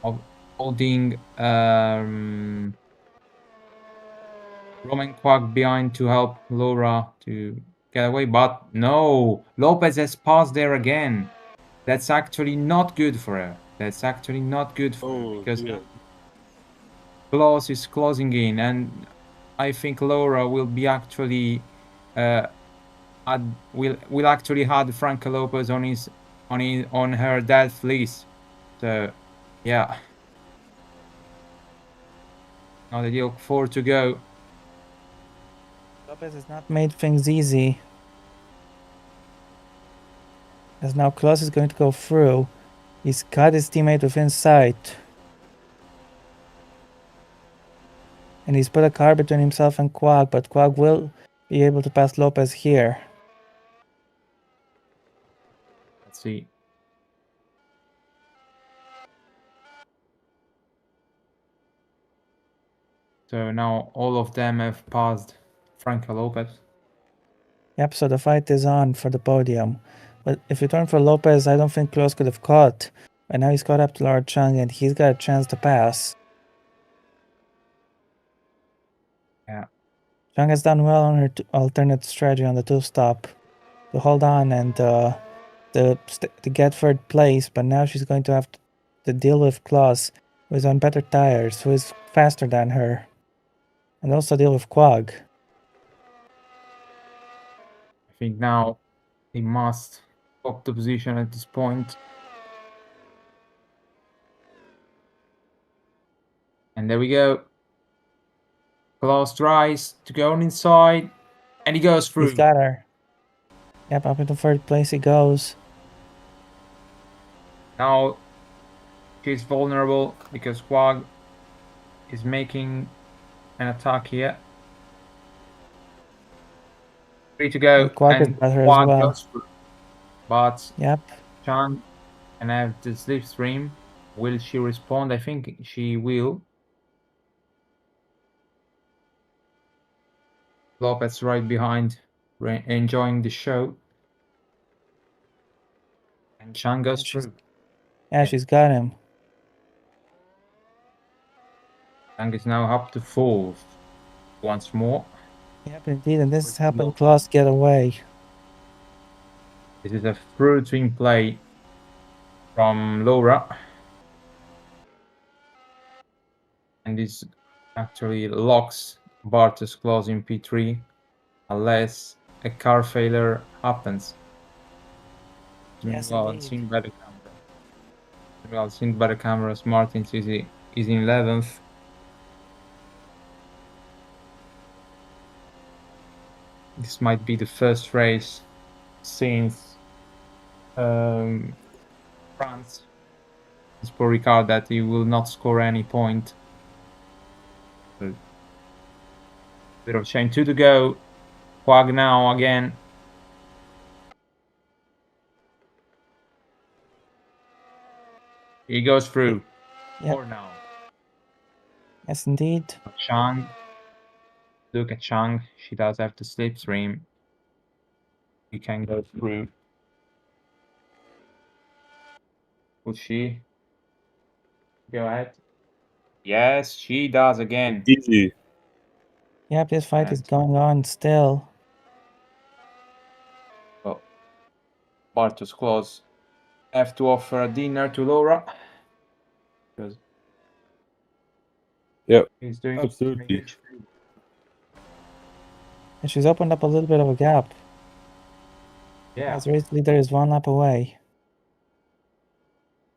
of holding Roman Quag behind to help Laura to get away. But no, Lopez has passed there again. That's actually not good for her. That's actually not good for her because now Kloss is closing in, and I think Laura will be actually will actually had Franco Lopez on her death list. So yeah, now the deal 4 to go. Lopez has not made things easy. As now Klaus is going to go through. He's got his teammate within sight. And he's put a car between himself and Quag, but Quag will be able to pass Lopez here. Let's see. So now all of them have passed Franco Lopez. Yep, so the fight is on for the podium. But if it weren't for Lopez, I don't think Klaus could have caught. But now he's caught up to Lord Chung and he's got a chance to pass. Zhang has done well on her alternate strategy on the 2-stop to hold on and to get third place, but now she's going to have to deal with Klaus, who is on better tires, who is faster than her, and also deal with Quag. I think now he must swap the position at this point. And there we go. Klaus tries to go on inside, and he goes through. He's got her. Yep, up into third place he goes. Now she's vulnerable because Quag is making an attack here. 3 to go, Quag is and better as Quag well. goes through. But Yep. Chang can have the slipstream. Will she respond? I think she will. Lopez right behind, enjoying the show. And Chang goes through. Yeah, she's got him. Chang is now up to 4th once more. Yep, indeed, and this is With helping Lopez. Klaus get away. This is a fruiting play from Laura. And this actually locks Bartos Claus in P3 unless a car failure happens. Yes, Meanwhile, indeed. seen by the cameras, Martins is in 11th. This might be the first race since France. It's for Ricard that he will not score any point. So, bit of shame. 2 to go. Quag now again. He goes through. Yep. Or now. Yes, indeed. Chang. Look at Chang. She does have the slipstream. He can go through. Will she go ahead? Yes, she does again. Easy. Yep, this fight is And- going on still. Well, Bartos Claus have to offer a dinner to Laura. Because Yep, he's doing absolutely. huge. And she's opened up a little bit of a gap. Yeah. As race leader is 1 lap away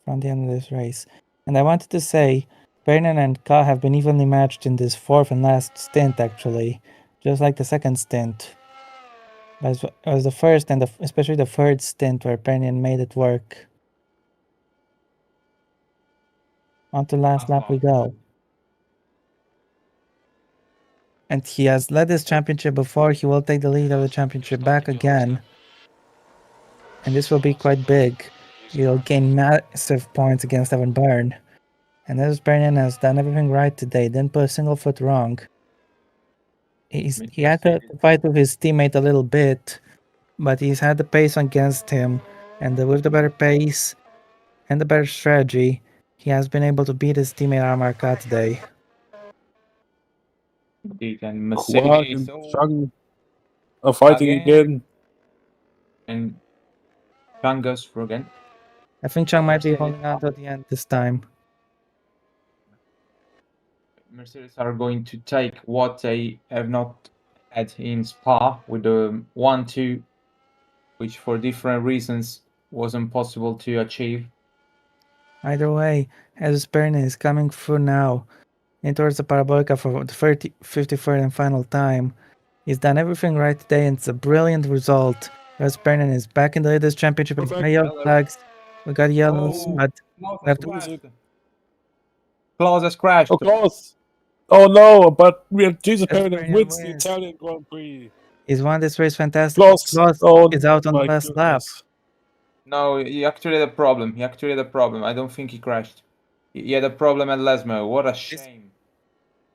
from the end of this race. And I wanted to say, Bernard and Ka have been evenly matched in this 4th and last stint, actually. Just like the 2nd stint. But it was the 1st and especially the 3rd stint where Bernard made it work. On to last lap we go. And he has led this championship before. He will take the lead of the championship back again. And this will be quite big. He'll gain massive points against Evan Byrne. And as Bernard has done everything right today, didn't put a single foot wrong. He had to fight with his teammate a little bit, but he's had the pace against him. And with the better pace and the better strategy, he has been able to beat his teammate Amarka today. Indeed, and Quag Mercedes. and Chang are fighting again. And Chang goes through again. I think Chang might be holding on to the end this time. Mercedes are going to take what they have not had in Spa with the 1-2, which for different reasons wasn't possible to achieve. Either way, as Bernard is coming through now, in towards the Parabolica for the 53rd and final time. He's done everything right today, and it's a brilliant result. As Bernard is back in the Leaders Championship with my yellow flags. We got yellows, but we have to. Klaus has crashed. Of course. Oh no, but we have Jesus As Perrin Bernard wins the wins. Italian Grand Prix. He's won this race fantastic. Klaus oh, is out on the my last lap. goodness. No, he actually had a problem. I don't think he crashed. He had a problem at Lesmo. What a shame.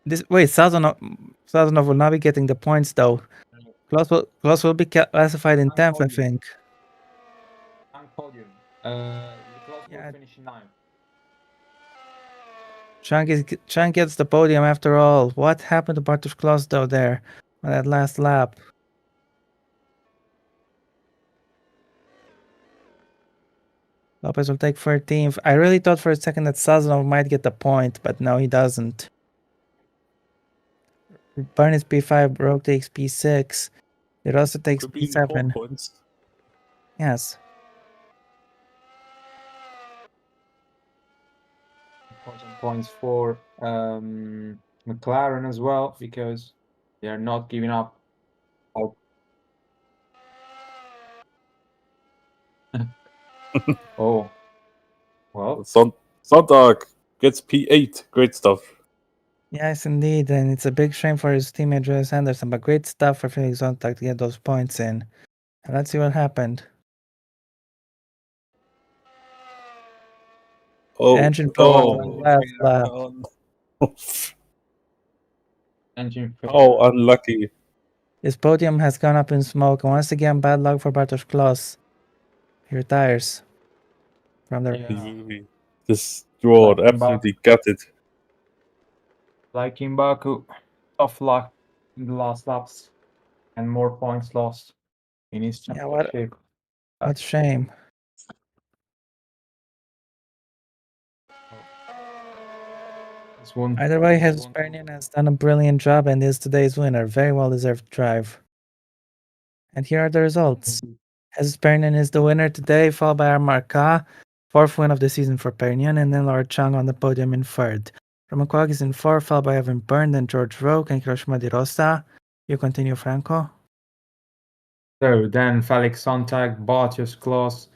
Sazonov will not be getting the points though. Klaus will be classified in 10th, I think. Podium. Klaus Yeah. will finish in 9th. Chang gets the podium after all. What happened to Bartosz Klaus though there? on that last lap. Lopez will take 13th. I really thought for a second that Sazonov might get the point, but no, he doesn't. Byrne is P5, Rogue takes P6. It also takes Could be 4 P7. points. Yes. Important points for McLaren as well, because they are not giving up. Oh, well, Sonntag gets P8. Great stuff. Yes, indeed. And it's a big shame for his teammate Julius Anderson, but great stuff for Felix Sonntag to get those points in. And let's see what happened. Oh, Engine failed on oh. last lap. engine How failure. unlucky. His podium has gone up in smoke, and once again, bad luck for Bartosz Kloss. He retires from the race. Yeah. Destroyed, Like in absolutely gutted. Like in Baku, tough luck in the last laps and more points lost in his Yeah, championship. what a shame. This one. Either way, Jesus Pernian has done a brilliant job and is today's winner. Very well deserved drive. And here are the results. Jesus Pernian is the winner today, followed by Armarka, fourth win of the season for Pernian, and then Laura Chung on the podium in third. Roman Quag is in fourth, followed by Evan Byrne, then George Roque and Hiroshima Di Rosa. You continue, Franco. So then Felix Sontag, Bartosz Kloss,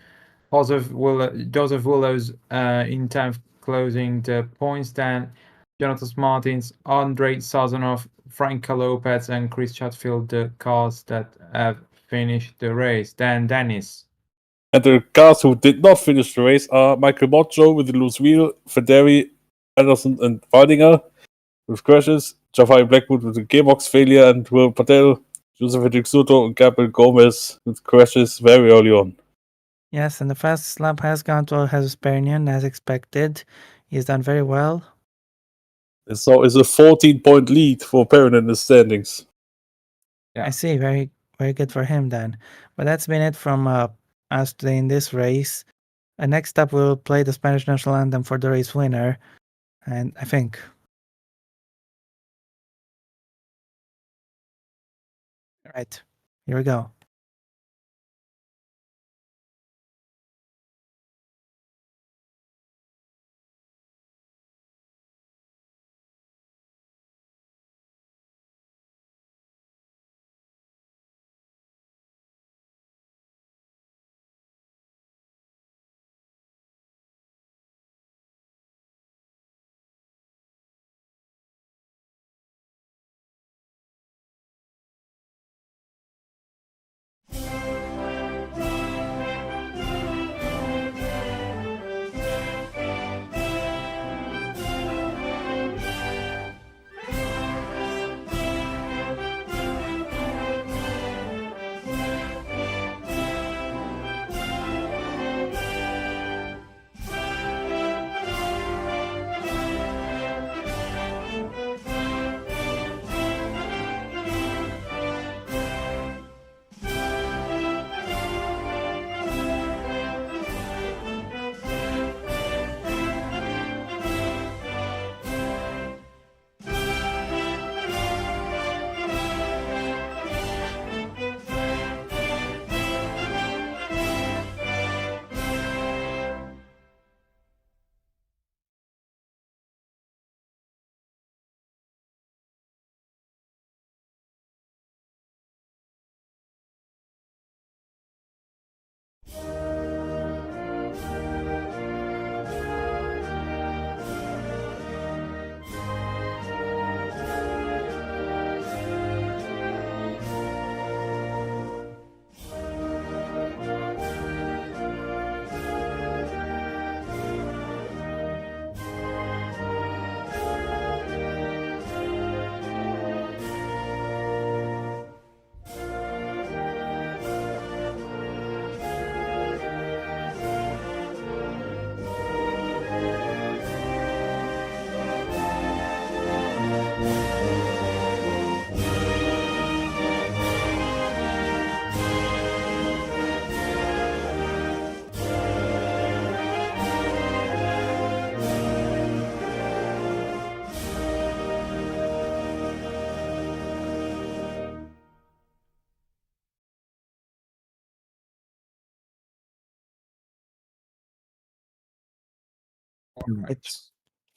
Joseph Willows in 10th, closing the points. Then Jonathan Martins, Andrei Sazonov, Franco Lopez, and Chris Chatfield, the cars that have finished the race. Then Dennis. And the cars who did not finish the race are Michael Moccio with the loose wheel, Federi, Anderson, and Weidinger with crashes, Jafari Blackwood with a gearbox failure, and Will Patel, Joseph Soto, and Gabriel Gomez with crashes very early on. Yes, and the fastest lap has gone to Jesus Pernian, as expected. He's done very well. So it's a 14-point lead for Perrin in the standings. Yeah. I see. Very, very good for him then. But that's been it from us today in this race. Next up, we'll play the Spanish national anthem for the race winner. And I think. Right. Here we go.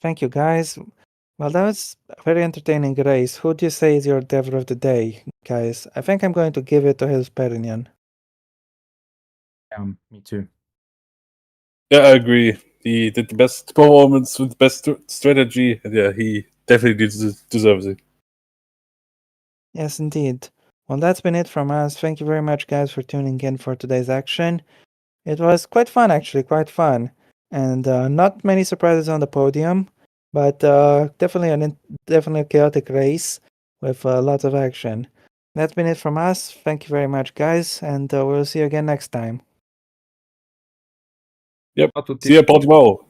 Thank you, guys. Well, that was a very entertaining race. Who do you say is your driver of the day, guys? I think I'm going to give it to Hills Perignon. Me too. Yeah, I agree. He did the best performance with the best strategy. And yeah, he definitely deserves it. Yes, indeed. Well, that's been it from us. Thank you very much, guys, for tuning in for today's action. It was quite fun, actually, quite fun. And not many surprises on the podium, but definitely a chaotic race with lots of action. That's been it from us. Thank you very much, guys, and we'll see you again next time. Yep. Ciao a tutti. See you, Portimao.